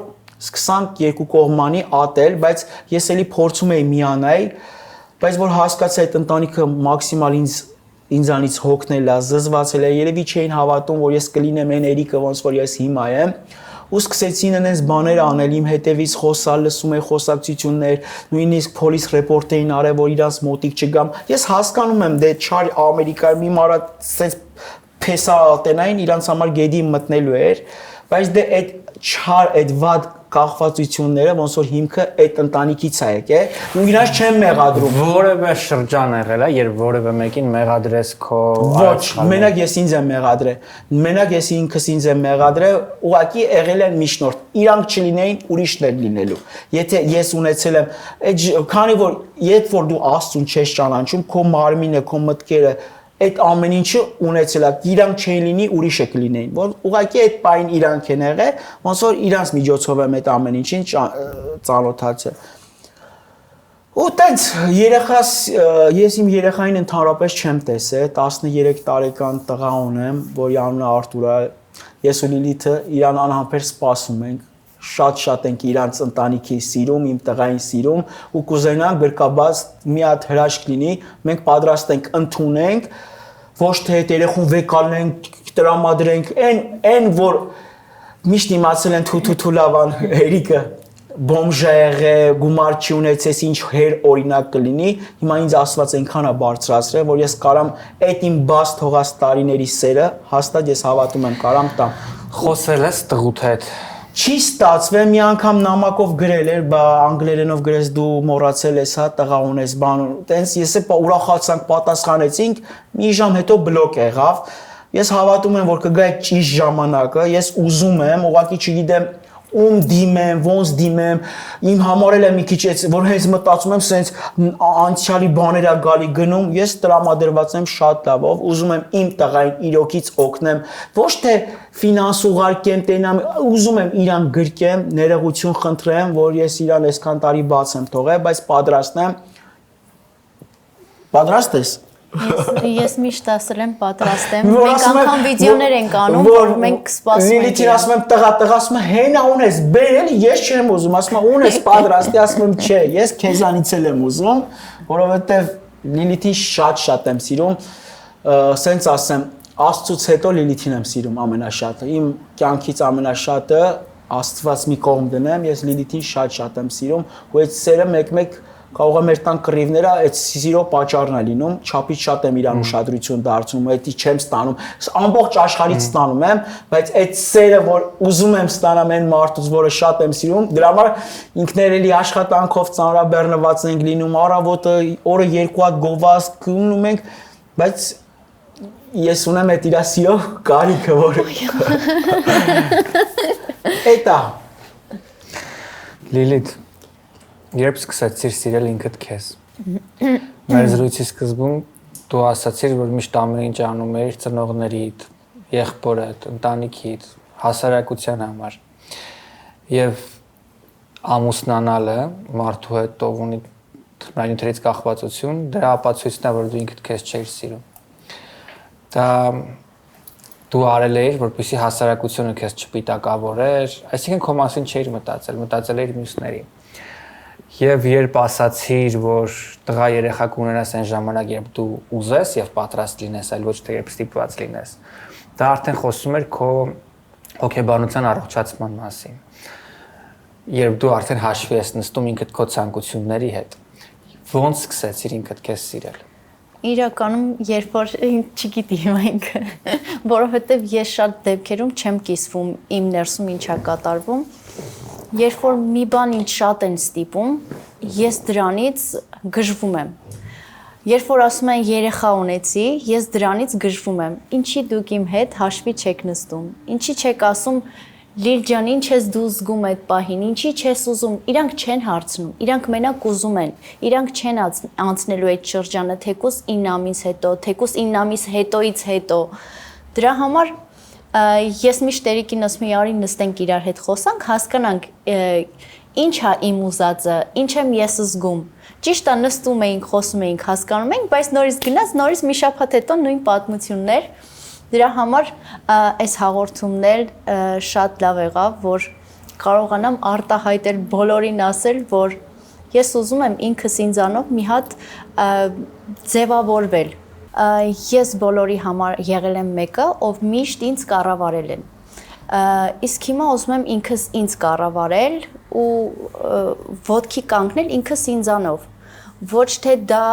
սկսանք երկու կողմանի ատել, բայց ես էլի փորձում էի միանալ, բայց որ հասկացա այդ ընտանիքը մաքսիմալ ինձանից հոգնել է, զզվացել է, երևի չէին հավատում, որ ես կլինեմ այն Էրիկը, ոնց որ ես հիմա եմ, ու սկսեցին այնպես բաներ անել, իմ հետևից խոսալ, լսում էի խոսակցություններ, նույնիսկ փոլիս ռեպորտ էին արել, որ իրանց մոտիկ չգամ։ Ես հասկանում եմ, դե չար Ամերիկայում իմ արա sense փեսա ալտենային իրանց համար գեդի մտնելու էր, բայց դե այդ չար, այդ վատ կախվածությունները ոնց որ հիմքը այդ ընտանիքից է եկել, ու իրանց չեմ մեղադրում։
Որևէ շրջան եղել է, երբ որևէ մեկին մեղադրես քո
Ոչ, մենակ ես ինձ եմ մեղադրել։ Մենակ ես ինքս ինձ եմ մեղադրել, ուղղակի եղել են միջնորդ։ Իրանք չլինեին, ուրիշներ լինելու։ Եթե ես ունեցել եմ, քանի որ երբ որ դու Աստծուն չես ճանաչում, քո մարմինը, քո մտքերը այդ ամեն ինչը ունեցել է, իրանք չէին լինի, ուրիշը կլինեին, որ ուղղակի այդ պայն իրանք են եղել, ոնց որ իրանց միջոցով եմ այդ ամեն ինչին ծանոթացել։ Ու տենց երեխաս ես իմ երեխային ընդհանրապես չեմ տեսել, 13 տարեկան տղա ունեմ, որի անունը Արտուր է։ Ես ու Լիլիթը իրան անհամբեր սպասում ենք, շատ ենք իրանց ընտանիքի սիրում, իմ տղային սիրում ու կուզենանք գրկաբաց մի հատ հրաշք լինի, մենք պատրաստ ենք ընդունենք, ոչ թե այդ երեխուն վեկալենք, տրամադրենք, այն որ միշտ իմացել են թութու լավան Էրիկը բոմժա եղե, գումար չի ունեցես, ինչ հեր օրինակ կլինի, հիմա ինձ ասված այնքան է բարձրացրել, որ ես կարամ այդ իմ բաց թողած տարիների սերը, հաստատ ես հավատում եմ, կարամ տամ։
Խոսել ես տղուտ հետ։
Չի ստացվել, մի անգամ նամակով գրել էր, բա անգլերենով գրես դու մոռացել ես, հա, տղա ունես, բան, տենց ես ուրախացանք, պատասխանեցինք, մի ժամ հետո բլոկ եղավ։ Ես հավատում եմ, որ կգա այդ ճիշտ ժամանակը, ես ուզում եմ, ուղղակի չգիտեմ ում դիմեմ, ոնց դիմեմ, իմ համար էլ է մի քիչ էց, որ հենց մտածում եմ, սենց անցյալի բաներ ա գալի գնում, ես տրամադրված եմ շատ լավով, ուզում եմ իմ տղային իրոքից օգնեմ, ոչ թե ֆինանս ուղարկեմ, տենամ, ուզում եմ իրան գրկեմ, ներողություն խնդրեմ, որ ես իրան այսքան տարի բաց եմ թողել, բայց պատրաստ եմ։ Պատրաստ ես։
Ես միշտ ասել եմ պատրաստ եմ։ Մենք անգամ վիդեոներ ենք անում, որ մենք սպասում ենք։
Լիլիթին ասում եմ տղա, ասում եմ հենա ունես, բեր էլի, ես չեմ ուզում, ասում եմ ունես պատրաստ է, ասում եմ չէ, ես քեզանից էլ եմ ուզում, որովհետև Լիլիթին շատ եմ սիրում, սենց ասեմ, Աստծուց հետո Լիլիթին եմ սիրում ամենաշատը, իմ կյանքից ամենաշատը Աստված մի կողմ դնեմ, ես Լիլիթին շատ եմ սիրում, ու այդ սերը մեկ-մեկ կարող է մեր տան կռիվները այդ սիրո պատճառն է լինում, չափից շատ եմ իրան ուշադրություն դարձնում, այդի չեմ ստանում, ամբողջ աշխարհից ստանում եմ, բայց այդ սերը, որ ուզում եմ ստանամ այն մարդուց, որը շատ եմ սիրում, դրա համար ինքներելի աշխատանքով ծանրաբեռնված ենք լինում, առավոտը օրը 2 հատ գովազդ գնում ենք, բայց ես ունեմ այդ իր սիրո կարիքը, որ Էտա
Լիլիթ Երբ սկսեցիր սիրել ինքդ քեզ։ Մեր զրույցի սկզբում դու ասացիր, որ միշտ ամեն ինչ անում ես ծնողներիդ, եղբորդ, ընտանիքիդ, հասարակության համար։ Եվ ամուսնանալը մարդու հետ ով ունի թմրանյութերից կախվածություն, դրա ապացույցն է, որ դու ինքդ քեզ չէիր սիրում։ Դա դու արել ես, որպեսզի հասարակությունը քեզ չպիտակավորեր, այսինքն քո մասին չէիր մտածել ես մյուսների։ Եվ երբ ասացիր, որ տղա երեխա կունենաս այն ժամանակ, երբ դու ուզես եւ պատրաստ լինես, այլ ոչ թե երբ ստիպված լինես, դա արդեն խոսում էր քո հոգեբանության առողջացման մասին։ Երբ դու արդեն հաշվի ես նստում ինքդ քո ցանկությունների հետ, ո՞նց սկսեցիր ինքդ քեզ սիրել։
Իրականում, երբ որ չգիտի հիմա ինքը, որովհետև ես շատ դեպքերում չեմ կիսվում իմ ներսում ինչա կատարվում, երբ որ մի բան ինձ շատ են ստիպում, ես դրանից գժվում եմ։ Երբ որ ասում են երեխա ունեցի, ես դրանից գժվում եմ։ Ինչի դուք իմ հետ հաշվի չեք նստում։ Ինչի չեք ասում Լիլ ջան, ինչ ես դու զգում այդ պահին, ինչի չես ուզում, իրանք չեն հարցնում, իրանք մենակ ուզում են, իրանք չեն անցնելու այդ շրջանը, թեկուզ 9 ամիս հետո, թեկուզ 9 ամիս հետոից հետո։ Դրա համար ես միշտ Տերիկին ասում եմ, արի նստենք իրար հետ խոսանք, հասկանանք ինչ է իմ ուզածը, ինչ եմ ես զգում։ Ճիշտ է, նստում էինք, խոսում էինք, հասկանում էինք, բայց նորից գնաց, նորից մի շաբաթ հետո նույն պատմություններ։ Դրա համար այս հաղորդումն էլ շատ լավ եղավ, որ կարողանամ արտահայտել բոլորին ասել, որ ես ուզում եմ ինքս ինձանով մի հատ ձևավորվել։ Ես բոլորի համար եղել եմ մեկը, ով միշտ ինձ կառավարել են։ Իսկ հիմա ուզում եմ ինքս ինձ կառավարել ու ոտքի կանգնել ինքս ինձանով։ Ոչ թե դա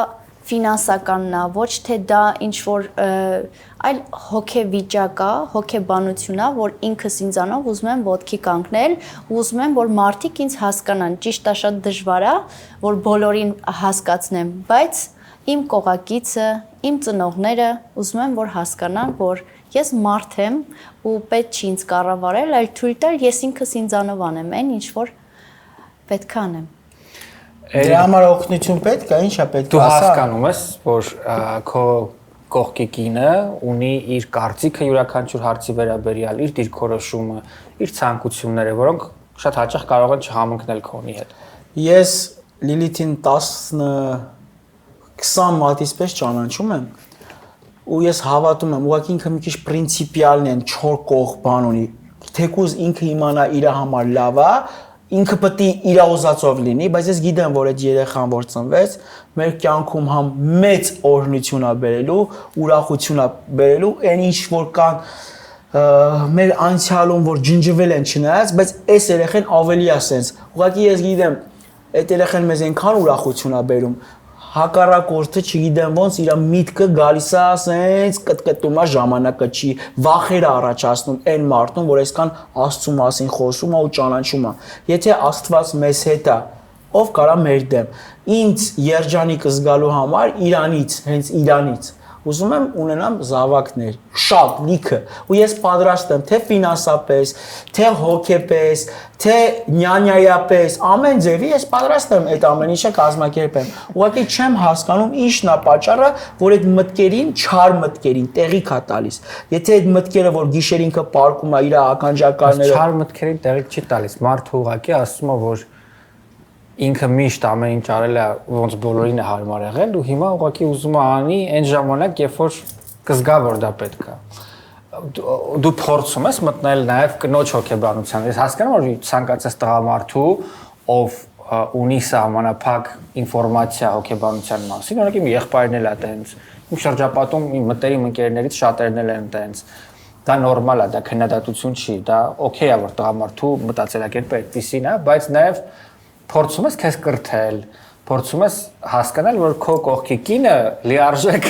ֆինանսականն է, ոչ թե դա ինչ-որ այլ հոգեվիճակ է, հոգեբանություն է, որ ինքս ինձանով ուզում եմ ոտքի կանգնել, ուզում եմ, որ մարդիկ ինձ հասկանան, ճիշտ է շատ դժվար է, որ բոլորին հասկացնեմ, բայց իմ կողակիցը, իմ ծնողները ուզում եմ, որ հասկանան, որ ես մարդ եմ ու պետք չի ինձ կառավարել, այլ թույլ տալ ես ինքս ինձանով անեմ այն, ինչ որ պետք է անեմ։
Դրա համար օգնություն պետք է, ի՞նչ է պետք է ասա։ Դու
հասկանում ես, որ քո կողքի կինը ունի իր կարծիքը յուրաքանչյուր հարցի վերաբերյալ, իր դիրքորոշումը, իր ցանկությունները, որոնք շատ հաճախ կարող են չհամընկնել քոնի հետ։
Ես Լիլիթին 10-20 մատից պես ճանաչում եմ ու ես հավատում եմ, ուղղակի ինքը մի քիչ պրինցիպիալն են, 4 կողմ բան ունի։ Թեկուզ ինքը իմանա իր համար լավ է, ինքը պետք է իր ուզածով լինի, բայց ես գիտեմ, որ այդ երեխան որ ծնվեց, մեր կյանքում համ մեծ օրհնություն է բերելու, ուրախություն է բերելու, այն ինչ որ կան մեր անցյալում որ ջնջվել են չնայած, բայց այս երեխան ավելի է սենց։ Ուղղակի ես գիտեմ, այդ երեխան մեզ այնքան ուրախություն է բերում, հակառակորդը չգիտեմ ոնց իր միտքը գալիս է սենց կտկտում է ժամանակը չի, վախեր է առաջացնում այն մարդուն, որ այսքան Աստծո մասին խոսում է ու ճանաչում է։ Եթե Աստված մեզ հետ է, ով կարա մեր դեմ։ Ինձ երջանիկ զգալու համար Իրանից, հենց Իրանից ուզում եմ ունենամ զավակներ, շատ լիքը, ու ես պատրաստ եմ թե ֆինանսապես, թե հոգեպես, թե նյանյայապես, ամեն ձևի ես պատրաստ եմ այդ ամեն ինչը կազմակերպեմ։ Ուղղակի չեմ հասկանում ինչն է պատճառը, որ այդ մտքերին, չար մտքերին տեղիք է տալիս։ Եթե այդ մտքերը, որ գիշեր ինքը պարկում է իր ականջակալները,
չար մտքերին տեղիք չի տալիս, մարդը ուղղակի ասում է, որ ինքը միշտ ամեն ինչ արել է ոնց բոլորին է հարմար եղել ու հիմա ուղղակի ուզում է անի այն ժամանակ, երբ որ կզգա որ դա պետք է։ Դու փորձում ես մտնել նաև կնոջ հոգեբանության։ Ես հասկանում եմ, որ ցանկացած տղամարդու, ով ունի սահմանափակ ինֆորմացիա հոգեբանության մասին, օրինակ իմ եղբայրն էլ է տենց, իմ շրջապատում իմ մտերիմ ընկերներից շատերն էլ են տենց։ Դա նորմալ է, դա քննադատություն չի, դա օքեյ է, որ տղամարդու մտածելակերպը այդպեսին է, բայց նաև փորձում ես քեզ կրթել, փորձում ես հասկանալ, որ քո կողքի կինը լիարժեք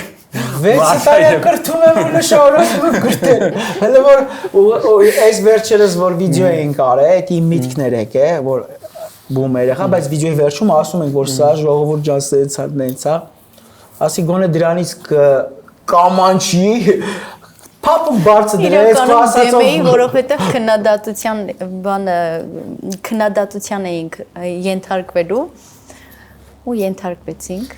6 տարի կրթում եմ ու շարունակում եմ կրթել։ Հələ որ այս վերջերս որ վիդեո էինք արել, այդ իմ միտքներ եկե, որ բում երեխա, բայց վիդեոյի վերջում ասում ենք, որ սա ժողովուրդ ջան սենց է, ասի գոնե դրանից կամանչի Փապը բարձր դրեց,
ասացով որովհետև քննադատության էինք ենթարկվելու ու ենթարկվեցինք։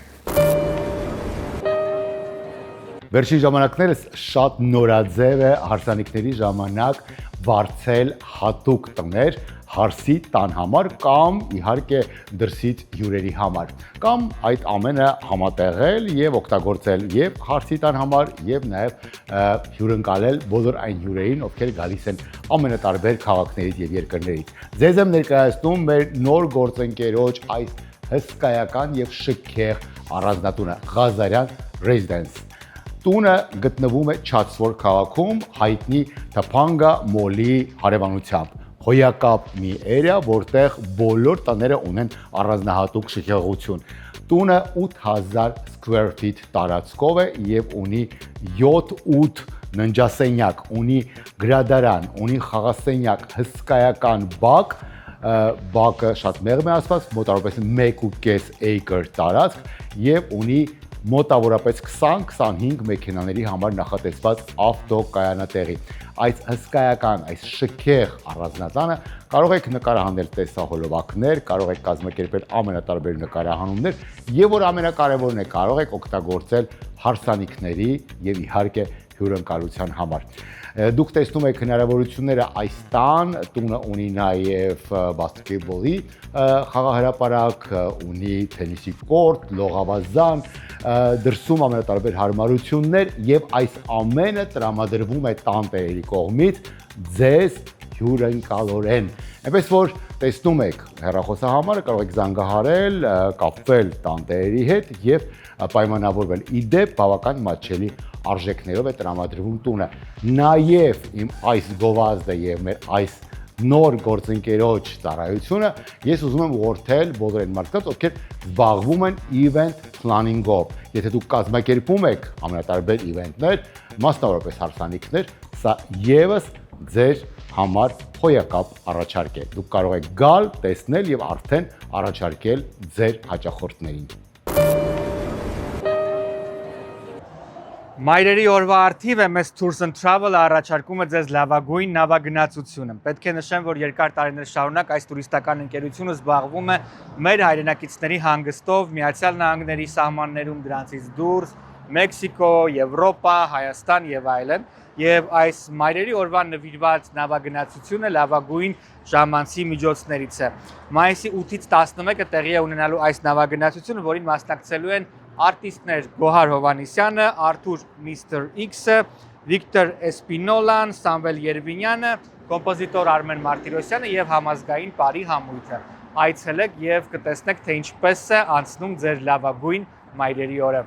Վերջին ժամանակներս շատ նորաձև է հարսանիքների ժամանակ վարձել հատուկ տներ հարսի տան համար կամ իհարկե դրսից հյուրերի համար կամ այդ ամենը համատեղել եւ օգտագործել եւ հարսի տան համար եւ նաեւ հյուրընկալել բոլոր այն հյուրերին, ովքեր գալիս են ամենատարբեր քաղաքներից եւ երկրներից։ Ձեզ եմ ներկայացնում մեր նոր գործընկերոջ այս հսկայական եւ շքեղ առանձնատունը Ղազարյան Residence։ Տունը գտնվում է Չացվոր քաղաքում հայտնի Թփանգա մոլի հարևանությամբ։ Հոյակապ մի էրիա, որտեղ բոլոր տները ունեն առանձնահատուկ շքեղություն։ Տունը 8000 square feet տարածքով է եւ ունի 7-8 ննջասենյակ, ունի գրադարան, ունի խաղասենյակ, հսկայական բակ, բակը շատ մեղմ է ասված, մոտավորապես 1.5 acre տարածք եւ ունի մոտավորապես 20-25 մեքենաների համար նախատեսված ավտոկայանատեղի։ Այս հսկայական, այս շքեղ առանձնատանը կարող եք նկարահանել տեսահոլովակներ, կարող եք կազմակերպել ամենատարբեր նկարահանումներ եւ որ ամենակարևորն է, կարող եք օգտագործել հարսանիքների եւ իհարկե հյուրընկալության համար։ Դուք տեսնում եք հնարավորությունները այս տունը ունի նաև բասկետբոլի խաղահրապարակ, ունի թենիսի կորտ, լողավազան, դրսում ամենատարբեր հարմարություններ եւ այս ամենը տրամադրվում է տանտերերի կողմից ձեզ հյուրընկալորեն։ Այնպես որ տեսնում եք հեռախոսահամարը, կարող եք զանգահարել, կապվել տանտերերի հետ եւ պայմանավորվել։ Իդեպ բավական մատչելի արժեքներով է տրամադրվում տունը։ Նաև իմ այս գովազդը եւ մեր այս նոր գործընկերոջ ծառայությունը ես ուզում եմ ուղղորդել բոլոր այն մարդկանց, ովքեր զբաղվում են event planning-ով։ Եթե դուք կազմակերպում եք ամենատարբեր իվենտներ, մասնավորապես հարսանիքներ, սա եւս ձեր համար հոյակապ առաջարկ է։ Դուք կարող եք գալ, տեսնել եւ արդեն առաջարկել ձեր հաճախորդներին։
Մայրերի օրվա արդիվ է մեզ Tours and Travel-ը առաջարկում է ձեզ լավագույն նավագնացությունը։ Պետք է նշեմ, որ երկար տարիներ շարունակ այս տուրիստական ընկերությունը զբաղվում է մեր հայրենակիցների հանգստով Միացյալ Նահանգների սահմաններում, դրանցից դուրս, Մեքսիկո, Եվրոպա, Հայաստան եւ այլն։ եւ այս մայրերի օրվան նվիրված նավագնացությունը լավագույն ժամանցի միջոցներից է։ Մայիսի 8-ից 11-ը տեղի է ունենալու այս նավագնացությունը, որին մասնակցելու են արտիստներ Գոհար Հովանեսյանը, Արթուր Mr. X-ը, Վիկտոր Էսպինոլան, Սամվել Երևինյանը, կոմպոզիտոր Արմեն Մարտիրոսյանը եւ համազգային Պարի համույթը։ Այցելեք եւ կտեսնեք, թե ինչպես է անցնում ձեր լավագույն մայրերի օրը։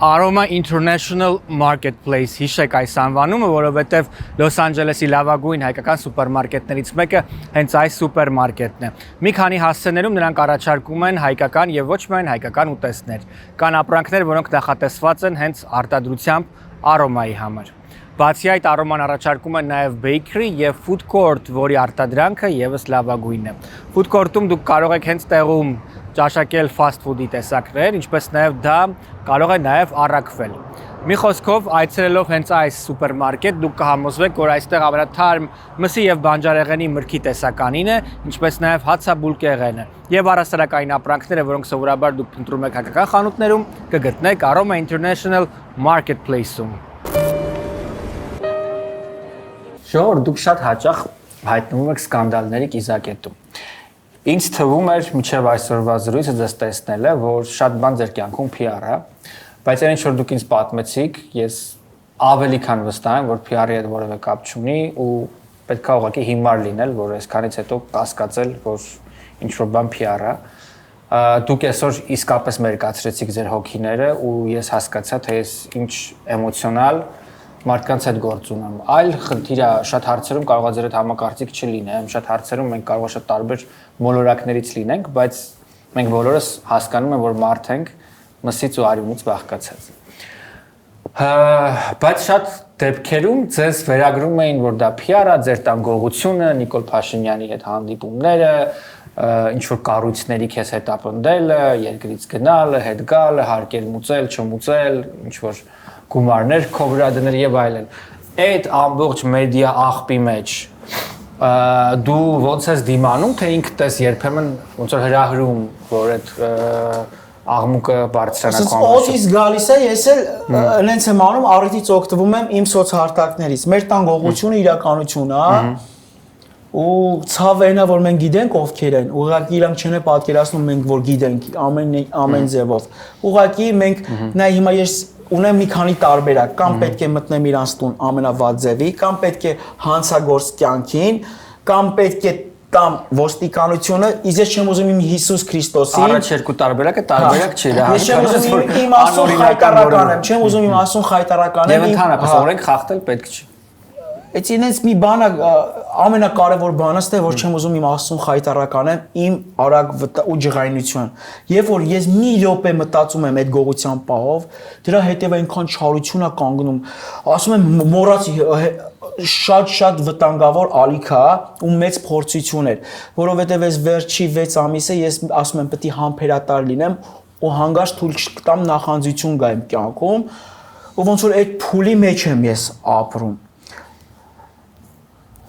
Aroma International Marketplace հիշեք այս անվանումը, որովհետև Լոս Անջելեսի լավագույն հայկական սուպերմարկետներից մեկը հենց այս սուպերմարկետն է։ Մի քանի հասցեներում նրանք առաջարկում են հայկական եւ ոչ միայն հայկական ուտեստներ։ Կան ապրանքներ, որոնք նախատեսված են հենց արտադրությամբ Aroma-ի համար։ Բացի այդ, Aroma-ն առաջարկում է նաև bakery եւ food court, որի արտադրանքը եւս լավագույնն է։ Food court-ում դուք կարող եք հենց տեղում ճաշակել fast food-ի տեսակներ, ինչպես նաև դա կարող է նաև առաքվել։ Մի խոսքով, այցելելով հենց այս սուպերմարկետ, դուք կհամոզվեք, որ այստեղ ամենաթարմ մսի եւ բանջարեղենի մրգի տեսականին է, ինչպես նաև հացաբուլկեղենը։ Եվ առասարակային ապրանքները, որոնք սովորաբար դուք փնտրում եք հայկական խանութներում, կգտնեք Aroma International Marketplace-ում։ Շնորհ դուք շատ հաճախ հայտնվում եք սկանդալների կիզակետում։ Ինձ թվում էր մինչև այսօրվա զրույցը ձեզ տեսնելը, որ շատ բան ձեր կյանքում PR է, բայց այն ինչ որ դուք ինձ պատմեցիք, ես ավելի քան վստահ եմ, որ PR-ի հետ որևէ կապ չունի ու պետք է ուղղակի հիմար լինել, որ այսքանից հետո կասկածել, որ ինչ որ բան PR է։ Դուք այսօր իսկապես մերկացրեցիք ձեր հոգիները ու ես հասկացա, թե ես ինչ էմոցիոնալ մարդկանց հետ գործ ունեմ։ Այլ խնդիրը շատ հարցերում կարող է ձեր հետ համակարծիք չլինեմ, շատ հարցերում մենք կարող է շատ տարբեր մոլորակներից լինենք, բայց մենք բոլորս հասկանում ենք, որ մարդ ենք մսից ու արյունից բաղկացած։ Բայց շատ դեպքերում ձեզ վերագրում էին, որ դա PR-ա, ձեր տան գողությունը, Նիկոլ Փաշինյանի հետ հանդիպումները, ինչ որ կառույցների քեզ հետապնդելը, երկրից գնալը, հետ գալը, հարկեր մուծել, չմուծել, ինչ որ գումարներ քո վրա դնել եւ այլն։ Այդ ամբողջ մեդիա աղբի մեջ դու ոնց ես դիմանում, թե ինքդ ես երբեմն ոնց որ հրահրում, որ այդ աղմուկը բարձրանա քո համար։
Օտից գալիս է, ես էլ այնց եմ անում, առիթից օգտվում եմ իմ սոցհարտակներից։ Մեր տան գողությունը իրականություն է։ Ու ցավենա, որ մենք գիտենք ովքեր են, ուղղակի իրանք չեն պատկերացնում մենք որ գիտենք ամեն ձևով։ Ուղղակի մենք նա հիմա ես ունեմ մի քանի տարբերակ, կամ պետք է մտնեմ իրանց տուն ամենավատ ձևի, կամ պետք է հանցագործ կյանքին, կամ պետք է տամ ոստիկանությունը, ես չեմ ուզում իմ Հիսուս Քրիստոսին։
Առաջ երկու տարբերակը տարբերակ չէ, դա։
Ես չեմ ուզում իմ ասուն խայտարական եմ, չեմ ուզում իմ ասուն խայտարական եմ։
Եվ ընդհանրապես օրենք խախտել պետք չի։
Այդ ինձ մի բանը ամենակարևոր բանը է, որ չեմ ուզում իմ ասուն խայտարական եմ, իմ արագ ու ջղայնություն։ Եվ որ ես մի րոպե մտածում եմ այդ գողության պահով, դրա հետև այնքան չարություն է կանգնում, ասում եմ մոռացի շատ վտանգավոր ալիք է ու մեծ փորձություն էր, որովհետև այս վերջի 6 ամիսը ես ասում եմ պետք է համբերատար լինեմ ու հանգարց թույլ չտամ նախանձություն գա իմ կյանքում, ու ոնց որ այդ փուլի մեջ եմ ես ապրում։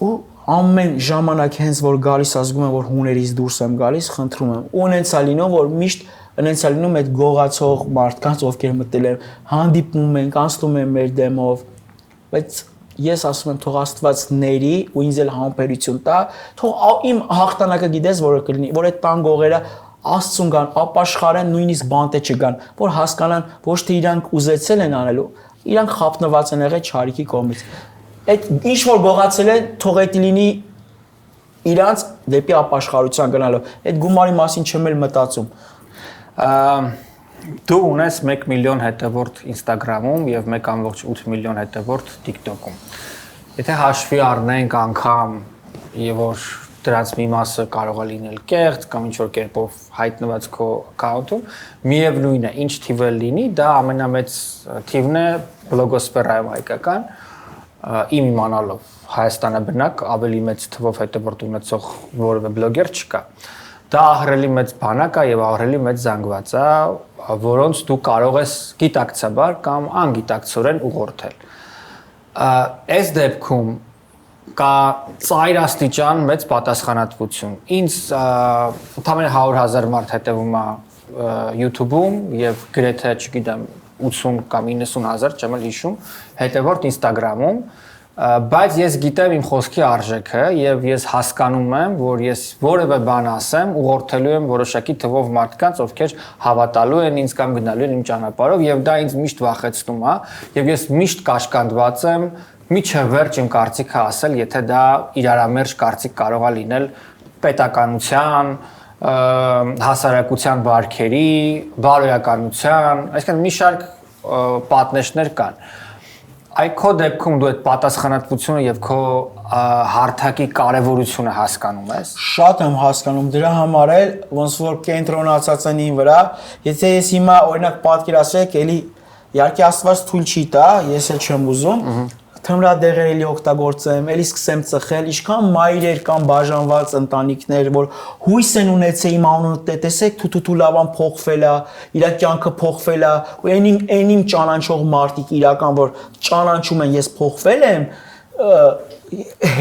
Ու ամեն ժամանակ հենց որ գալիս ազգում եմ որ հուներից դուրս եմ գալիս, խնդրում եմ։ Ու ունենցա լինում որ միշտ ունենցա լինում այդ գողացող մարդկանց ովքեր մտել են, հանդիպում ենք, անցնում են մեր դեմով, բայց ես ասում եմ թող Աստված ների ու ինձ էլ համբերություն տա, թող իմ հաղթանակը գիտես որը կլինի, որ այդ տան գողերը Աստծուն գան, ապաշխարեն, նույնիսկ բանտե չգան, որ հասկանան ոչ թե իրանք ուզեցել են անելու, իրանք խափնված են եղել չարիքի կողմից։ Այդ ինչ որ գողացել են, թող այդ լինի իրանց դեպի ապաշխարության գնալով։ Այդ գումարի մասին չեմ էլ մտածում։
Դու ունես 1 միլիոն հետևորդ Instagram-ում եւ 1.8 միլիոն հետևորդ TikTok-ում։ Եթե հաշվի առնենք անգամ եւ որ դրանց մի մասը կարող է լինել կեղծ կամ ինչ որ կերպով հայտնված քո account-ում, միևնույն է, ինչ թիվ լինի, դա ամենամեծ թիվն է բլոգոսֆերայում հայկական, իմ իմանալով Հայաստանը բնակ ավելի մեծ թվով հետևորդ ունեցող որևէ բլոգեր չկա։ Դա ահռելի մեծ բանակ է եւ ահռելի մեծ զանգված է, որոնց դու կարող ես գիտակցաբար կամ անգիտակցորեն ուղղորդել։ Այս դեպքում կա ծայրաստիճան մեծ պատասխանատվություն։ Ինձ ընդամենը 100,000 մարդ հետևում է YouTube-ում եւ գրեթե, չգիտեմ, 80 կամ 90,000, չեմ էլ հիշում, հետևորդ Instagram-ում, բայց ես գիտեմ իմ խոսքի արժեքը եւ ես հասկանում եմ, որ ես որևէ բան ասեմ, ուղղորդելու եմ որոշակի թվով մարդկանց, ովքեր հավատալու են ինձ կամ գնալու են իմ ճանապարհով եւ դա ինձ միշտ վախեցնում է եւ ես միշտ կաշկանդված եմ միջև վերջ իմ կարծիքը ասել, եթե դա իրարամերժ կարծիք կարող է լինել պետականության, հասարակության բարքերի, բարոյականության, այսինքն մի շարք պատնեշներ կան։ Այդ քո դեպքում դու այդ պատասխանատվությունը եւ քո հարթակի կարեւորությունը հասկանում ես։
Շատ եմ հասկանում, դրա համար էլ ոնց որ կենտրոնացած են ին վրա, եթե ես հիմա օրինակ պատկերացրեք, էլի իհարկե Աստված թույլ չի տա, ես էլ չեմ ուզում, թմրադեղեր էլի օգտագործեմ, էլի սկսեմ ծխել, ինչքան մայրեր կամ բաժանված ընտանիքներ, որ հույս են ունեցել իմ անունը, տեսեք, թութու լավան փոխվել է, իր կյանքը փոխվել է, ու այնիմ ճանաչող մարդիկ իրական, որ ճանաչում են, ես փոխվել եմ,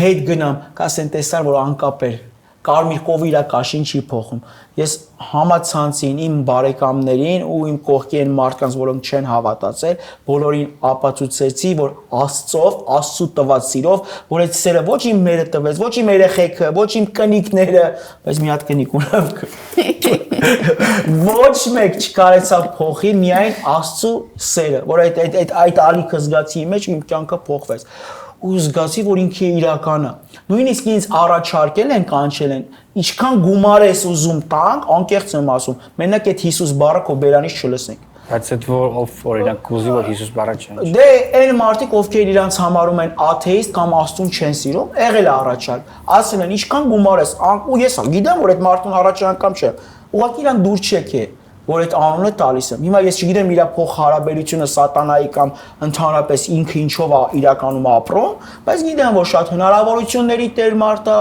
հետ գնամ, կասեն տեսար, որ անկապ էր, կարմիր կովի իրա կաշին չի փոխում։ Ես համացանցին իմ բարեկամներին ու իմ կողքի այն մարդկանց, որոնք չեն հավատացել, բոլորին ապացուցեցի, որ Աստծով, Աստծու տված սիրով, որ այդ սերը ոչ իմ մերը տվեց, ոչ իմ երեխեքը, ոչ իմ կնիկները, բայց մի հատ կնիկ ունեմ։ Ոչ մեկ չկարեցավ փոխի, միայն Աստծու սերը, որ այդ ալիքը զգացի իմ մեջ, իմ կյանքը փոխվեց։ Ու զգացի, որ ինքը իրական է։ Նույնիսկ ինձ առաջարկել են, կանչել են, ինչքան գումար ես ուզում տանք, անկեղծ եմ ասում, մենակ այդ Հիսուս բառը քո բերանից չլսենք։
Բայց այդ որ օրինակ կուզի որ Հիսուս բառը չեն։
Դե այն մարդիկ, ովքեր իրանց համարում են աթեիստ կամ Աստծուն չեն սիրում, եղել է առաջարկ։ Ասել են, ինչքան գումար ես, ու ես գիտեմ, որ այդ մարդուն առաջարկ կամ չէ։ Ուղղակի իրան դուր չեք է, որ այդ անունը տալիս եմ։ Հիմա ես չգիտեմ իր փոխ հարաբերությունը սատանայի կամ ընդհանրապես ինքը ինչով է իրականում ապրում, բայց գիտեմ, որ շատ հնարավորությունների տեր մարդ է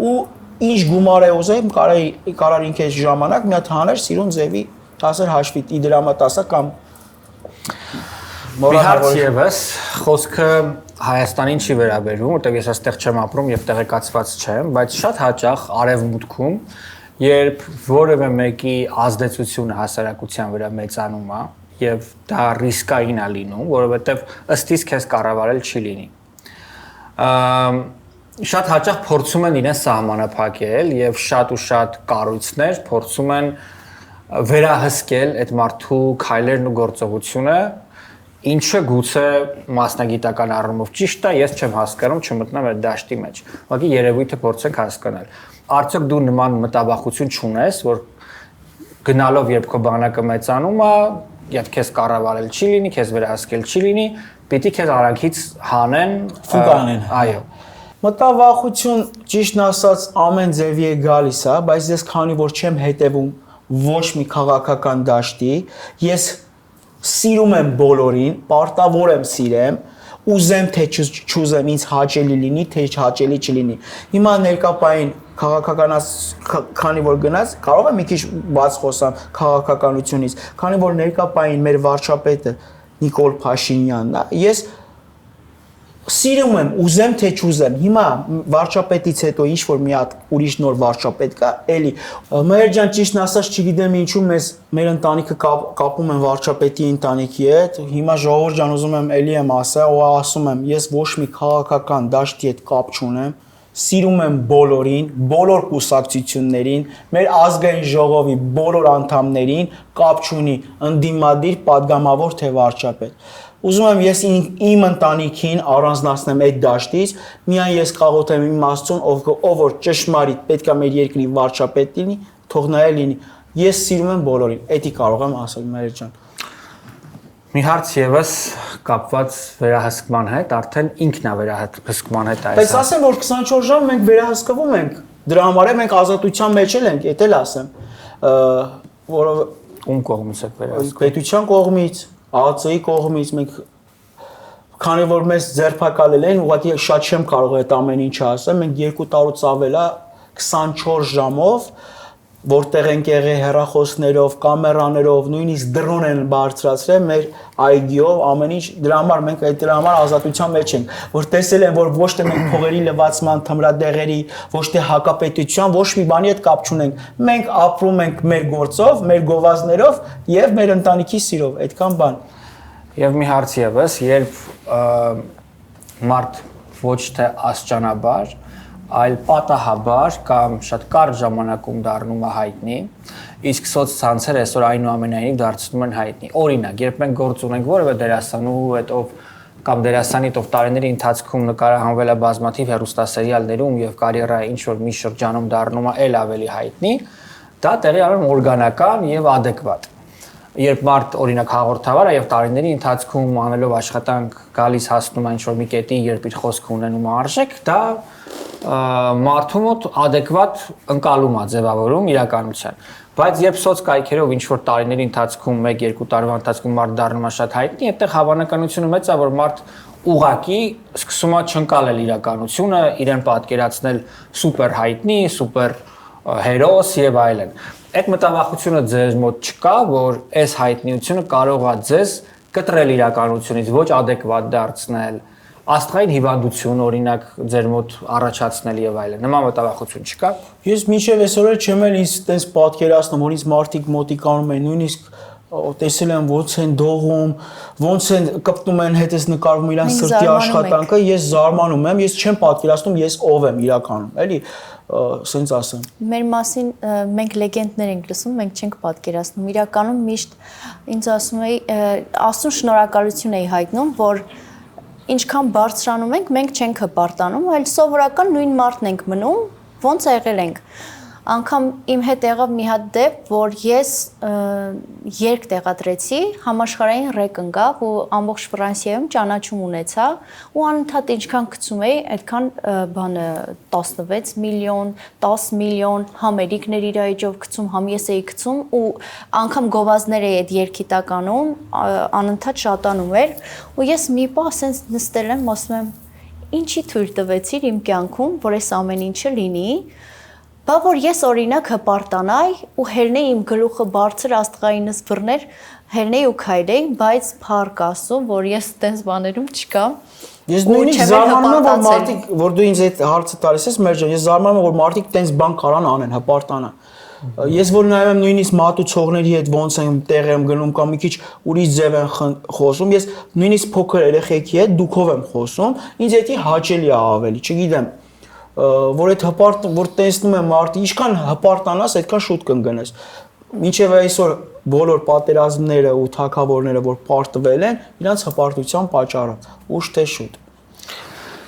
ու ինչ գումար է ուզում, կարար ինքը այս ժամանակ մի հատ հաներ սիրուն ձևի 10 հաշվի իդրամա 10 կամ
մի հարց եւս, խոսքը Հայաստանին չի վերաբերում, որտեղ ես այստեղ չեմ ապրում եւ տեղեկացված չեմ, բայց շատ հաճախ արևմուտքում երբ որևէ մեկի ազդեցությունը հասարակության վրա մեծանում է եւ դա ռիսկային է լինում, որովհետեւ ըստ իս քեզ կառավարել չի լինի։ Շատ հաճախ փորձում են իրեն սահմանափակել եւ շատ ու շատ կառույցներ փորձում են վերահսկել այդ մարդու քայլերն ու գործողությունը, ինչը գուցե մասնագիտական առումով ճիշտ է, ես չեմ հասկանում, չմտնեմ այդ դաշտի մեջ։ Ուղղակի երևույթը փորձենք հասկանալ։ Արդյոք դու նման մտաբախություն չունես, որ գնալով երբ քո բանակը մեծանում է, երբ քեզ կառավարել չի լինի, քեզ վերահսկել չի լինի, պիտի քեզ արագից հանեն,
ֆուկանեն։
Այո։
Մտավախություն ճիշտն ասած ամեն ձևի է գալիս, հա, բայց ես քանի որ չեմ հետևում ոչ մի քաղաքական դաշտի, ես սիրում եմ բոլորին, պարտավոր եմ սիրեմ, ուզեմ թե չուզեմ, ինձ հաճելի լինի, թե հաճելի չլինի։ Հիմա ներկապային քաղաքականաց քանի որ գնաց, կարող եմ մի քիչ բաց խոսամ քաղաքականությունից, քանի որ ներկապային մեր վարչապետը Նիկոլ Փաշինյանն է, ես սիրում եմ, ուզեմ թե չուզեմ։ Հիմա վարչապետից հետո ինչ որ մի հատ ուրիշ նոր վարչապետ կա, էլի մեր ջան ճիշտն ասած չգիտեմ ինչու մեր ընտանիքը կապում են վարչապետի ընտանիքի հետ։ Հիմա ժողովուրդ ջան ուզում եմ էլի եմ ասա, ու ասում եմ, ես ոչ մի քաղաքական դաշտի հետ կապ չունեմ։ Սիրում եմ բոլորին, բոլոր կուսակցություններին, մեր ազգային ժողովի բոլոր անդամներին, կապ չունի ընդդիմադիր, падգամավոր թե վարչապետ։ Ուզում եմ ես իմ ընտանիքին առանձնացնեմ այդ դաշտից, միայն ես կաղոթեմ իմ Աստծուն, ով որ ճշմարիտ պետք է մեր երկրի վարչապետ լինի, թող նա լինի։ Ես սիրում եմ բոլորին, էդի կարող եմ ասել մեր ջան։
Մի հարց եւս կապված վերահսկման հետ, արդեն ինքն է վերահսկման հետ այս։
Բայց ասեմ, որ 24 ժամ մենք վերահսկվում ենք։ Դրա համար մենք ազատության մեջ ենք, էդ էլ ասեմ։ Որով
ում կողմից եք վերահսկվում։
Պետության կողմից, ԱԱՑ-ի կողմից մենք քանի որ մեզ ձերբակալել են, ուղղակի շատ չեմ կարող այդ ամեն ինչը ասեմ, մենք 2 տարուց ավել է 24 ժամով որտեղ ենք եղել հեռախոսներով, կամերաներով, նույնիսկ դրոն են բարձրացրել մեր այգիով, ամեն ինչ, դրա համար մենք այդ դրա համար ազատության մեջ ենք, որ տեսել են, որ ոչ թե մենք փողերի լվացման, թմրադեղերի, ոչ թե հակապետության, ոչ մի բանի հետ կապ չունենք։ Մենք ապրում ենք մեր գործով, մեր գովազդներով եւ մեր ընտանիքի սիրով, այդքան բան։
Եվ մի հարց եւս, երբ մարդ ոչ թե աստիճանաբար, այլ պատահաբար կամ շատ կարճ ժամանակում դառնում է հայտնի, իսկ սոցցանցերը այսօր այնուամենայնիվ դարձնում են հայտնի։ Օրինակ, երբ մենք գործ ունենք որևէ դերասանու հետ, ով կամ դերասանի ով տարիների ընթացքում նկարահանվել է բազմաթիվ հեռուստասերիալներում եւ կարիերայի ինչ որ մի շրջանում դառնում է ել ավելի հայտնի, դա տեղի առնում օրգանական եւ adekvat։ Երբ մարդ օրինակ հաղորդավար է եւ տարիների ընթացքում անելով աշխատանք գալիս հասնում է ինչ որ մի կետի, երբ իր խոսքը ունենում է արժեք, դա մարդու մոտ adekvat ընկալում է ձևավորում իրականության։ Բայց երբ սոցկայքերով ինչ որ տարիների ընթացքում 1-2 տարվա ընթացքում մարդ դառնում է շատ հայտնի, այդտեղ հավանականությունը մեծ է, որ մարդ ուղակի սկսում է չընկալել իրականությունը, իրեն պատկերացնել սուպեր հայտնի, սուպեր հերոս եւ այլն։ Այդ մտավախությունը ձեզ մոտ չկա, որ այս հայտնիությունը կարող է ձեզ կտրել իրականությունից, ոչ adekvat դարձնել, աստղային հիվանդություն օրինակ ձեր մոտ առաջացնել եւ այլն։ Նման մտավախություն չկա։
Ես մինչև այսօր չեմ էլ ինձ տես պատկերացնում, որ ինձ մարդիկ մոտիկանում են, նույնիսկ տեսել եմ ոնց են դողում, ոնց են կպտում են հետս նկարվում իրանց սրտի աշխատանքը, ես զարմանում եմ, ես չեմ պատկերացնում ես ով եմ իրականում, էլի, սենց ասեմ։
Մեր մասին մենք լեգենդներ ենք լսում, մենք չենք պատկերացնում։ Իրականում միշտ ինձ ասում էի, Աստծուն շնորհակալություն էի հայտնում, որ ինչքան բարձրանում ենք, մենք չենք հպարտանում, այլ սովորական նույն մարդն ենք մնում, ոնց եղել ենք։ Անգամ իմ հետ եղավ մի հատ դեպք, որ ես երկ տեղադրեցի, համաշխարհային ռեկ ընկավ ու ամբողջ Ֆրանսիայում ճանաչում ունեցա ու անընդհատ ինչքան գցում էի, այդքան բանը 16 միլիոն, 10 միլիոն համերիկներ իր էջով գցում, համ ես էի գցում ու անգամ գովազներ էի այդ երկի տականում, անընդհատ շատանում էր ու ես մի պահ ասենց նստել եմ, ասում եմ, ինչի թույլ տվեցիր իմ կյանքում, որ այս ամեն ինչը լինի։ Բա որ ես օրինակ հպարտանայի ու հելնեի իմ գլուխը բարձր աստղայինս բռներ, հելնեի ու քայլեի, բայց փառք Աստծո, որ ես այդպես բաներում չկամ։
Ես նույնիսկ զարմանում եմ, որ մարդիկ, որ դու ինձ այդ հարցը տալիս ես, մեր ջան, ես զարմանում եմ, որ մարդիկ այդպես բան կարան անեն, հպարտանան։ Ես որ նայում եմ նույնիսկ մատուցողների հետ ոնց են տեղ եմ գնում կամ մի քիչ ուրիշ ձև են խոսում, ես նույնիսկ փոքր երեխեքի հետ դուքով եմ խոսում, ինձ էդի հաճելի է ավելի, չգիտեմ, որ այդ հպարտ, որ տեսնում եմ մարդի, ինչքան հպարտանաս, այդքան շուտ կընկնես։ Մինչև այսօր բոլոր պատերազմները ու թագավորները, որ պարտվել են, իրանց հպարտության պատճառով, ուշ թե շուտ։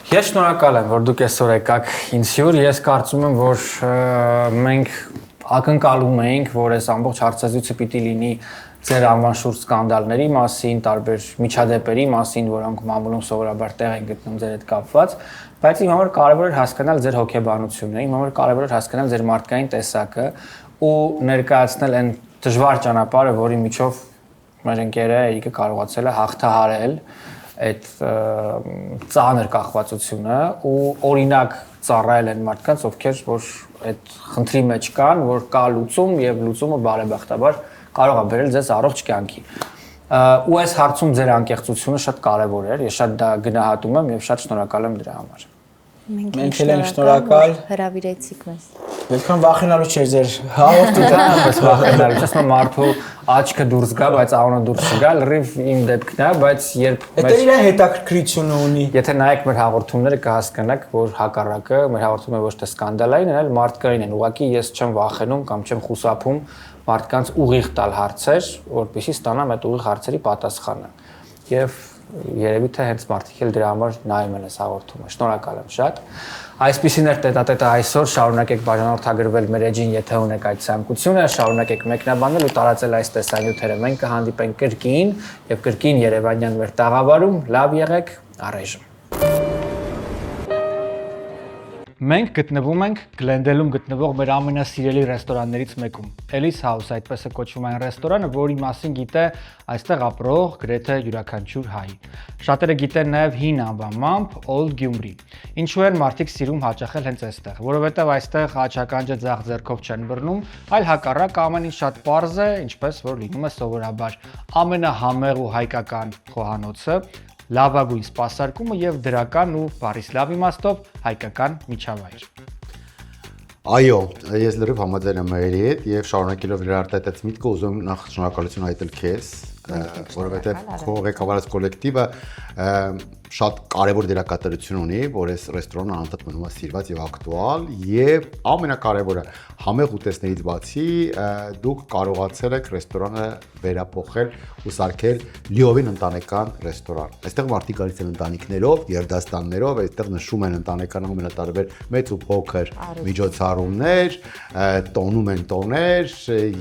Ես շնորհակալ եմ, որ դուք այսօր եկաք ինձ հյուր, ես կարծում եմ, որ մենք ակնկալում էինք, որ այս ամբողջ հարցազրույցը պիտի լինի ձեր անվան շուրջ սկանդալների մասին, տարբեր միջադեպերի մասին, որոնք մամուլում սովորաբար տեղ են գտնում ձեր հետ կապված, բայց իմ համար կարևոր էր հասկանալ ձեր հոգեբանությունը, իմ համար կարևոր էր հասկանալ ձեր մարդկային տեսակը ու ներկայացնել այն դժվար ճանապարհը, որի միջով մեր ընկերը Էրիկը կարողացել է հաղթահարել այդ ծանր կախվածությունը ու օրինակ ծառայել են մարդկանց, ովքեր որ այդ խնդրի մեջ կան, որ կա լուծում եւ լուծումը բարեբախտաբար կարող է բերել ձեզ առողջ կյանքի։ Ու այս հարցում ձեր անկեղծությունը շատ կարևոր էր, ես շատ դա գնահատում եմ եւ շատ շնորհակալ եմ դրա համար։
Մենք էլ ենք շնորհակալ,
հրավիրեցիք մեզ։
Այդքան վախենալու չէր ձեր հաղորդումը,
պես վախենալու, ճիշտ է մարդու աչքը դուրս գա, բայց անունը դուրս չգա, լրիվ իմ դեպքն է, բայց երբ
Դա իր հետաքրքրությունը ունի։
Եթե նայեք մեր հաղորդումները կհասկանաք, որ հակառակը մեր հաղորդումը ոչ թե սկանդալային, այլ մարդկային են։ Ուղղակի ես չեմ վախենում կամ չեմ խուսափում մարդկանց ուղիղ տալ հարցեր, որպեսզի ստանամ այդ ուղիղ հարցերի պատասխանը։ Եվ երևի թե հենց մարդիկ էլ դրա համար նայում են այս հաղորդումը։ Շնորհակալ եմ շատ։ Այսպիսին էր տետատետը այսօր, շարունակեք բաժանորդագրվել մեր էջին, եթե ունեք այդ ցանկությունը, շարունակեք մեկնաբանել ու տարածել այս տեսանյութերը։ Մենք կհանդիպենք կրկին եւ կրկին Երևանյան մեր տաղավարում։ Լավ եղեք, առայժմ։ Մենք գտնվում ենք Գլենդելում գտնվող մեր ամենասիրելի ռեստորաններից մեկում։ Ellis House, այդպես է կոչվում այն ռեստորանը, որի մասին գիտե այստեղ ապրող գրեթե յուրաքանչյուր հայ։ Շատերը գիտեն նաև հին անվանմամբ Old Gyumri։ Ինչու են մարդիկ սիրում հաճախել հենց այստեղ, որովհետև այստեղ աչականջը ձախ ձեռքով չեն բռնում, այլ հակառակ ամեն ինչ շատ պարզ է, ինչպես որ լինում է սովորաբար։ Ամենահամեղ ու հայկական խոհանոցը, լավագույն սպասարկումը եւ դրական ու բառիս լավ իմաստով հայկական միջավայր։
Այո, ես լրիվ համաձայն եմ Մայրի հետ եւ շարունակելով իր արտահայտած միտքը ուզում նախ շնորհակալություն հայտնել քեզ որովհետև քո ղեկավարած կոլեկտիվը շատ կարևոր դերակատարություն ունի, որ այս ռեստորանը անընդհատ մնում է սիրված եւ ակտուալ, եւ ամենակարևորը համեղ ուտեստներից բացի դուք կարողացել եք ռեստորանը վերափոխել ու սարքել լիովին ընտանեկան ռեստորան։ Այստեղ մարդիկ գալիս են ընտանիքներով, երդաստաններով, այստեղ նշում են ընտանեկան ամենատարբեր մեծ ու փոքր միջոցառումներ, տոնում են տոներ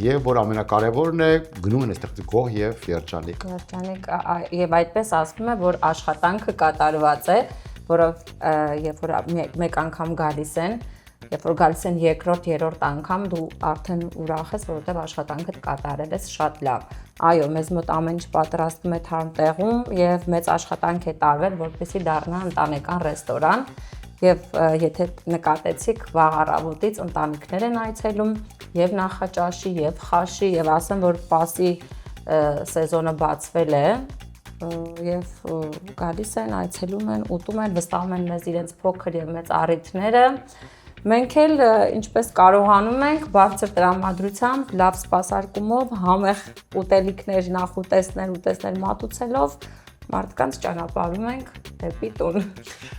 եւ որ ամենակարևորն է գնում են այստեղ գոհ եւ երջանիկ։
Երջանիկ եւ այդպես ասվում է, որ աշխատանքը կատարված է, որով երբ որ մեկ անգամ գալիս են, երբ որ գալիս են երկրորդ, երրորդ անգամ դու արդեն ուրախ ես, որովհետև աշխատանքդ կատարել ես շատ լավ։ Այո, մեզ մոտ ամեն ինչ պատրաստվում է թարմ տեղում եւ մեծ աշխատանք է տարվել, որպեսզի դառնա ընտանեկան ռեստորան։ Եվ եթե նկատեցիք վաղ առավոտից ընտանիքներ են այցելում եւ Նախաճաշի եւ Խաշի եւ ասեմ, որ Պասի սեզոնը բացվել է եւ գալիս են, այցելում են, ուտում են, վստահում են մեզ իրենց փոքր եւ մեծ առիթները։ Մենք էլ ինչպես կարողանում ենք բարձր տրամադրությամբ, լավ սպասարկումով, համեղ ուտելիքներ, նախուտեստներ մատուցելով մարդկանց ճանապարհում ենք դեպի տուն։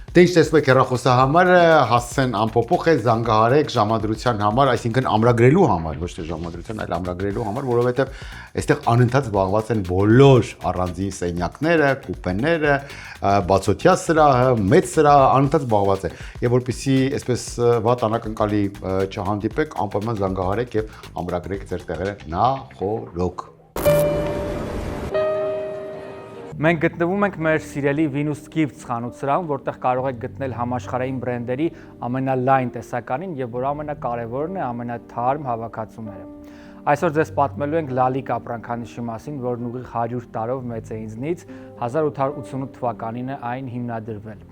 Դե ինչ տեսնում եք հեռախոսահամարը հասցեն ամփոփող է զանգահարեք ժամադրության համար, այսինքն ամրագրելու համար, ոչ թե ժամադրության, այլ ամրագրելու համար, որովհետև այստեղ անընդհատ զբաղված են բոլոր առանձին սենյակները, կուպեները, բացօթյա սրահը, մեծ սրահը անընդհատ զբաղված է։ Եվ որպեսզի այսպես վատ անակնկալի չհանդիպեք, անպայման զանգահարեք եւ ամրագրեք ձեր տեղերը նախորոք։
Մենք գտնվում ենք մեր սիրելի Venus Gifts խանութսրահում, որտեղ կարող եք գտնել համաշխարհային բրենդերի ամենալայն տեսականին եւ որ ամենակարևորն է ամենաթարմ հավաքածուները։ Այսօր ձեզ պատմելու ենք Լալիկ ապրանքանիշի մասին, որն ուղիղ 100 տարով մեծ է ինձնից, 1888 թվականին է այն հիմնադրվել։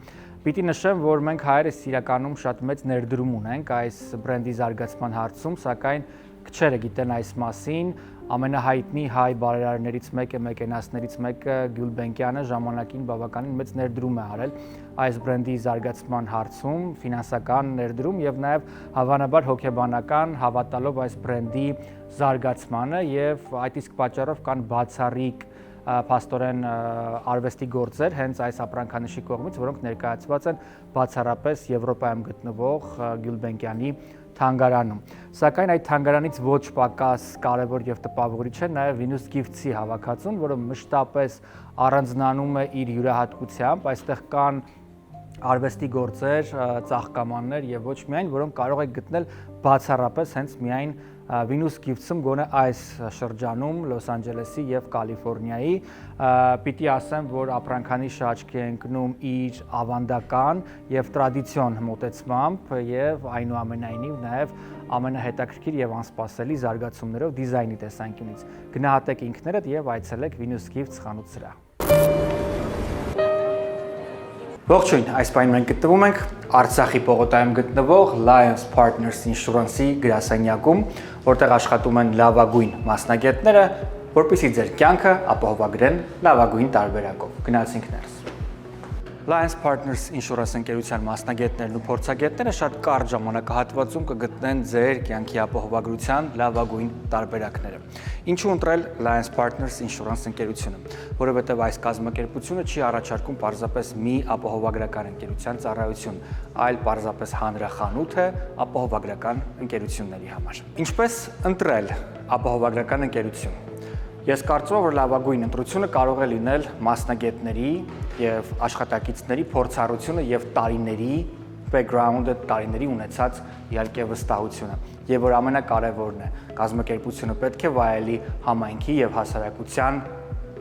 Պիտի նշեմ, որ մենք հայերս իրականում շատ մեծ ներդրում ունենք այս բրենդի զարգացման հարցում, սակայն քչերը գիտեն այս մասին։ Ամենահայտնի հայ բարերարներից մեկը, մեկենասներից մեկը Գյուլբենկյանը ժամանակին բավականին մեծ ներդրում է արել այս բրենդի զարգացման հարցում, ֆինանսական ներդրում եւ նաեւ հավանաբար հոգեբանական, հավատալով այս բրենդի զարգացմանը եւ այդ իսկ պատճառով կան բացառիկ փաստորեն արվեստի գործեր հենց այս ապրանքանիշի կողմից, որոնք ներկայացված են բացառապես Եվրոպայում գտնվող Գյուլբենկյանի թանգարանում։ Սակայն այդ թանգարանից ոչ պակաս կարևոր եւ տպավորիչ է նաեւ Venus Gifts-ի հավաքածուն, որը մշտապես առանձնանում է իր յուրահատկությամբ, այստեղ կան արվեստի գործեր, ծաղկամաններ եւ ոչ միայն, որոնք կարող եք գտնել բացառապես հենց միայն Venus Gifts-ում գոնե այս շրջանում Լոս Անջելեսի եւ Կալիֆոռնիայի պիտի ասեմ, որ ապրանքանիշը աչքի է ընկնում իր ավանդական եւ տրադիցիոն մոտեցմամբ եւ այնուամենայնիվ նաեւ ամենահետաքրքիր եւ անսպասելի զարգացումներով դիզայնի տեսանկյունից։ Գնահատեք ինքներդ եւ այցելեք Venus Gifts խանութսրահ։ Ողջույն, այս պահին մենք գտնվում ենք Արցախի պողոտայում գտնվող Lions Partners Insurance-ի գրասենյակում, որտեղ աշխատում են լավագույն մասնագետները, որպեսզի ձեր կյանքը ապահովագրեն լավագույն տարբերակով։ Գնացինք ներս։ Lions Partners Insurance ընկերության մասնագետներն ու փորձագետները շատ կարճ ժամանակահատվածում կգտնեն ձեր կյանքի ապահովագրության լավագույն տարբերակները։ Ինչու ընտրել Lions Partners Insurance ընկերությունը, որովհետև այս կազմակերպությունը չի առաջարկում պարզապես մի ապահովագրական ընկերության ծառայություն, այլ պարզապես հանրախանութ է ապահովագրական ընկերությունների համար։ Ինչպես ընտրել ապահովագրական ընկերություն։ Ես կարծում եմ, որ լավագույն ընտրությունը կարող է լինել մասնագետների եւ աշխատակիցների փորձառությունը եւ տարիների background-ը, տարիների ունեցած իհարկե վստահությունը, եւ որ ամենակարևորն է, կազմակերպությունը պետք է վայելի համայնքի եւ հասարակության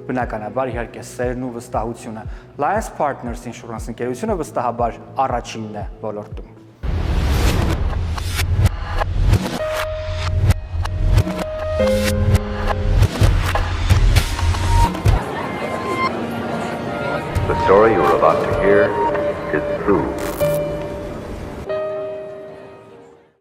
բնականաբար իհարկե սերն ու վստահությունը։ Lions Partners Insurance ընկերությունը վստահաբար առաջինն է ոլորտում։
The story you're about to hear is true.